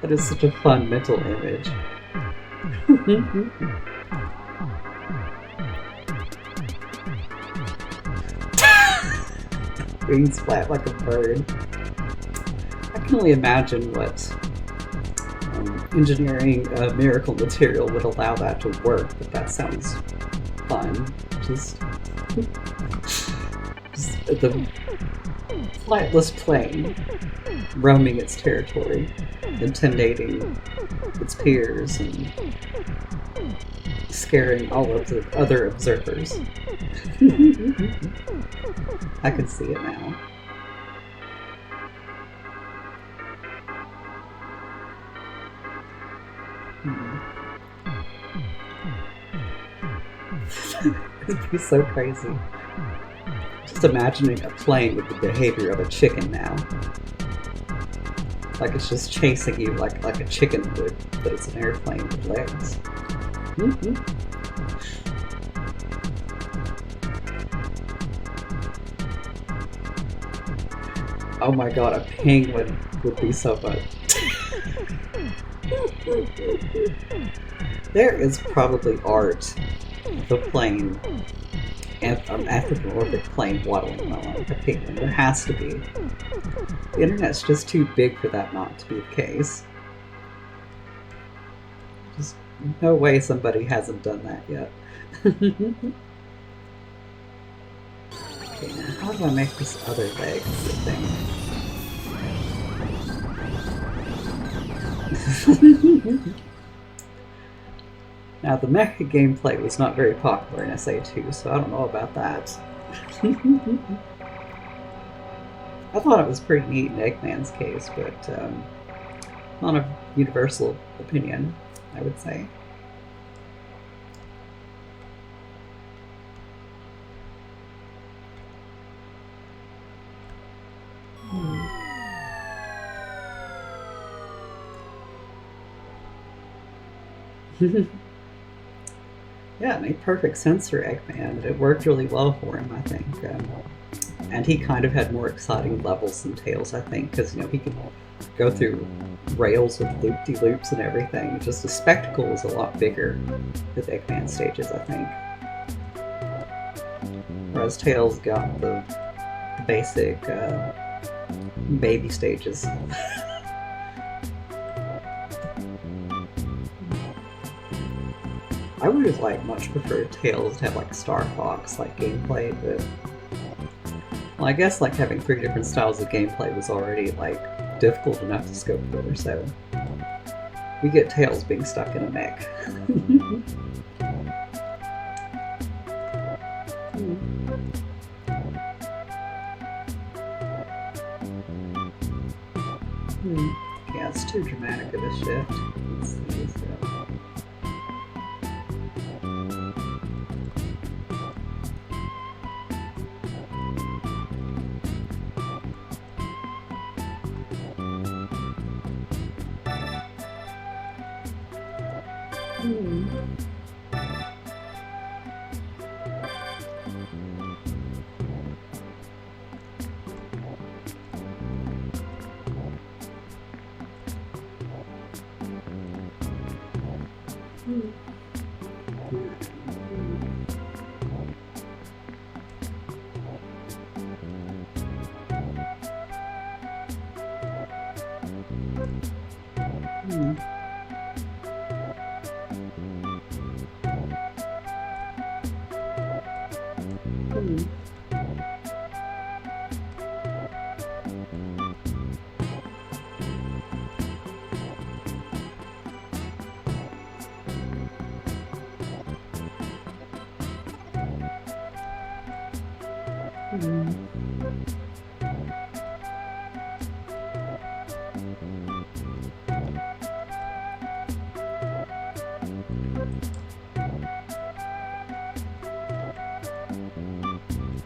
S3: That is such a fun mental image. Wings flat like a bird. I can only imagine what engineering miracle material would allow that to work, but that sounds fun. Just the flightless plane roaming its territory, intimidating its peers, and scaring all of the other observers. I can see it now. It'd be so crazy. Just imagining a plane with the behavior of a chicken now. Like it's just chasing you like a chicken would, but it's an airplane with legs. Oh my god, a penguin would be so fun. There is probably art of a plane, an anthropomorphic plane waddling along a penguin. There has to be. The internet's just too big for that not to be the case. Just no way somebody hasn't done that yet. Okay, now how do I make this other leg thing? Now, the mecha gameplay was not very popular in SA2, so I don't know about that. I thought it was pretty neat in Eggman's case, but not a universal opinion, I would say. Yeah, it made perfect sense for Eggman. It worked really well for him, I think. And he kind of had more exciting levels than Tails, I think, because, you know, he could go through rails with loop-de-loops and everything. Just the spectacle was a lot bigger with Eggman stages, I think. Whereas Tails got the basic baby stages. I would have much preferred Tails to have Star Fox gameplay, but well, I guess having 3 different styles of gameplay was already difficult enough to scope for, so we get Tails being stuck in a mech. Yeah, it's too dramatic of a shift. Let's see, so.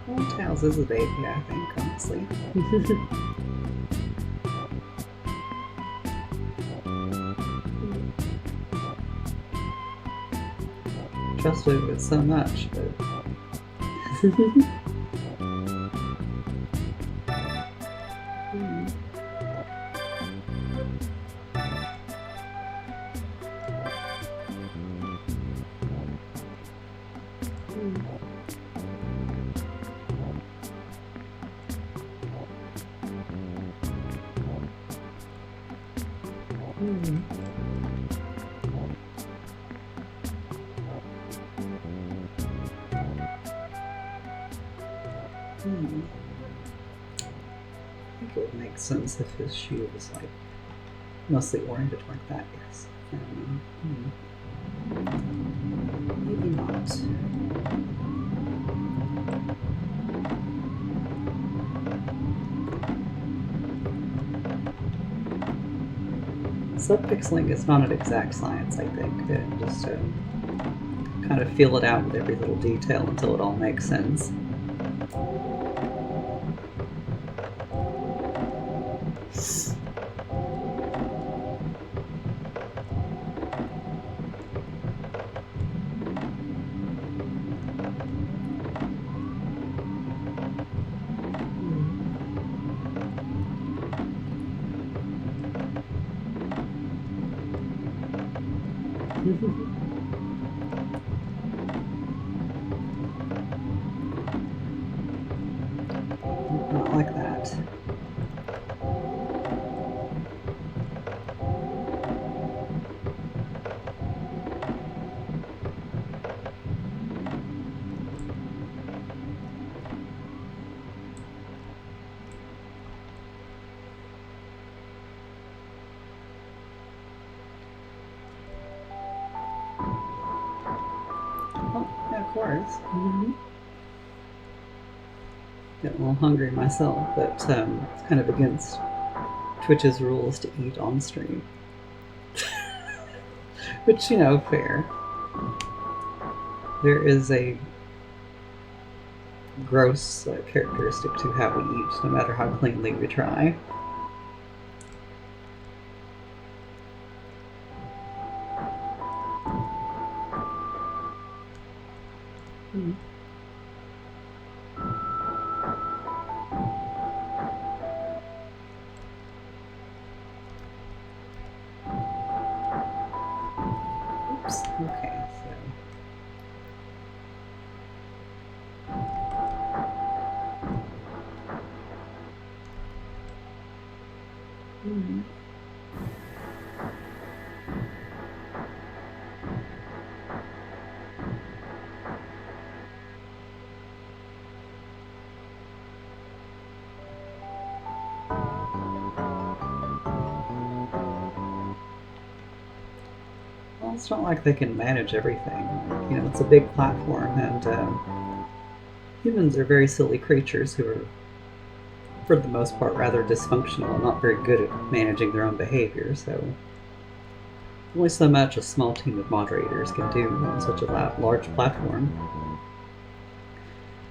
S3: Well, Tails is a baby, I think, honestly. Trusted with so much, but I think it would make sense if his shoe was mostly oriented like that, yes. Subpixeling is not an exact science, I think. Just kind of feel it out with every little detail until it all makes sense. Not like that. Oh, yeah, of course. Getting a little hungry myself, but it's kind of against Twitch's rules to eat on stream. Which, you know, fair. There is a gross characteristic to how we eat, no matter how cleanly we try. Oops, okay, so... Well, it's not like they can manage everything. You know, it's a big platform, and humans are very silly creatures who are, for the most part, rather dysfunctional and not very good at managing their own behavior, so only so much a small team of moderators can do on such a large platform.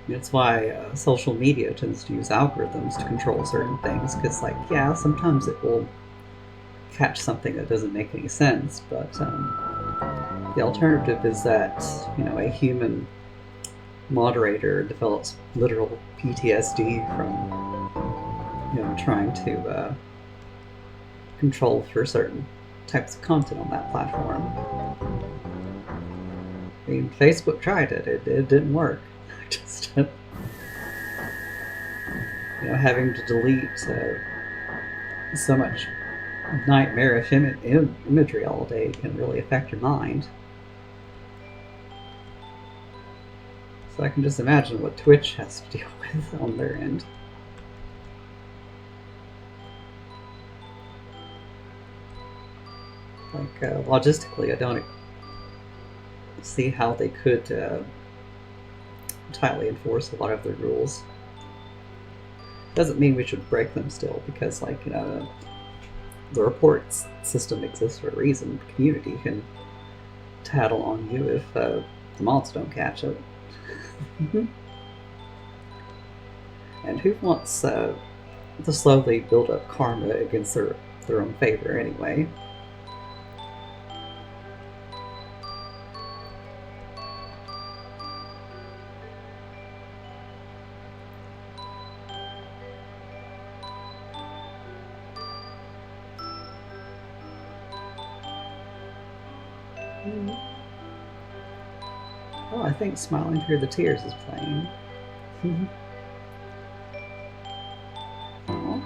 S3: It's why social media tends to use algorithms to control certain things, because, like, yeah, sometimes it will catch something that doesn't make any sense, but the alternative is that, you know, a human moderator develops literal PTSD from, you know, trying to control for certain types of content on that platform. I mean, Facebook tried it. It didn't work. Just, you know, having to delete so much nightmarish imagery all day can really affect your mind. So I can just imagine what Twitch has to deal with on their end. Like, logistically, I don't see how they could tightly enforce a lot of their rules. Doesn't mean we should break them still, because, like, you know, the reports system exists for a reason. The community can tattle on you if the mods don't catch it. And who wants to slowly build up karma against their own favor anyway? Oh, I think Smiling Through the Tears is playing. Oh.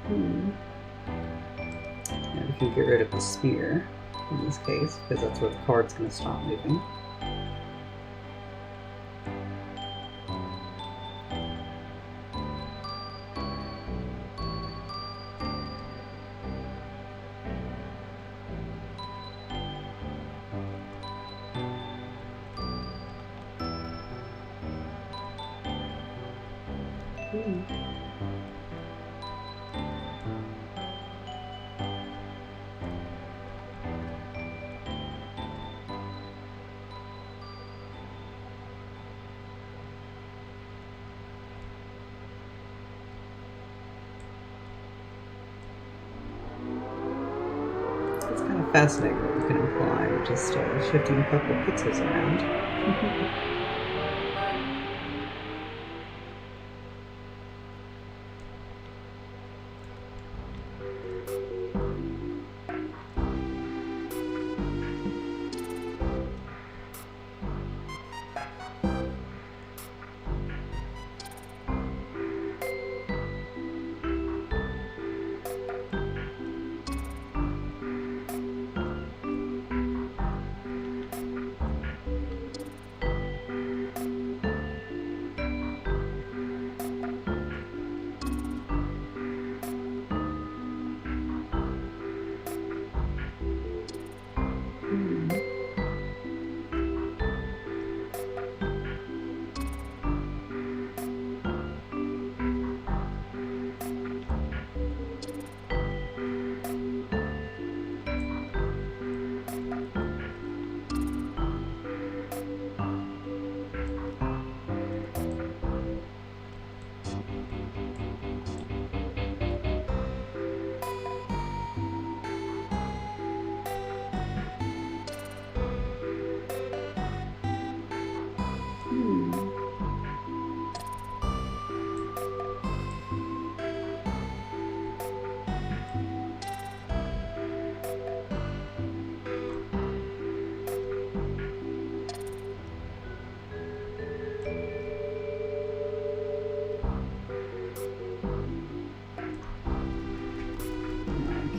S3: And we can get rid of the smear in this case, because that's where the card's going to stop moving. It's kind of fascinating what you can imply with just shifting a couple of pixels around.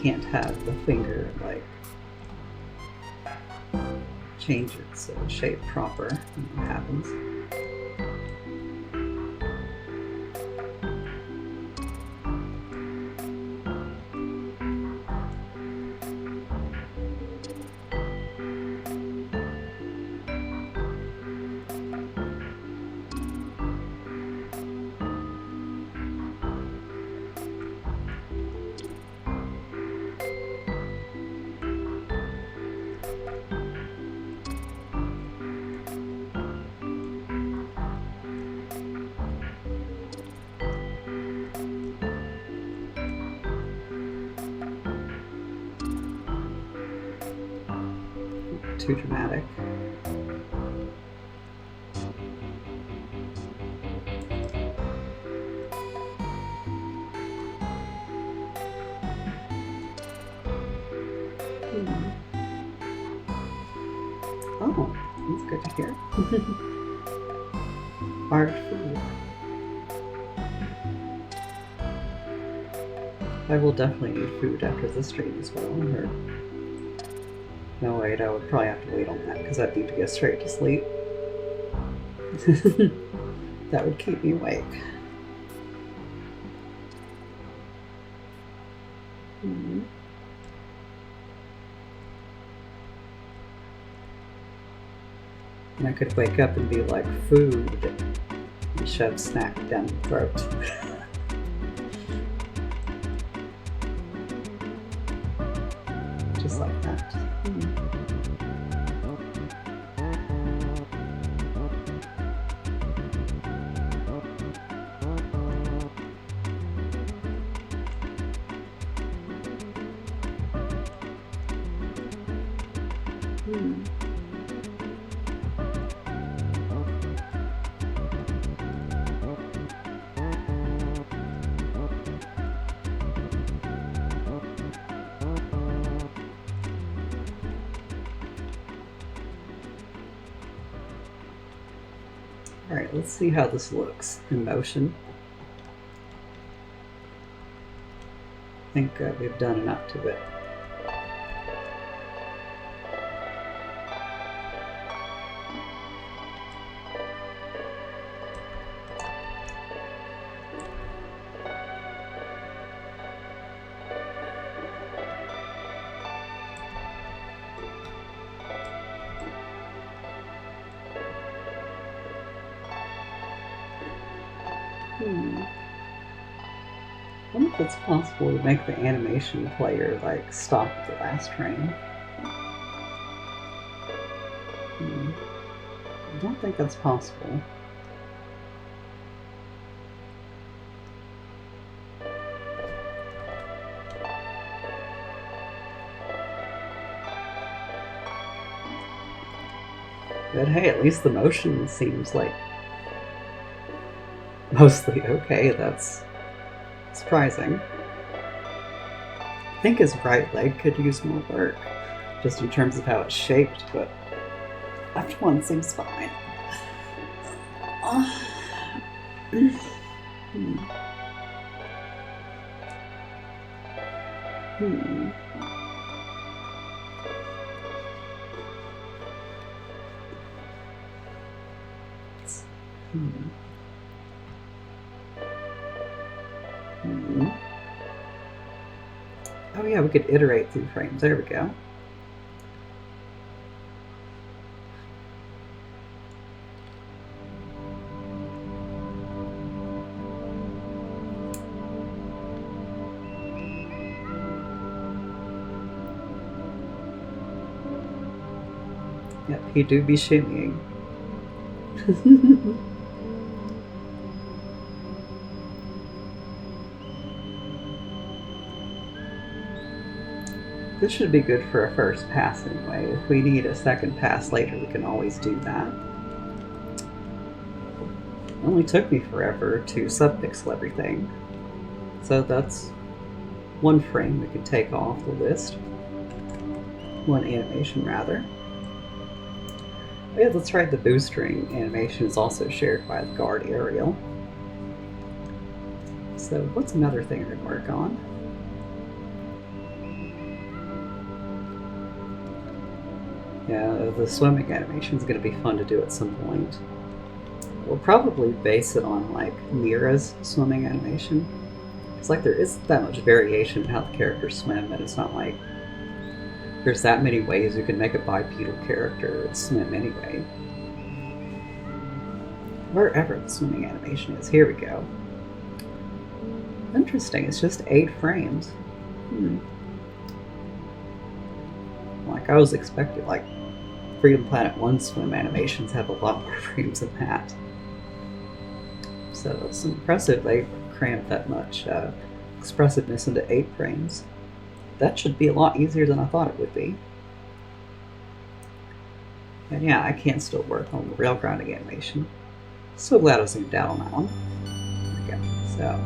S3: Can't have the finger like change its shape proper when it happens. Too dramatic. Oh, that's good to hear. Art food. I will definitely need food after this stream as well. Or... no, wait, I would probably have to wait on that because I'd need to go straight to sleep. That would keep me awake. And I could wake up and be like, food, and shove snack down the throat. Just like that. Alright, let's see how this looks in motion. think we've done enough to it. I wonder if it's possible to make the animation player like stop at the last frame. I don't think that's possible. But hey, at least the motion seems like mostly okay. That's surprising. I think his right leg could use more work, just in terms of how it's shaped, but left one seems fine. Oh yeah, we could iterate through frames. There we go. Yep, he do be shimmying. This should be good for a first pass anyway. If we need a second pass later, we can always do that. It only took me forever to subpixel everything. So that's one frame we could take off the list. One animation, rather. Oh yeah, that's right, the boostering animation is also shared by the guard aerial. So what's another thing we're going to work on? Yeah, the swimming animation is going to be fun to do at some point. We'll probably base it on like Mira's swimming animation. It's like there isn't that much variation in how the characters swim, and it's not like there's that many ways you can make a bipedal character swim anyway. Wherever the swimming animation is, here we go. Interesting, it's just 8 frames. Like I was expecting, like Freedom Planet 1 swim animations have a lot more frames than that. So it's impressive they crammed that much expressiveness into 8 frames. That should be a lot easier than I thought it would be. And yeah, I can still work on the rail grounding animation. So glad I zoomed out on that one. There we go.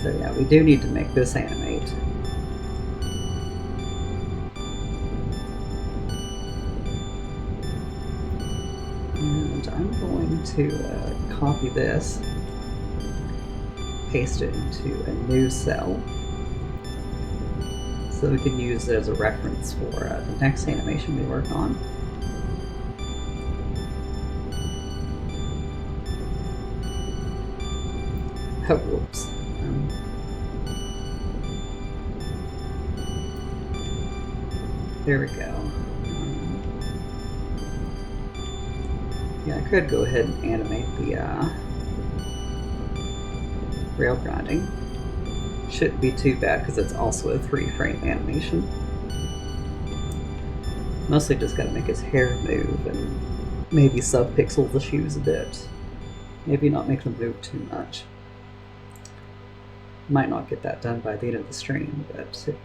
S3: So yeah, we do need to make this animate. And I'm going to copy this, paste it into a new cell, so we can use it as a reference for the next animation we work on. Oh, whoops. There we go. Yeah, I could go ahead and animate the rail grinding. Shouldn't be too bad because it's also a 3-frame animation. Mostly just gotta make his hair move and maybe subpixel the shoes a bit. Maybe not make them move too much. Might not get that done by the end of the stream, but it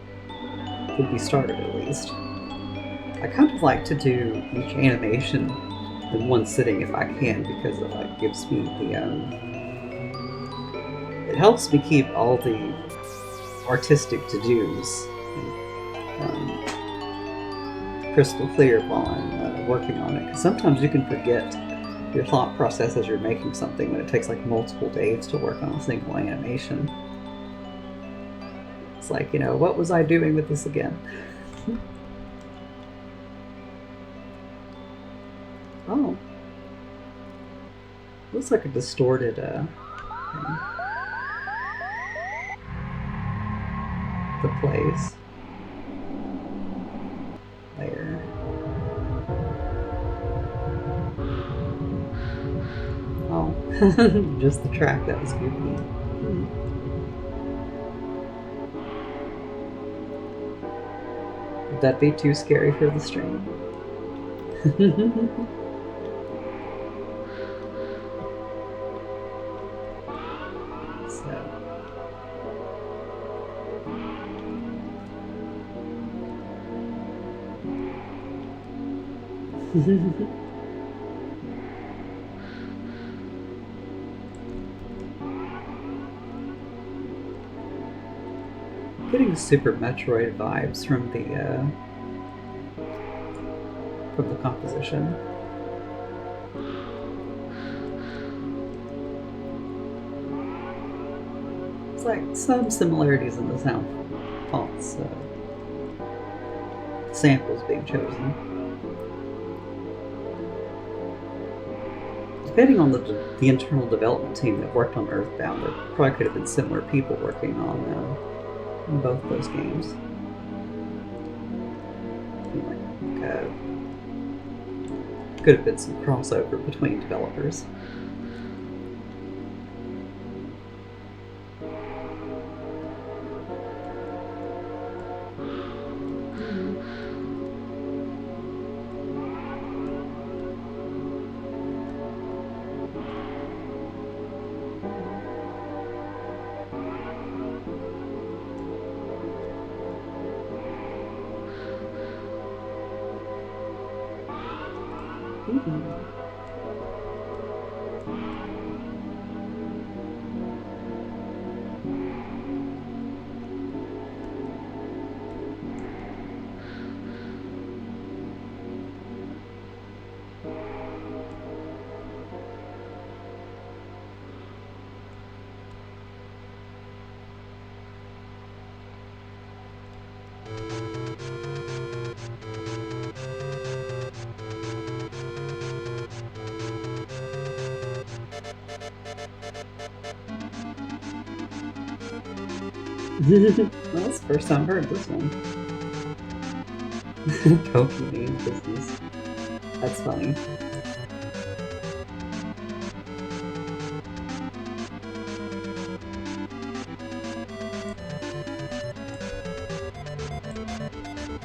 S3: could be started at least. I kind of like to do each animation in one sitting if I can, because it like gives me the it helps me keep all the artistic to-dos crystal clear while I'm working on it, because sometimes you can forget your thought process as you're making something when it takes like multiple days to work on a single animation. It's like, you know, what was I doing with this again? Oh. Looks like a distorted thing. The place. There. Oh. Just the track, that was goofy. Would that be too scary for the stream? Getting Super Metroid vibes from the composition. It's like some similarities in the sound fonts, samples being chosen. Depending on the internal development team that worked on Earthbound, there probably could have been similar people working on both those games. Could have been some crossover between developers. Well, that's the first time I've heard this one. Toki name business. That's funny.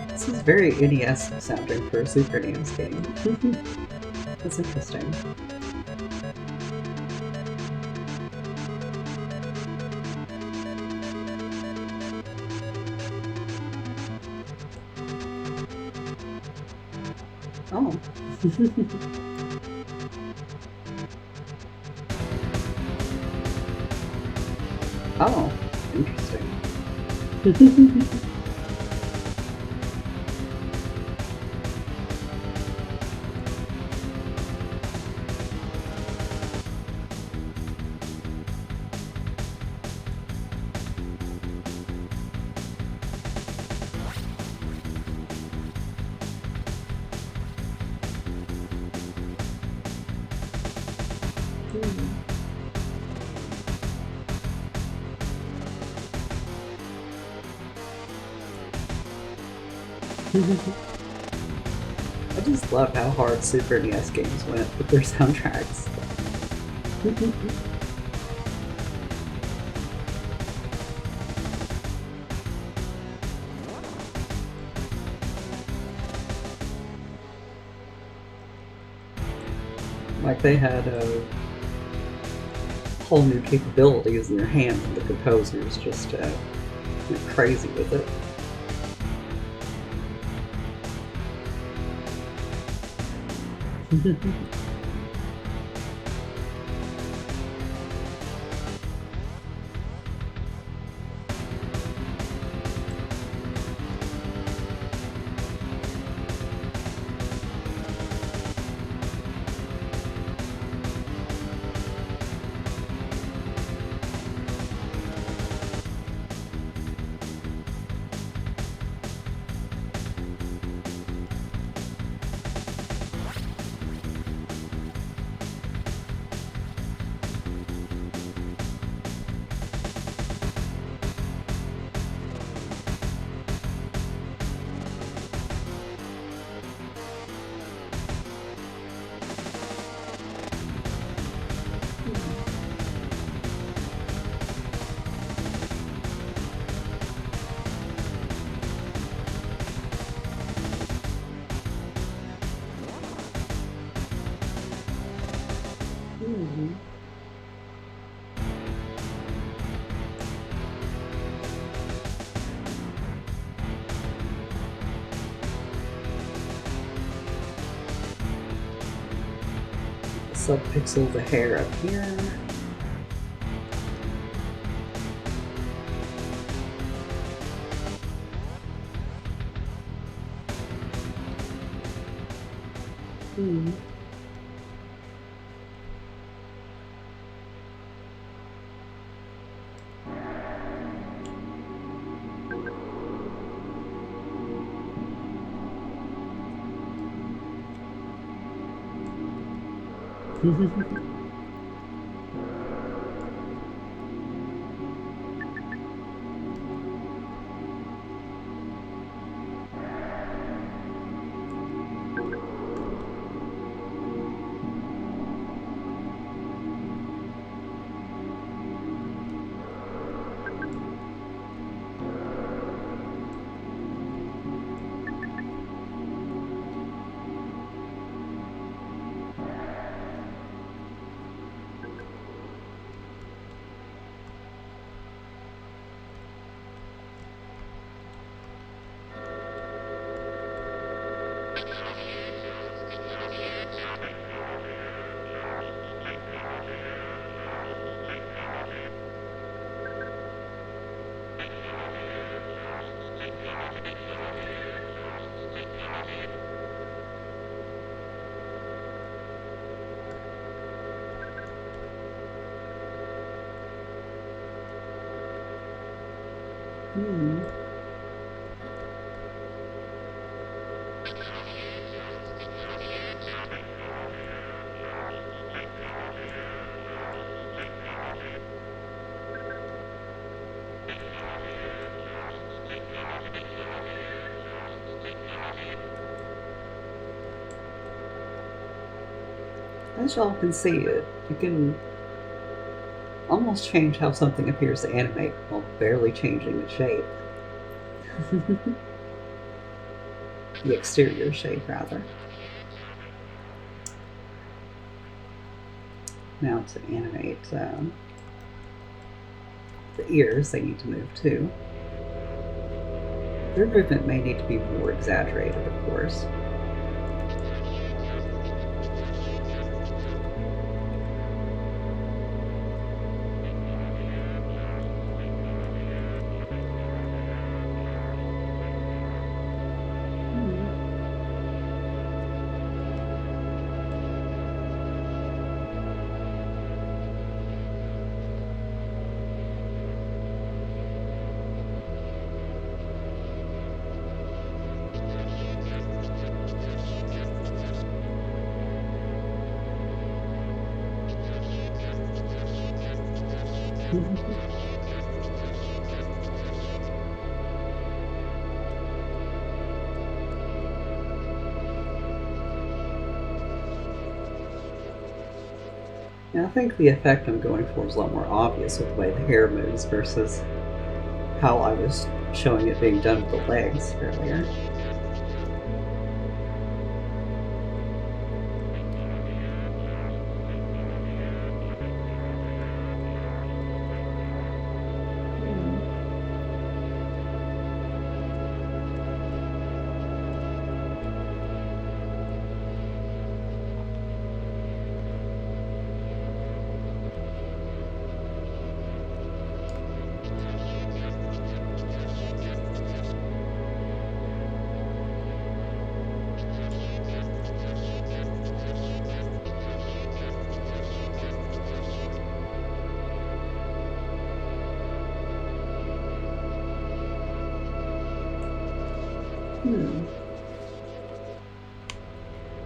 S3: This is very NES sounding for a Super NES game. That's interesting. Oh. Oh, interesting. I just love how hard Super NES games went with their soundtracks. Like they had whole new capabilities in their hands, and the composers just went crazy with it. Hmm. Subpixel the hair up here. Hmm. Hmm. As y'all can see, you can almost change how something appears to animate while barely changing its shape. The exterior shape, rather. Now to animate the ears, they need to move too. Their movement may need to be more exaggerated, of course. Now, I think the effect I'm going for is a lot more obvious with the way the hair moves versus how I was showing it being done with the legs earlier.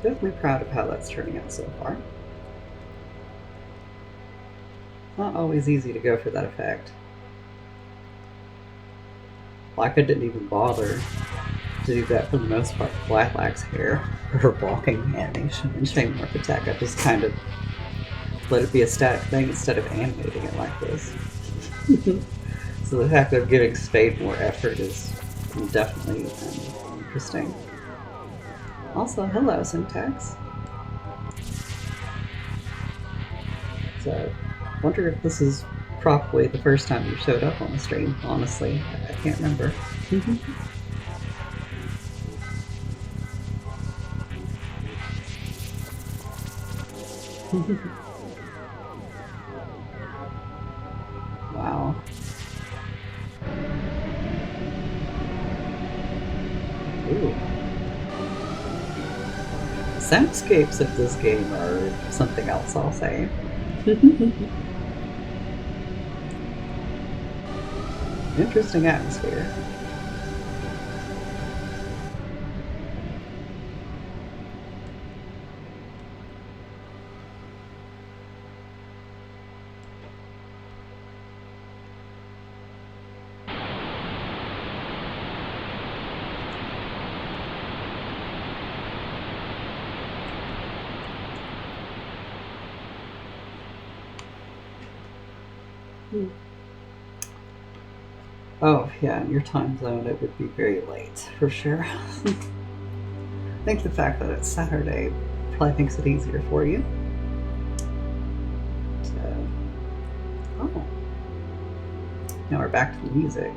S3: Definitely proud of how that's turning out so far. Not always easy to go for that effect. Like I didn't even bother to do that for the most part with Lilac hair, her walking animation in Shamework Attack. I just kind of let it be a static thing instead of animating it like this. So the fact of giving Spade more effort is definitely interesting. Also, hello, Syntax. So, wonder if this is probably the first time you showed up on the stream, honestly. I can't remember. Wow. Ooh. Soundscapes of this game are something else, I'll say. Interesting atmosphere. Oh, yeah, in your time zone it would be very late, for sure. I think the fact that it's Saturday probably makes it easier for you. So, oh. Now we're back to the music.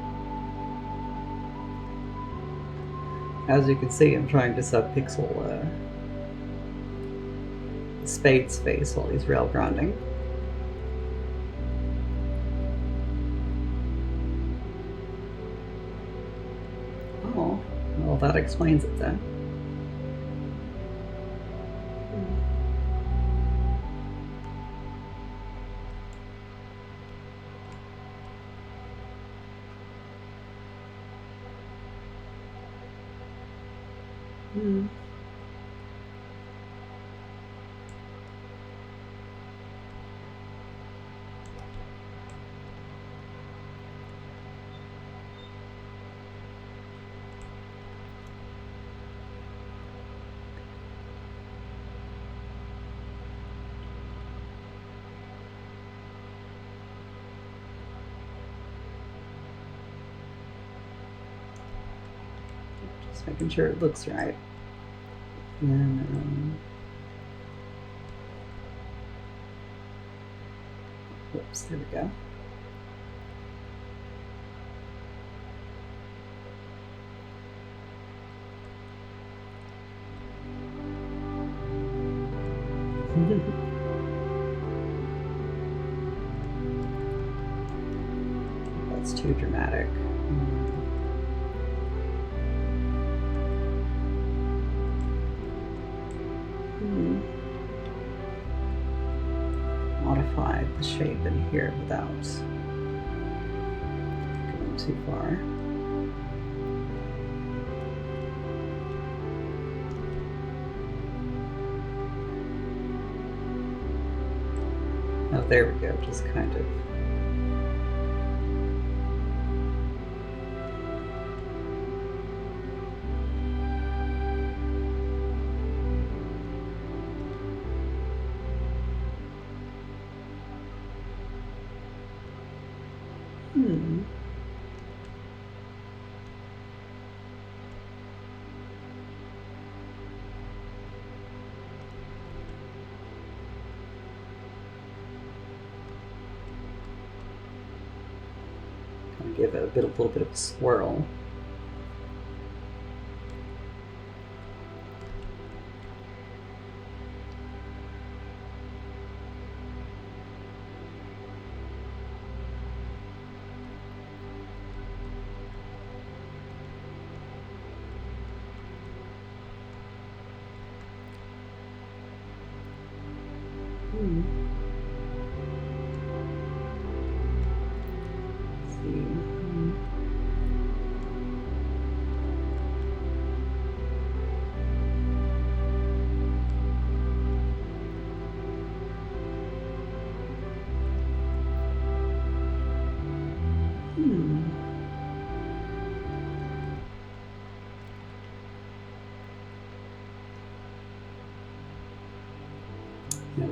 S3: As you can see, I'm trying to subpixel Spade's face while he's rail grinding. Oh, well, that explains it then. Just making sure it looks right. And then, whoops, there we go. That's too dramatic. Modify the shape in here without going too far. Oh, there we go, just kind of. Give it a little bit of a swirl.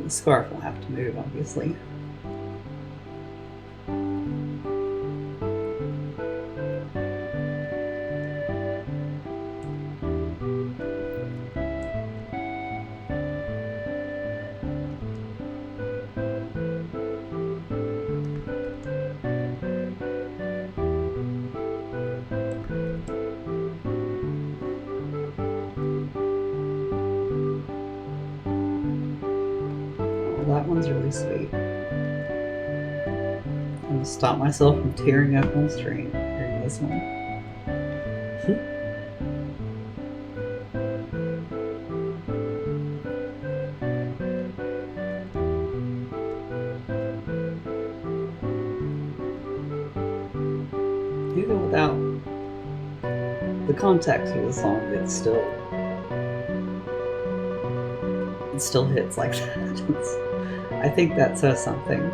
S3: The scarf will have to move, obviously. that one's really sweet. I'm gonna stop myself from tearing up on stream hearing this one. Even without the context of the song, it still hits like that. I think that says something.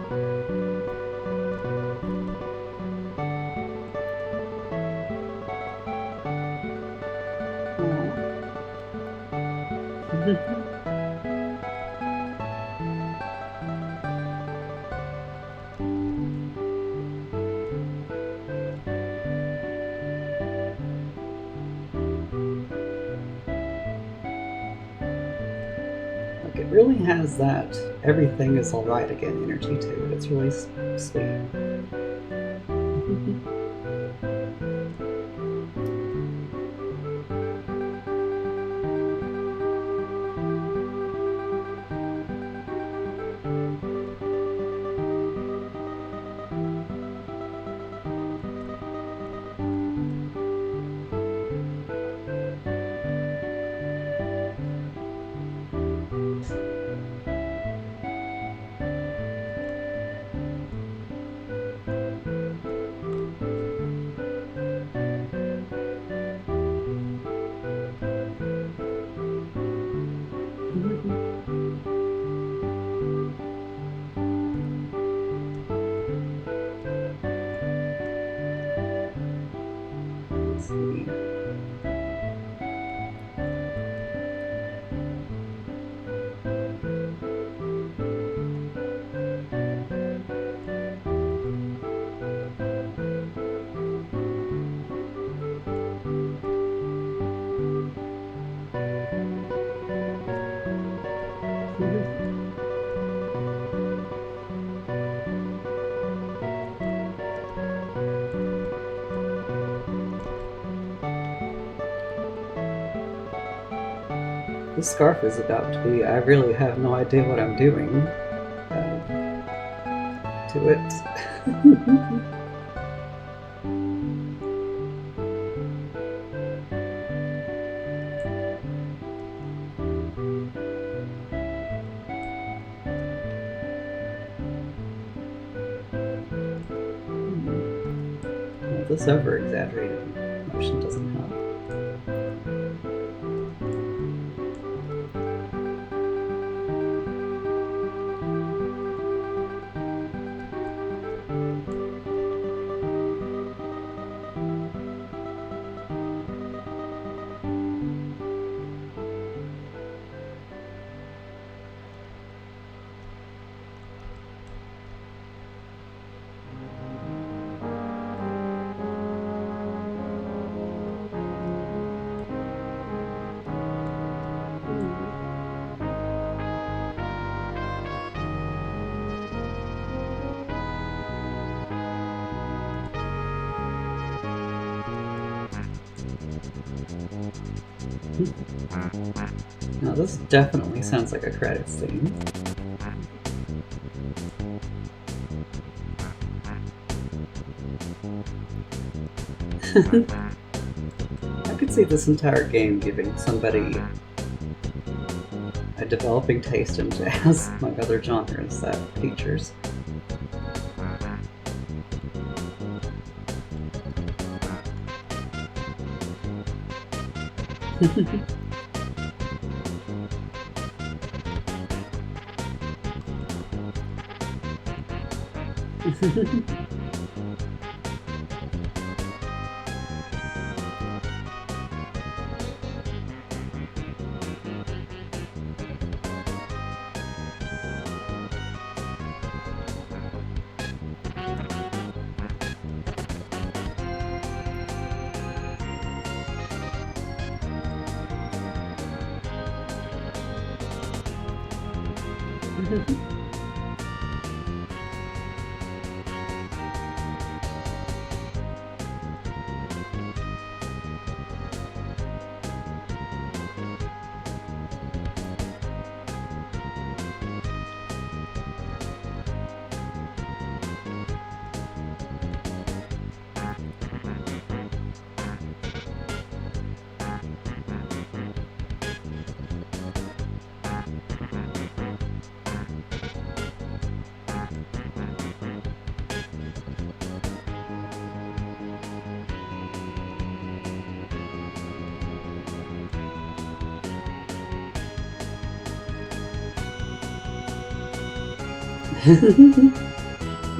S3: Like, it really has that everything is alright again energy to it. It's really sweet. Let's see. This scarf is about to be, I really have no idea what I'm doing to it. Well, this over-exaggerated motion doesn't help. Now this definitely sounds like a credits theme. I could see this entire game giving somebody a developing taste in jazz, among other genres that features.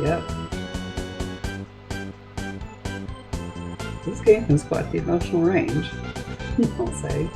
S3: Yep. This game has quite the emotional range, I'll say.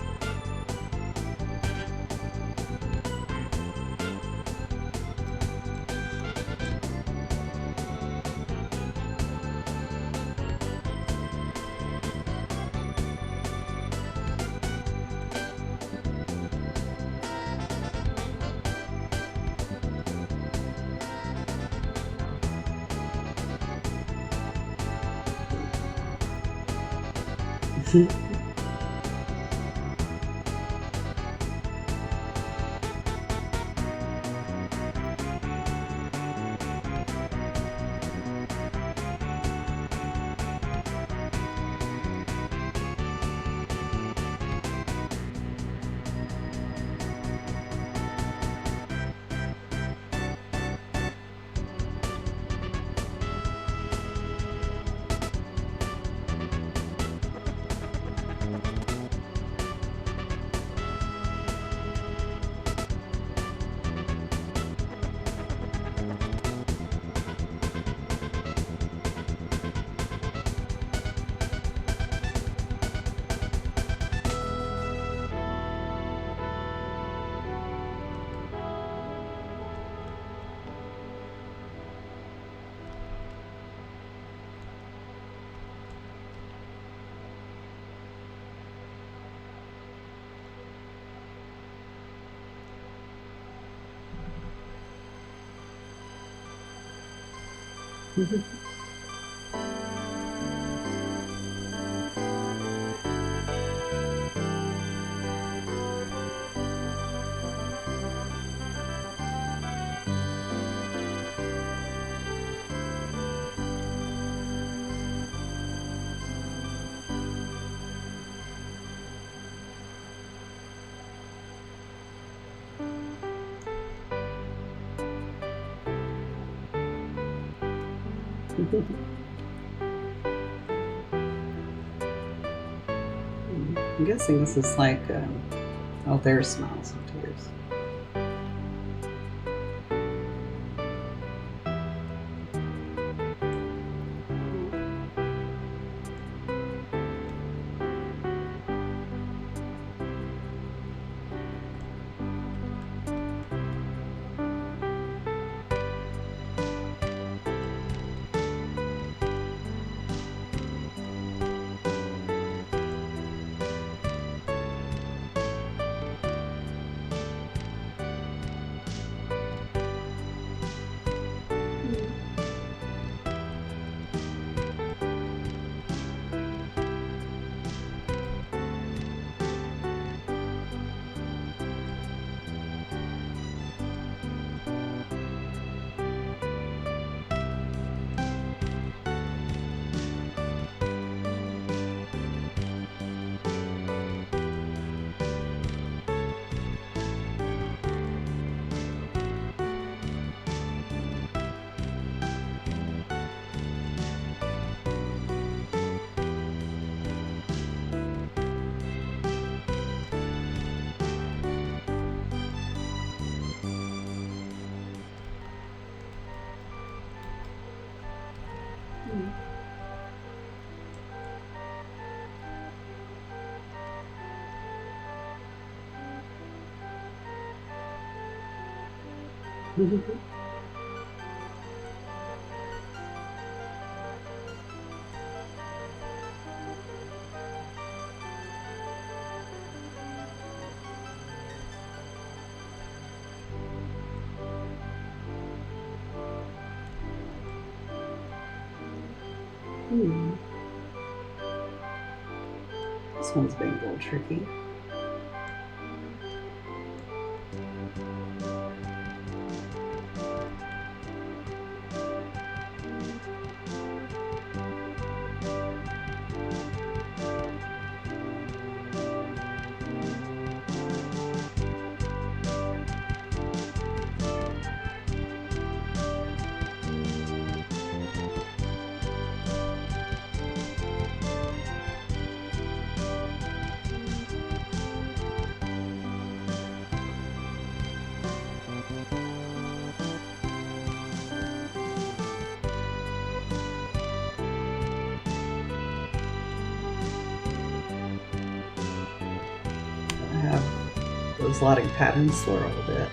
S3: I'm guessing this is like, oh, there's Smiles and Tears. This one's being a little tricky. those lighting patterns swirl a bit.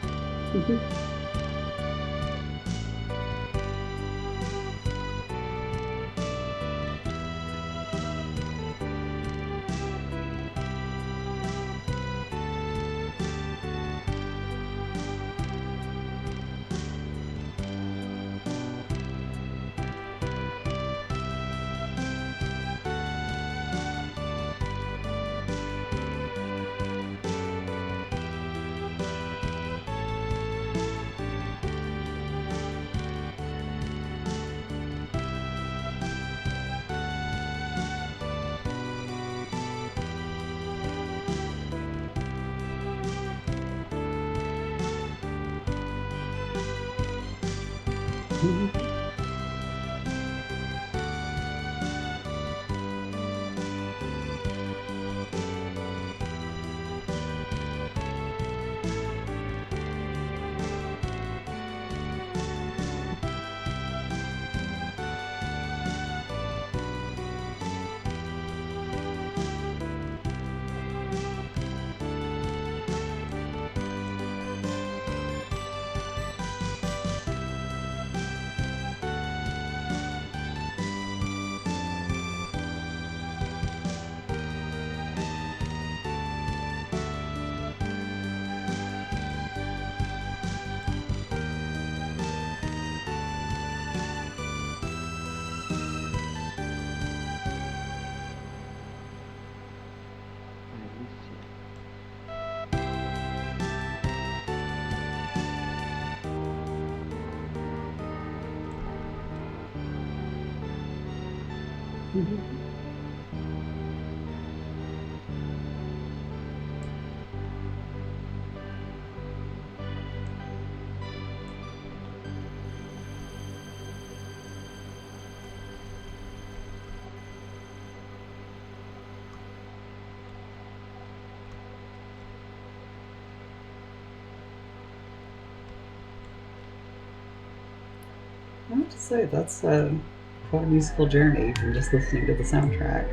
S3: I have to say, that's quite a musical journey from just listening to the soundtrack.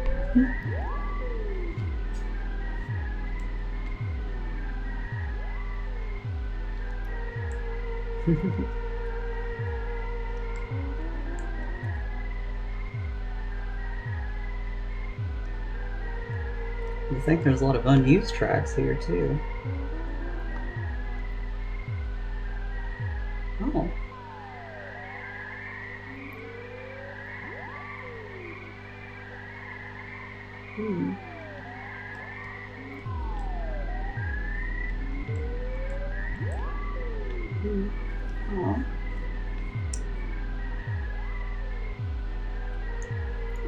S3: I think there's a lot of unused tracks here, too. Oh. Hmm. Oh.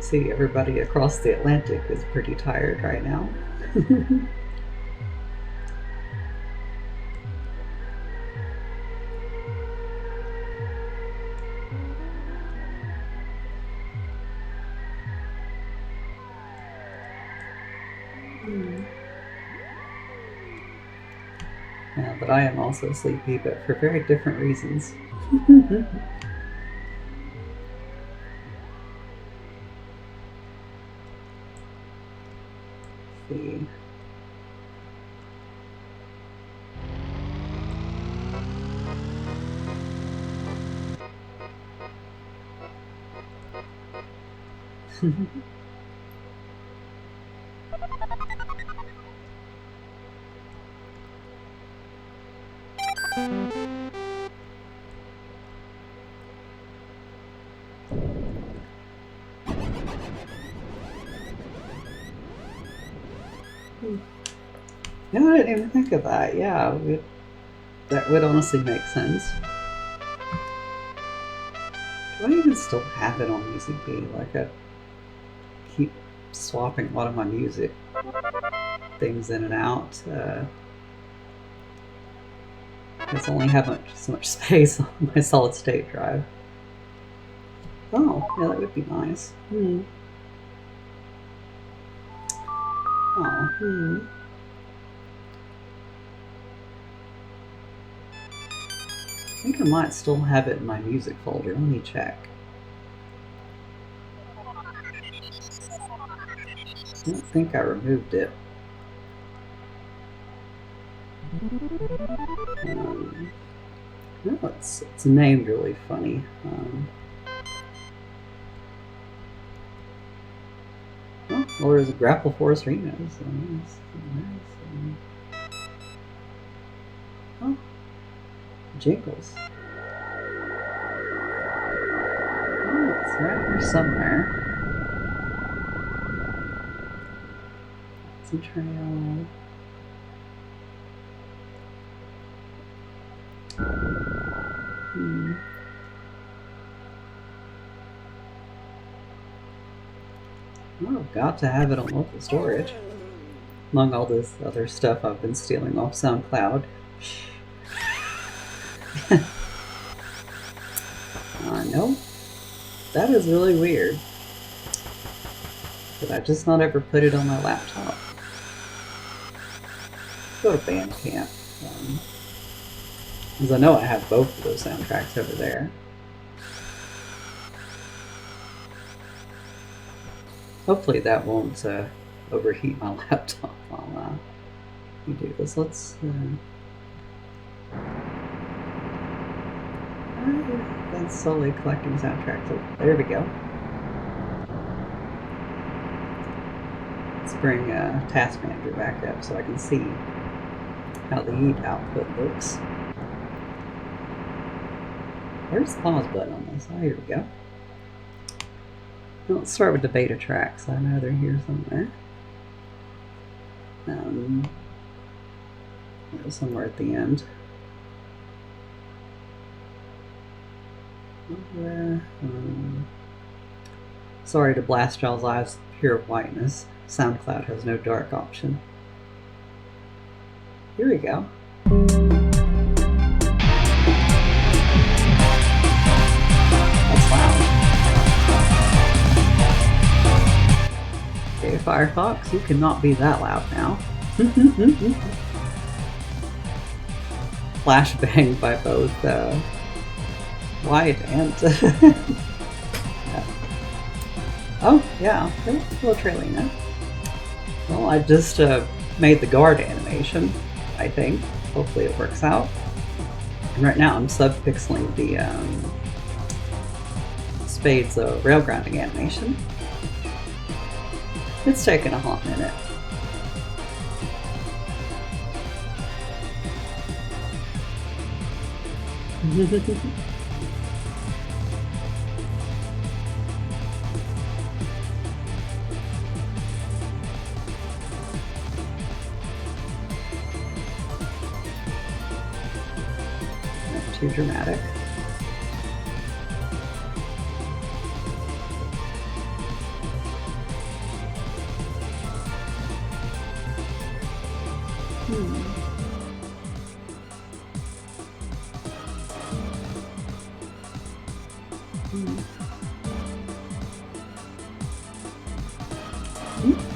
S3: See, everybody across the Atlantic is pretty tired right now. Yeah, but I am also sleepy, but for very different reasons. See. No, I didn't even think of that. Yeah, that would honestly make sense. Do I even still have it on Music B? Like, I keep swapping a lot of my music things in and out. I only have so much space on my solid state drive. Oh, yeah, that would be nice. Oh, I think I might still have it in my music folder. Let me check. I don't think I removed it. No, it's named really funny. Oh, well, there's a Grapple Force Arena. So oh, Jingles. Oh, it's right here somewhere. It's a trail. Oh, got to have it on local storage. Among all this other stuff I've been stealing off SoundCloud. I know. That is really weird. Did I just not ever put it on my laptop? Go to Bandcamp. Because I know I have both of those soundtracks over there. Hopefully that won't overheat my laptop while we do this. Let's... I've been slowly collecting soundtracks. Oh, there we go. Let's bring Task Manager back up so I can see how the heat output looks. Where's the pause button on this? Oh, here we go. Let's start with the beta tracks. I know they're here somewhere. Somewhere at the end. Sorry to blast y'all's eyes with pure whiteness. SoundCloud has no dark option. Here we go. That's loud. Okay, Firefox, you cannot be that loud now. Flashbang by both White and oh yeah, a little Trailina. Well, I just made the guard animation, I think. Hopefully it works out. And right now I'm subpixeling the Spade's rail grounding animation. It's taken a hot minute. Not too dramatic.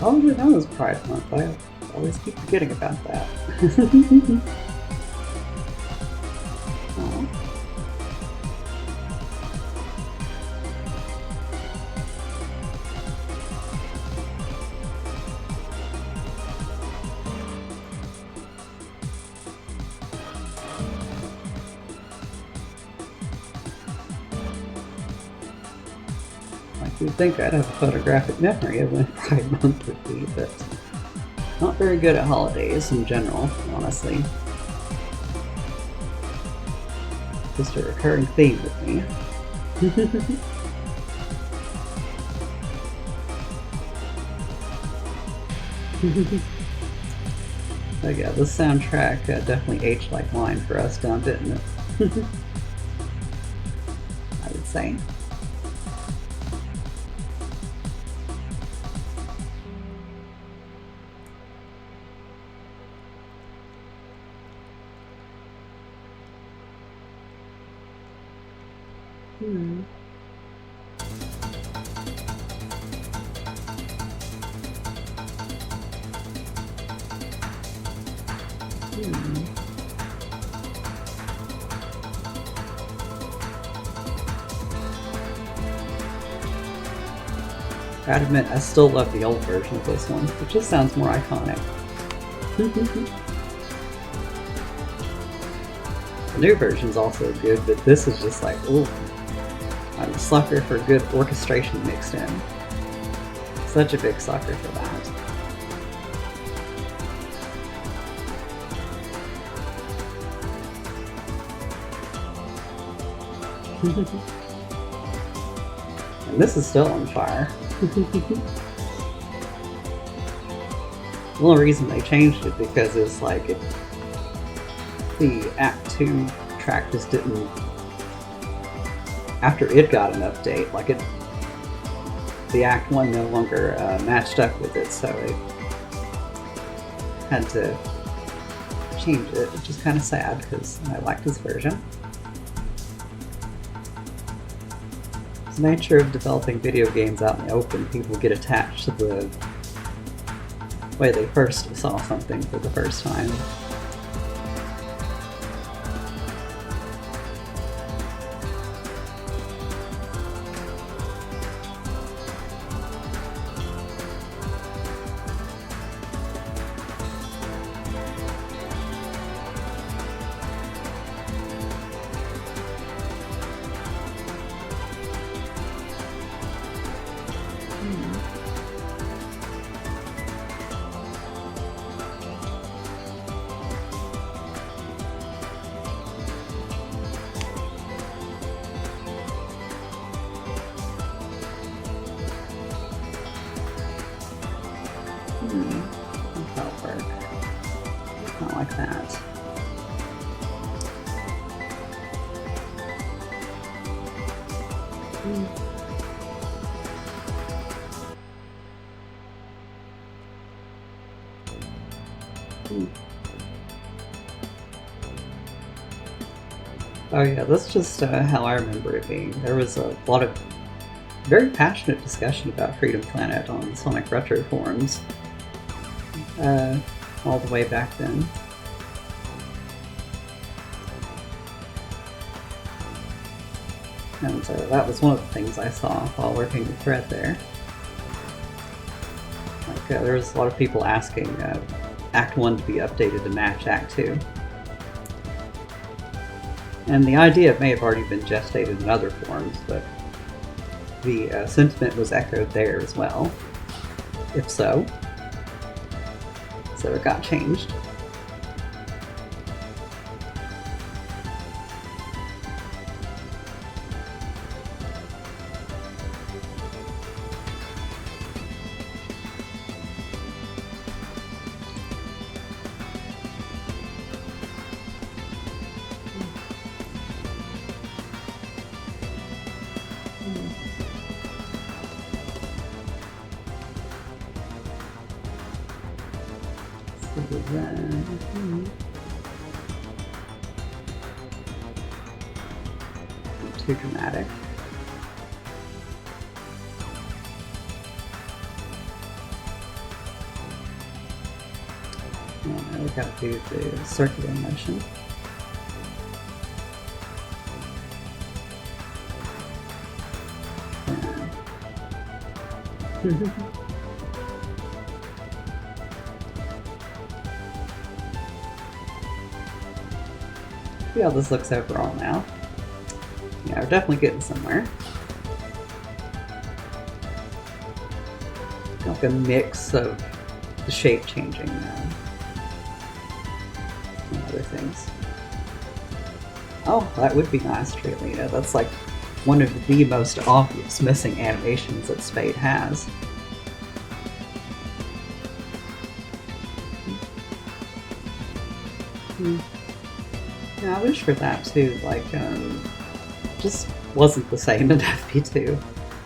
S3: Oh, that was Pride Month. I always keep forgetting about that. You'd think I'd have a photographic memory of when Pride Month would be, but not very good at holidays in general, honestly. Just a recurring theme with me. So yeah, this soundtrack definitely aged like wine for us, didn't it? I would say. I gotta admit, I still love the old version of this one. It just sounds more iconic. The new version's also good, but this is just like, ooh, I'm a sucker for good orchestration mixed in. Such a big sucker for that. And this is still on fire. The only reason they changed it because it's like the Act 2 track just didn't, after it got an update, like the Act 1 no longer matched up with it, so it had to change it, which is kind of sad because I liked this version. The nature of developing video games out in the open, people get attached to the way they first saw something for the first time. That'll work. Not like that. Oh yeah, that's just how I remember it being. There was a lot of very passionate discussion about Freedom Planet on Sonic Retro forums all the way back then. And that was one of the things I saw while working the thread there. Like, there was a lot of people asking Act 1 to be updated to match Act 2. And the idea may have already been gestated in other forms, but the sentiment was echoed there as well. If so. So it got changed. Too dramatic. Now we gotta do the circular motion. See how this looks overall now. Yeah, we're definitely getting somewhere. Like a mix of the shape changing and other things. Oh, that would be nice, really. Yeah, that's like one of the most obvious missing animations that Spade has. Yeah, I wish for that too. Like, just wasn't the same in FP2.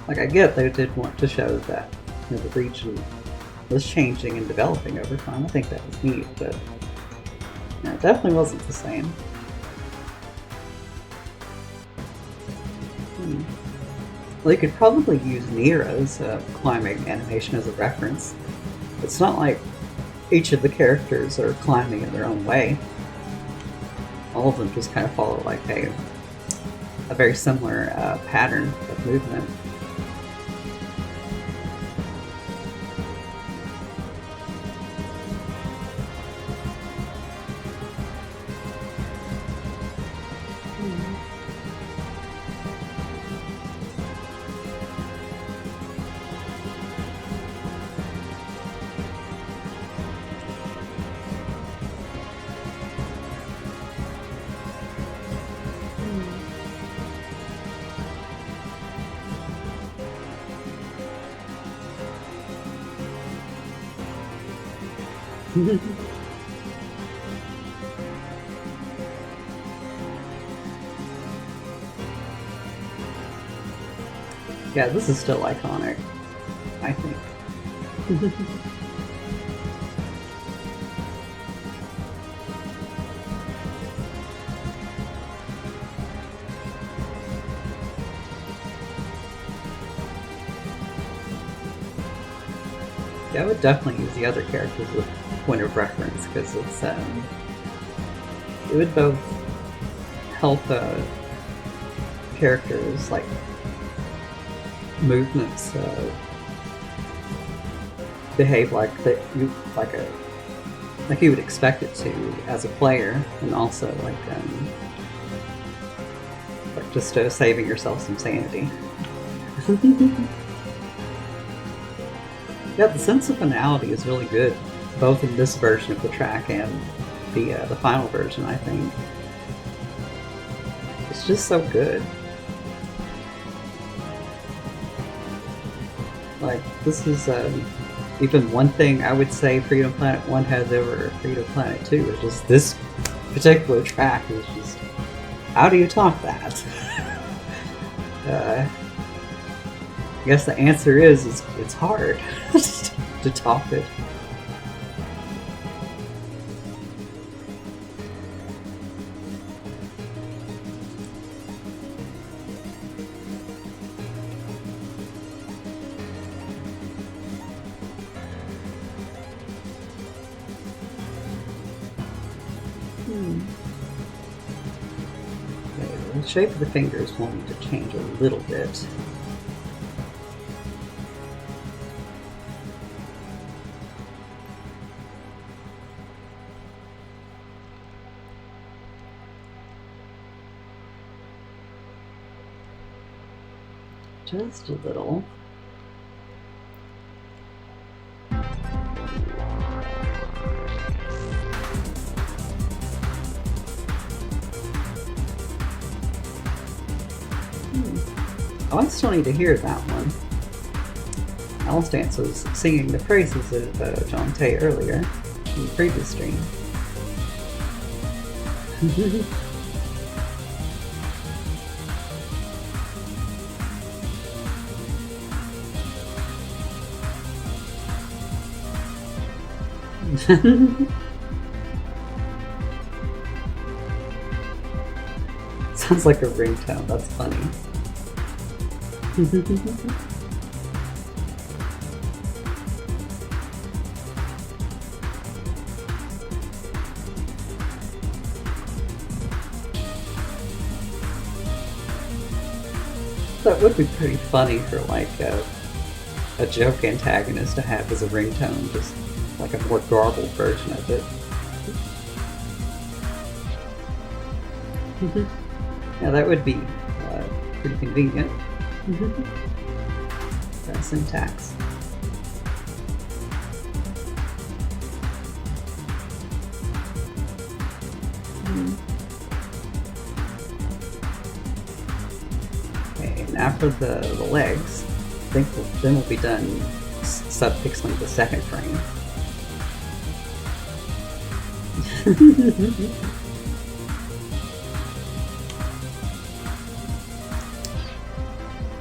S3: Like, I get they did want to show that, you know, the region was changing and developing over time. I think that was neat, but yeah, it definitely wasn't the same. Well, you could probably use Nero's climbing animation as a reference. It's not like each of the characters are climbing in their own way. All of them just kind of follow like a very similar pattern of movement. Yeah, this is still iconic, I think. Yeah, I would definitely use the other characters as a point of reference because it would both help characters like movements behave like you would expect it to as a player, and also like just saving yourself some sanity. Yeah, the sense of finality is really good, both in this version of the track and the final version, I think. It's just so good. Like, this is even one thing I would say Freedom Planet 1 has over Freedom Planet 2 is just this particular track is just, how do you top that? I guess the answer is it's hard to top it. Okay, the shape of the fingers will need to change a little bit. Just a little. Oh, I still need to hear that one. Alice Dance was singing the praises of John Tay earlier in the previous stream. Sounds like a ringtone, that's funny. That would be pretty funny for like a joke antagonist to have as a ringtone, just like a more garbled version of it. Yeah, that would be pretty convenient. That syntax. Okay, and after the legs, I think then we'll be done subpixeling the second frame.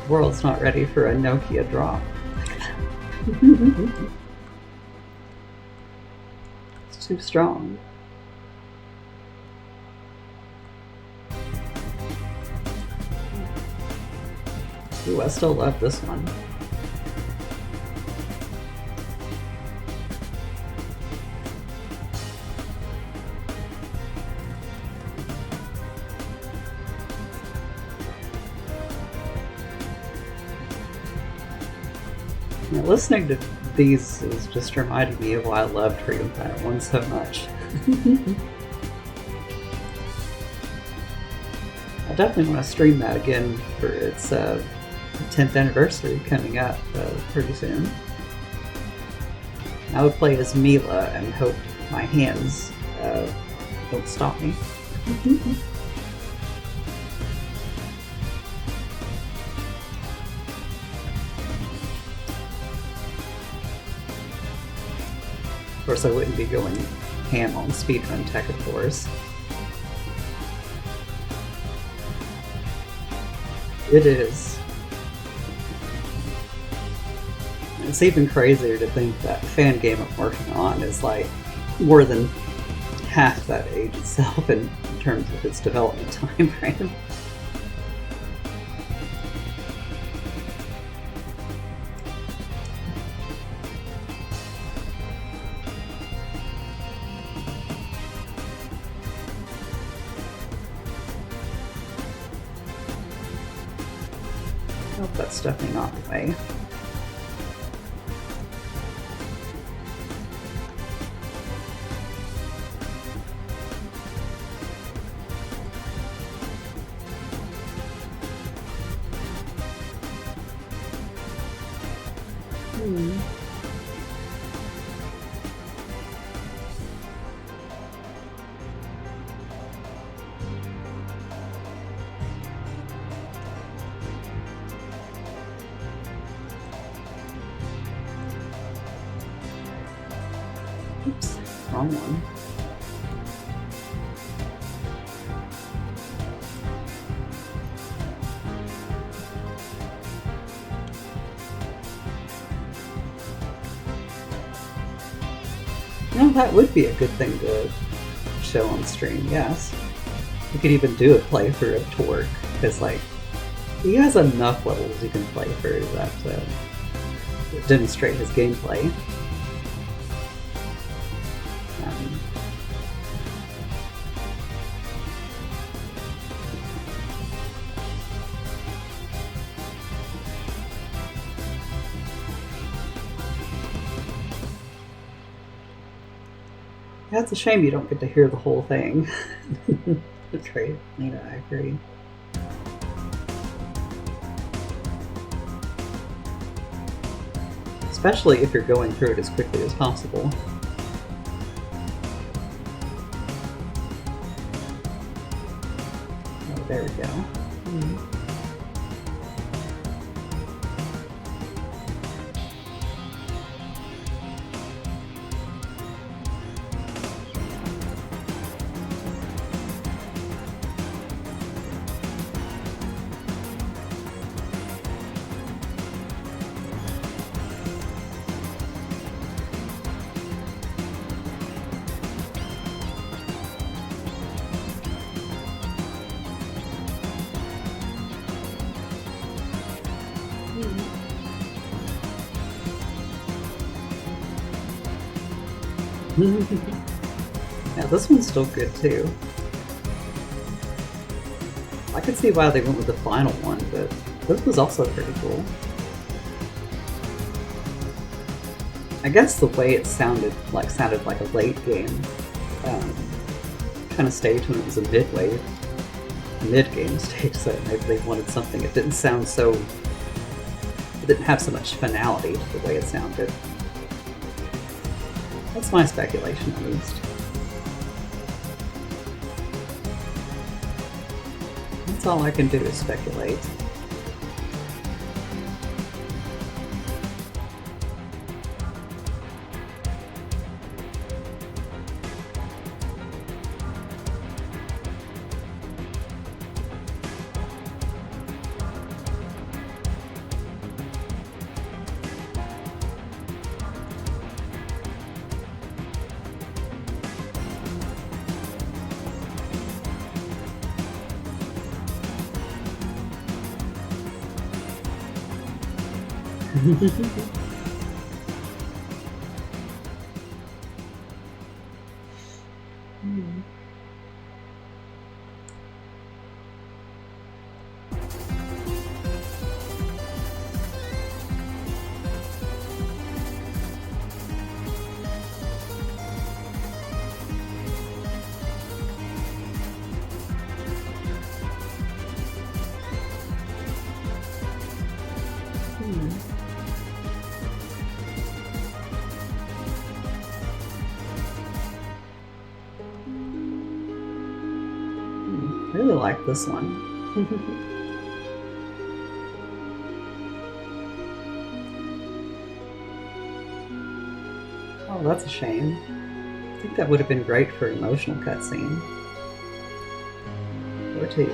S3: World's not ready for a Nokia drop. It's too strong. Ooh, I still love this one. Now, listening to these is just reminding me of why I loved Freedom Planet 1 so much. I definitely want to stream that again for its 10th anniversary coming up pretty soon. I would play as Mila and hope my hands don't stop me. course, I wouldn't be going ham on speedrun tech, of course. It is. It's even crazier to think that fan game I'm working on is like more than half that age itself in terms of its development time frame. I hope that's definitely not the way. Oops, wrong one. You know, that would be a good thing to show on stream, yes. You could even do a playthrough of Torque, because, like, he has enough levels you can play through that demonstrate his gameplay. Yeah, it's a shame you don't get to hear the whole thing. That's great. Nina, I agree. Especially if you're going through it as quickly as possible. Oh, there we go. Yeah, this one's still good too. I could see why they went with the final one, but this was also pretty cool. I guess the way it sounded like a late game kind of stage when it was a mid-game stage, so maybe they wanted something. It didn't sound so. It didn't have so much finality to the way it sounded. That's my speculation, at least. That's all I can do is speculate. I really like this one. Oh, Oh, that's a shame. I think that would have been great for an emotional cutscene. Or two.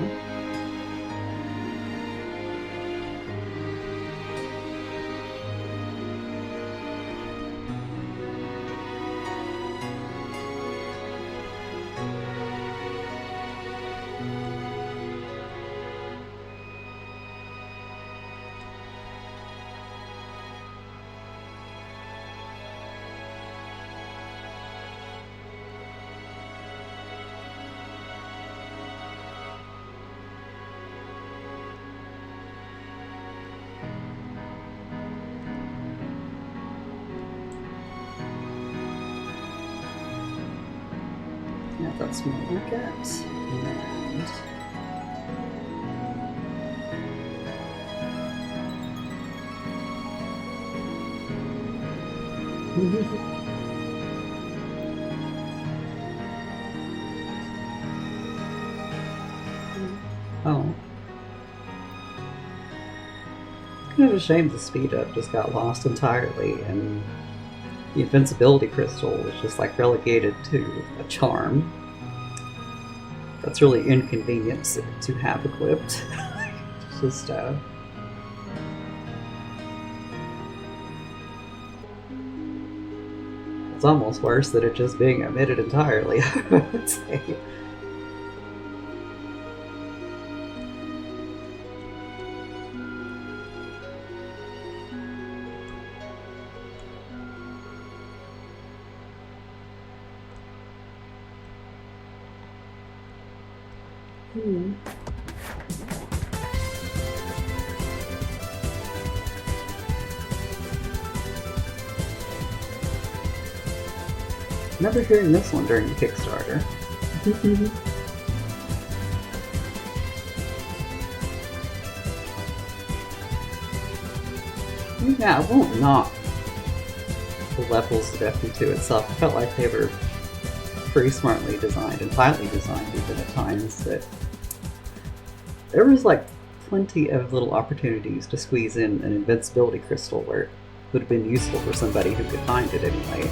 S3: Yeah, that's more like it. And oh. Kind of a shame the speed up just got lost entirely, and the invincibility crystal was just like relegated to a charm. That's really inconvenient to have equipped. It's just, it's almost worse than it just being omitted entirely, I would say. Remember hearing this one during the Kickstarter. Yeah, I won't knock the levels of FP2 itself. I felt like they were pretty smartly designed and tightly designed even at times. That there was like plenty of little opportunities to squeeze in an invincibility crystal where it would have been useful for somebody who could find it anyway.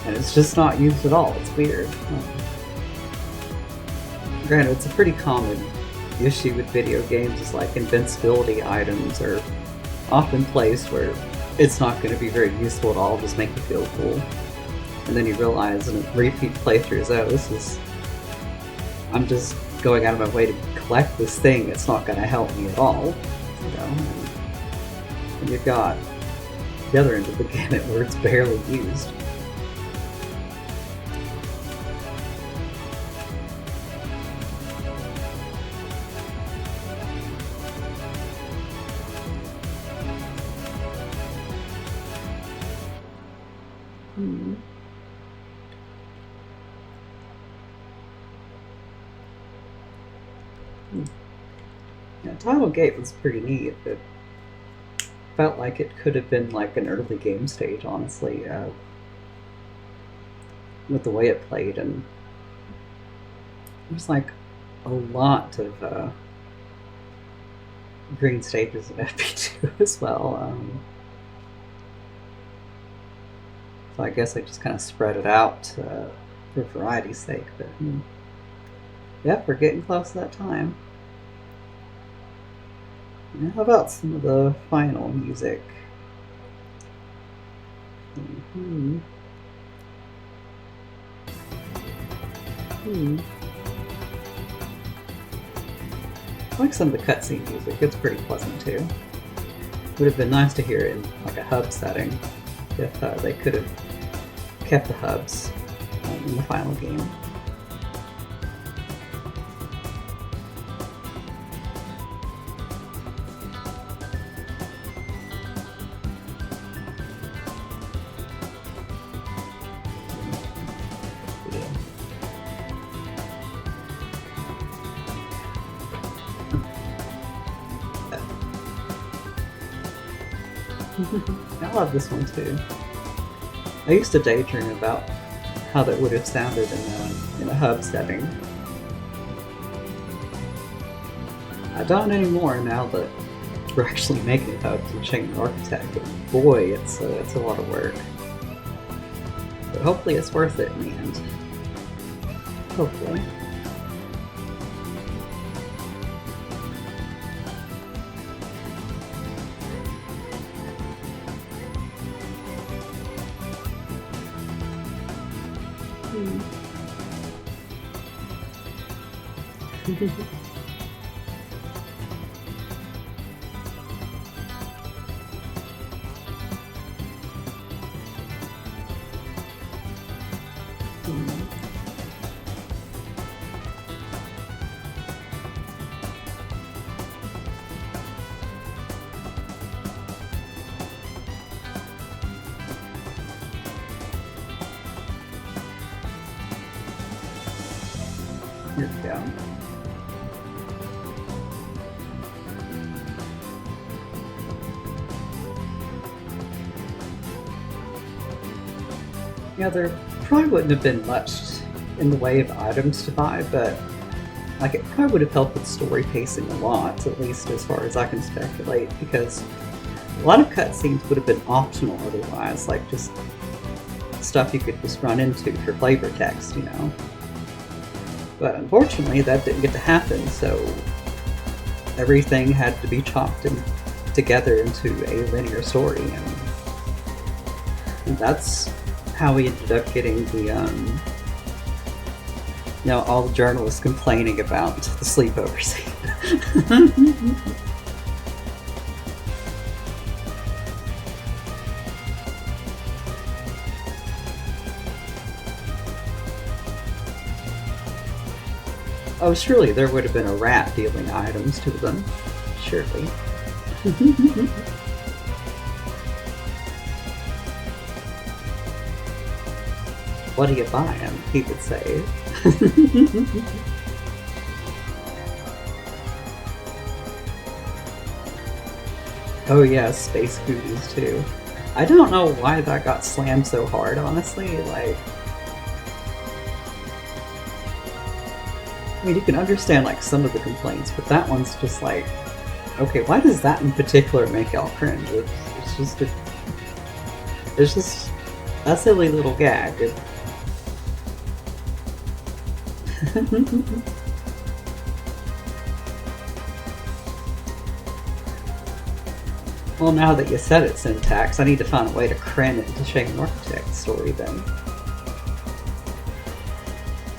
S3: And it's just not used at all. It's weird. Granted, it's a pretty common issue with video games, is like invincibility items are often placed where it's not going to be very useful at all, just make you feel cool. And then you realize in repeat playthroughs, oh, I'm just going out of my way to collect this thing, it's not going to help me at all. You know? And you've got the other end of the gamut where it's barely used. Yeah, Title Gate was pretty neat. It felt like it could have been like an early game stage, honestly, with the way it played, and there's like a lot of green stages in FP2 as well. So I guess I just kind of spread it out for variety's sake, but yeah, we're getting close to that time. Now, how about some of the final music? I like some of the cutscene music. It's pretty pleasant too. Would have been nice to hear it in like a hub setting if they could have kept the hubs in the final game. I love this one too. I used to daydream about how that would have sounded in a hub setting. I don't anymore now that for actually making hubs and changing architect. But boy, it's a lot of work. But hopefully it's worth it in the end. Hopefully. Here we go. Yeah, there probably wouldn't have been much in the way of items to buy, but like it probably would have helped with story pacing a lot, at least as far as I can speculate, because a lot of cutscenes would have been optional otherwise, like just stuff you could just run into for flavor text, you know. But unfortunately, that didn't get to happen, so everything had to be chopped together into a linear story, and that's how we ended up getting the, all the journalists complaining about the sleepover scene. Oh, surely there would have been a rat dealing items to them. Surely. What do you buy him? He would say. Oh yeah, space cooties too. I don't know why that got slammed so hard, honestly. Like, I mean, you can understand like some of the complaints, but that one's just like, okay, why does that in particular make y'all cringe? It's just a silly little gag. Well, now that you said it, Syntax, I need to find a way to cram it into Shane Architect's story then.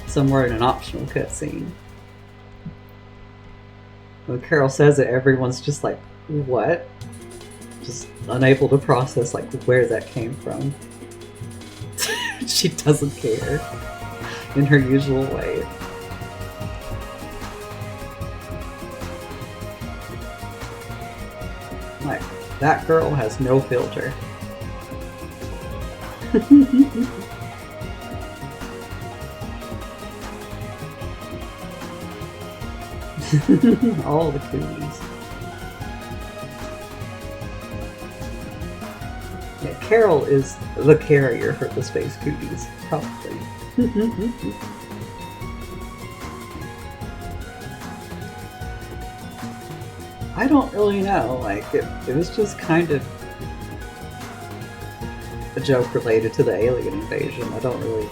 S3: Somewhere in an optional cutscene. When Carol says it, everyone's just like, what? Just unable to process like where that came from. She doesn't care in her usual way. Like, that girl has no filter. All the cooties. Yeah, Carol is the carrier for the space cooties, probably. I don't really know, like, it was just kind of a joke related to the alien invasion. I don't really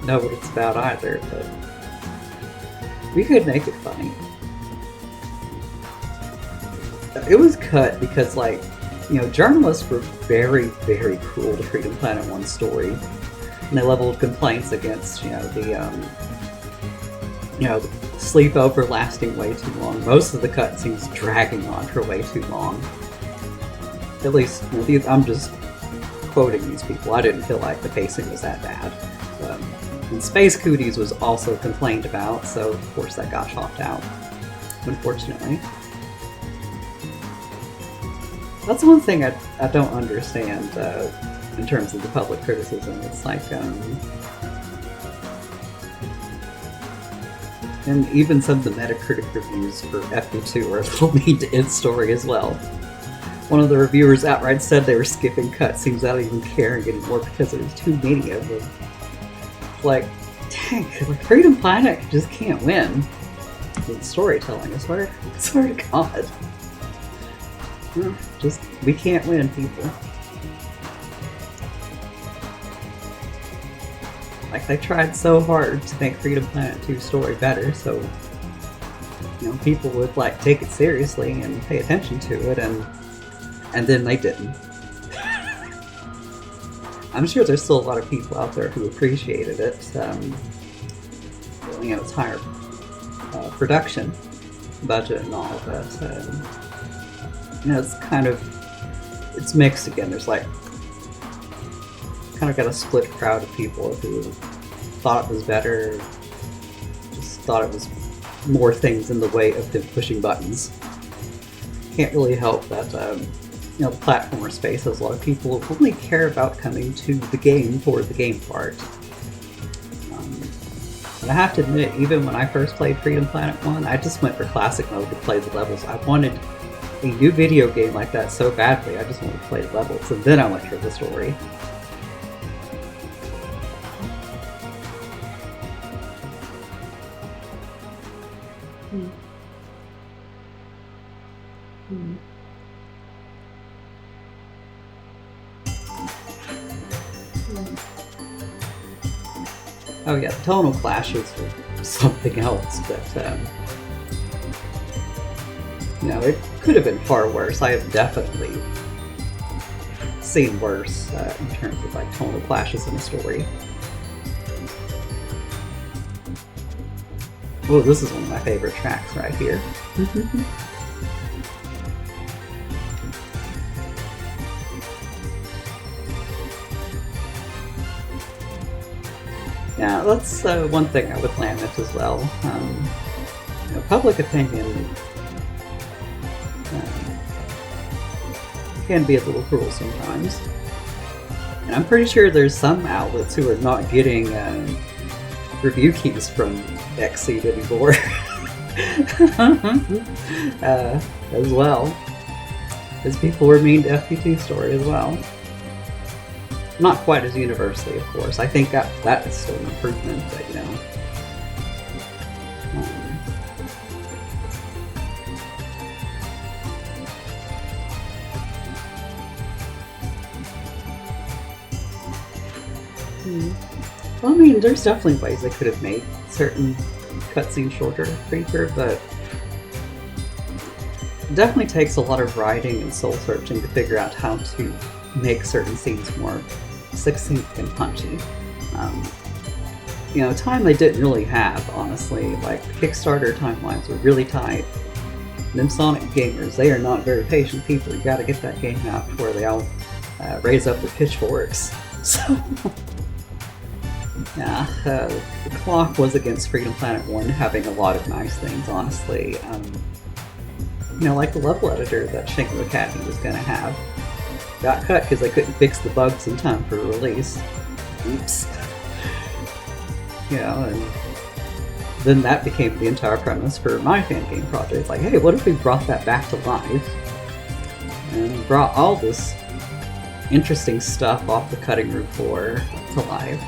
S3: know what it's about either, but we could make it funny. It was cut because, like, journalists were very, very cruel to Freedom Planet 1's story. And they leveled complaints against, the sleepover lasting way too long. Most of the cutscenes dragging on for way too long. At least, I'm just quoting these people. I didn't feel like the pacing was that bad. And Space Cooties was also complained about, so of course that got chopped out, unfortunately. That's one thing I don't understand in terms of the public criticism. It's like, and even some of the Metacritic reviews for FP2 are a little mean to its story as well. One of the reviewers outright said they were skipping cutscenes without even caring anymore because there's too many of them. Like, dang, like Freedom Planet just can't win with storytelling, I swear to God. Just, we can't win, people. Like, they tried so hard to make Freedom Planet 2 story better, so people would like take it seriously and pay attention to it, and then they didn't. I'm sure there's still a lot of people out there who appreciated it. It's higher production budget and all of that. It's mixed again. There's like kind of got a split crowd of people who thought it was better, just thought it was more things in the way of them pushing buttons. Can't really help that the platformer space has a lot of people who only care about coming to the game for the game part. But I have to admit, even when I first played Freedom Planet 1, I just went for classic mode to play the levels. I wanted a new video game like that so badly, I just wanted to play the levels, and then I went for the story. Oh yeah, the tonal clashes were something else, but it could have been far worse. I have definitely seen worse in terms of like tonal clashes in a story. Oh, this is one of my favorite tracks right here. Yeah, that's one thing I would lament as well. Public opinion can be a little cruel sometimes. And I'm pretty sure there's some outlets who are not getting review keys from Xseed anymore. As well. Because people were mean to FP2 story as well. Not quite as universally, of course. I think that is still an improvement, but Well, I mean, there's definitely ways they could have made certain cutscenes shorter, creeper, but it definitely takes a lot of writing and soul searching to figure out how to make certain scenes more succinct and punchy. Time they didn't really have, honestly. Like, Kickstarter timelines were really tight. Them Sonic gamers, they are not very patient people. You gotta get that game out before they all raise up their pitchforks. So, yeah, the clock was against Freedom Planet 1 having a lot of nice things, honestly. Like the level editor that Shingo Academy was gonna have. Got cut because they couldn't fix the bugs in time for release. Oops. And then that became the entire premise for my fan game project. It's like, hey, what if we brought that back to life? And brought all this interesting stuff off the cutting room floor to life.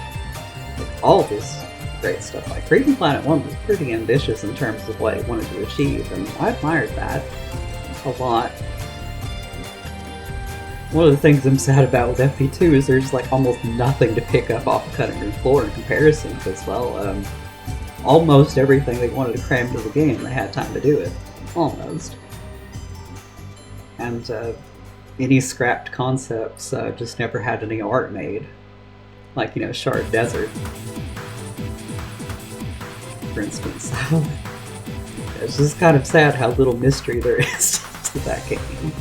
S3: Like, all this great stuff. Like, Freedom Planet 1 was pretty ambitious in terms of what it wanted to achieve, and I admired that a lot. One of the things I'm sad about with FP2 is there's like almost nothing to pick up off the cutting room floor in comparison, because, well, almost everything they wanted to cram into the game, they had time to do it. Almost. And any scrapped concepts just never had any art made. Like, Shard Desert, for instance. It's just kind of sad how little mystery there is to that game.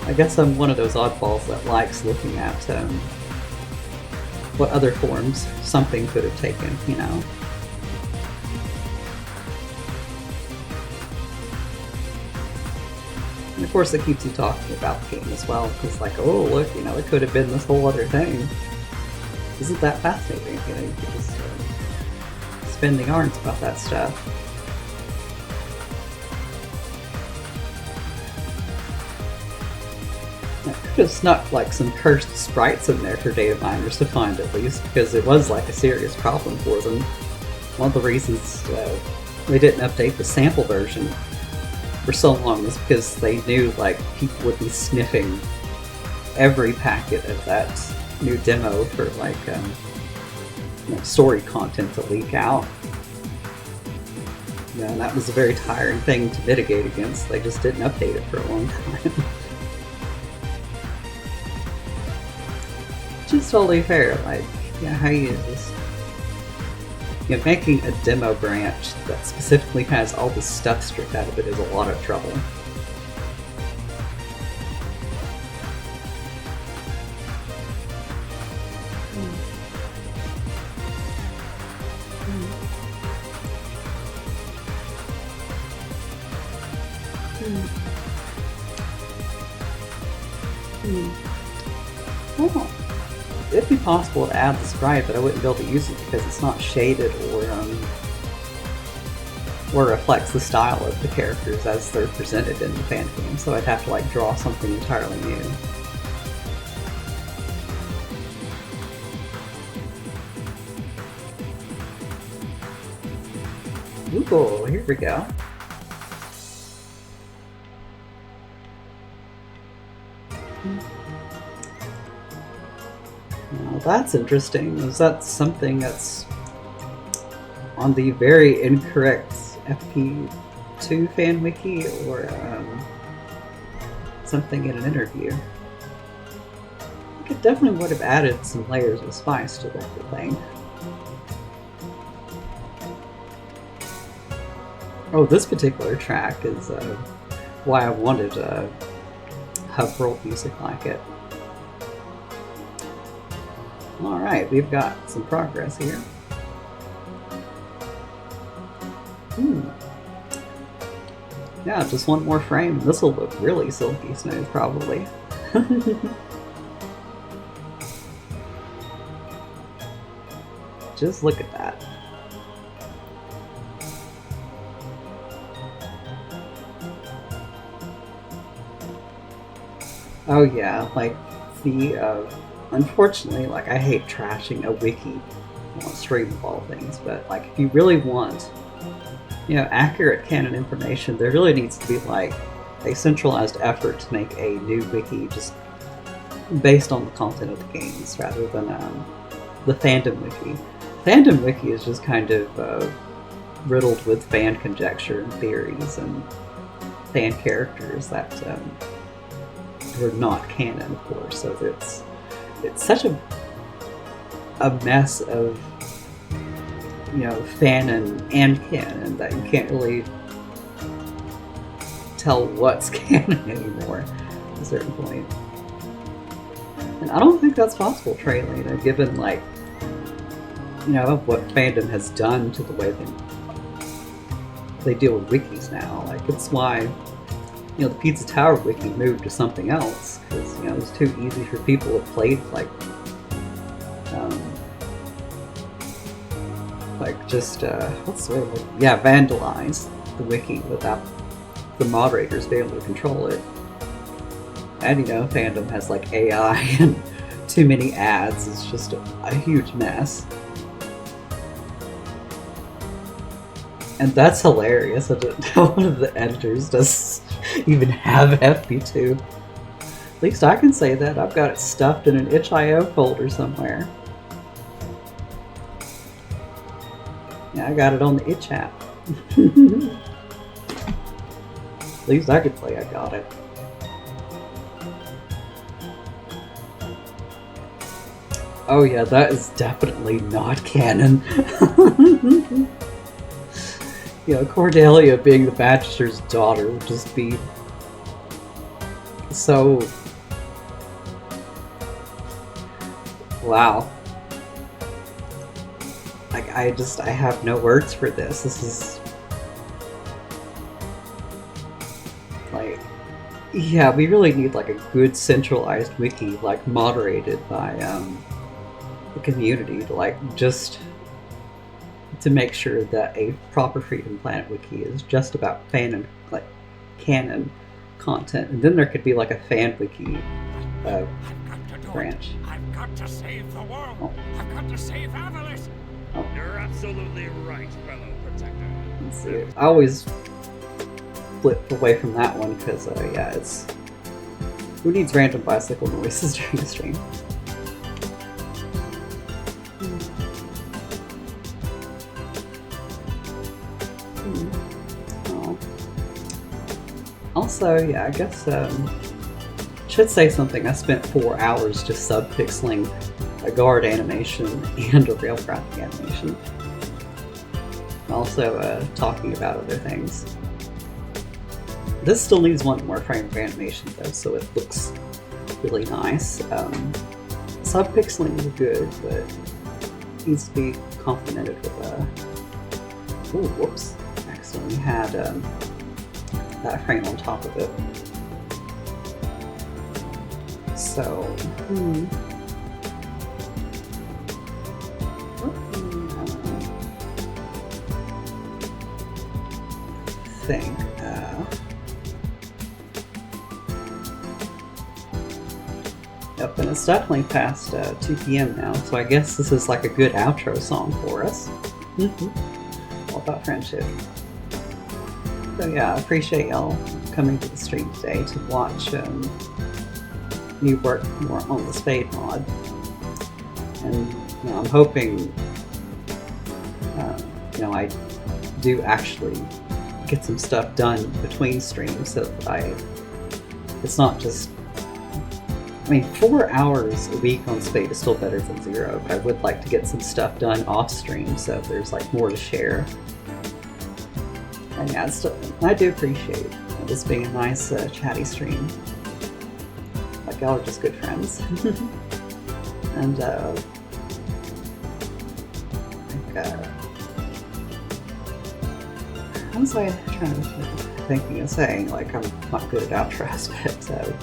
S3: I guess I'm one of those oddballs that likes looking at what other forms something could have taken, And of course it keeps you talking about the game as well, because like, oh look, it could have been this whole other thing. Isn't that fascinating? You could just spending yarns about that stuff. I could have snuck like some cursed sprites in there for data miners to find at least, because it was like a serious problem for them. One of the reasons they didn't update the sample version for so long was because they knew like people would be sniffing every packet of that new demo for like story content to leak out. Yeah, and that was a very tiring thing to mitigate against. They just didn't update it for a long time. Just totally fair. Like, yeah, how you just making a demo branch that specifically has all the stuff stripped out of it is a lot of trouble. Well, it'd be possible to add the sprite, but I wouldn't be able to use it because it's not shaded or reflects the style of the characters as they're presented in the fan game. So I'd have to like draw something entirely new. Ooh, here we go. Well, that's interesting. Is that something that's on the very incorrect FP2 fan wiki, or something in an interview? I think it definitely would have added some layers of spice to the whole thing. Oh, this particular track is why I wanted hub world music like it. Alright, we've got some progress here. Yeah, just one more frame. This will look really silky smooth, probably. Just look at that. Oh yeah, like the unfortunately, like I hate trashing a wiki on stream of all things, but like if you really want, accurate canon information, there really needs to be like a centralized effort to make a new wiki just based on the content of the games rather than the fandom wiki. Fandom wiki is just kind of riddled with fan conjecture and theories and fan characters that were not canon, of course. So it's such a mess of fanon and canon that you can't really tell what's canon anymore at a certain point. And I don't think that's possible, Traylene, given like what fandom has done to the way they deal with wikis now. Like it's why the Pizza Tower wiki moved to something else, because it was too easy for people to play what's the word? Yeah, vandalize the wiki without the moderators being able to control it. And fandom has like AI and too many ads. It's just a huge mess. And that's hilarious. I didn't know one of the editors does even have FP2. At least I can say that. I've got it stuffed in an itch.io folder somewhere. Yeah, I got it on the itch app. At least I could say I got it. Oh yeah, that is definitely not canon. Cordelia being the Bachelor's daughter would just be so... Wow. Like, I have no words for this. This is... Like... Yeah, we really need, like, a good centralized wiki, like, moderated by, the community to, like, just... to make sure that a proper Freedom Planet wiki is just about fan and like canon content, and then there could be like a fan wiki branch.
S4: I've got to save the world.
S3: Oh.
S4: I've got to save Avalis.
S5: You're absolutely right, fellow protector.
S3: Let's see. I always flip away from that one because, yeah, it's... Who needs random bicycle noises during the stream? Oh. Also, yeah, I guess, should say something. I spent 4 hours just subpixeling a guard animation and a rail graphic animation. Also, talking about other things. This still needs one more frame of animation though, so it looks really nice. Subpixeling is good, but it needs to be complemented with oh, whoops. Accidentally had that frame on top of it. So, I think, yep, and it's definitely past 2 p.m. now, so I guess this is like a good outro song for us. All about friendship. So yeah, I appreciate y'all coming to the stream today to watch me work more on the Spade mod. And you know, I'm hoping you know, I do actually get some stuff done between streams so that it's not just, I mean, 4 hours a week on Spade is still better than 0, but I would like to get some stuff done off stream so there's like more to share. And yeah, I do appreciate this being a nice chatty stream. Like, y'all are just good friends. And what was I thinking of saying? Like, I'm not good at outros, but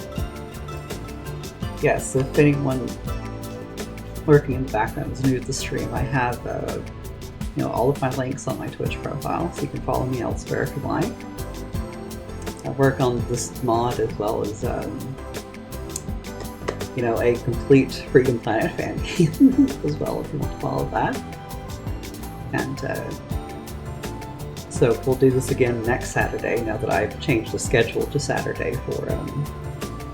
S3: yes, if anyone lurking in the background is new to the stream, I have you know, all of my links on my Twitch profile, so you can follow me elsewhere if you like. I work on this mod as well as you know, a complete Freedom Planet fan game as well, if you want to follow that. And so we'll do this again next Saturday, now that I've changed the schedule to Saturday for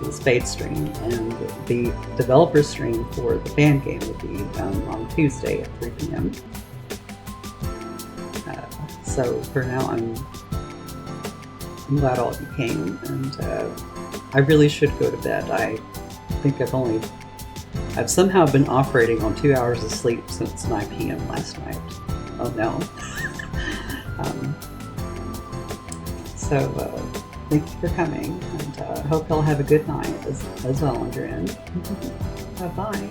S3: the Spade stream, and the developer stream for the fan game will be on Tuesday at 3 p.m. So for now, I'm glad all of you came, and I really should go to bed. I think I've somehow been operating on 2 hours of sleep since 9 p.m. last night. Oh no. So thank you for coming, and I hope y'all have a good night as well on your end. Bye-bye.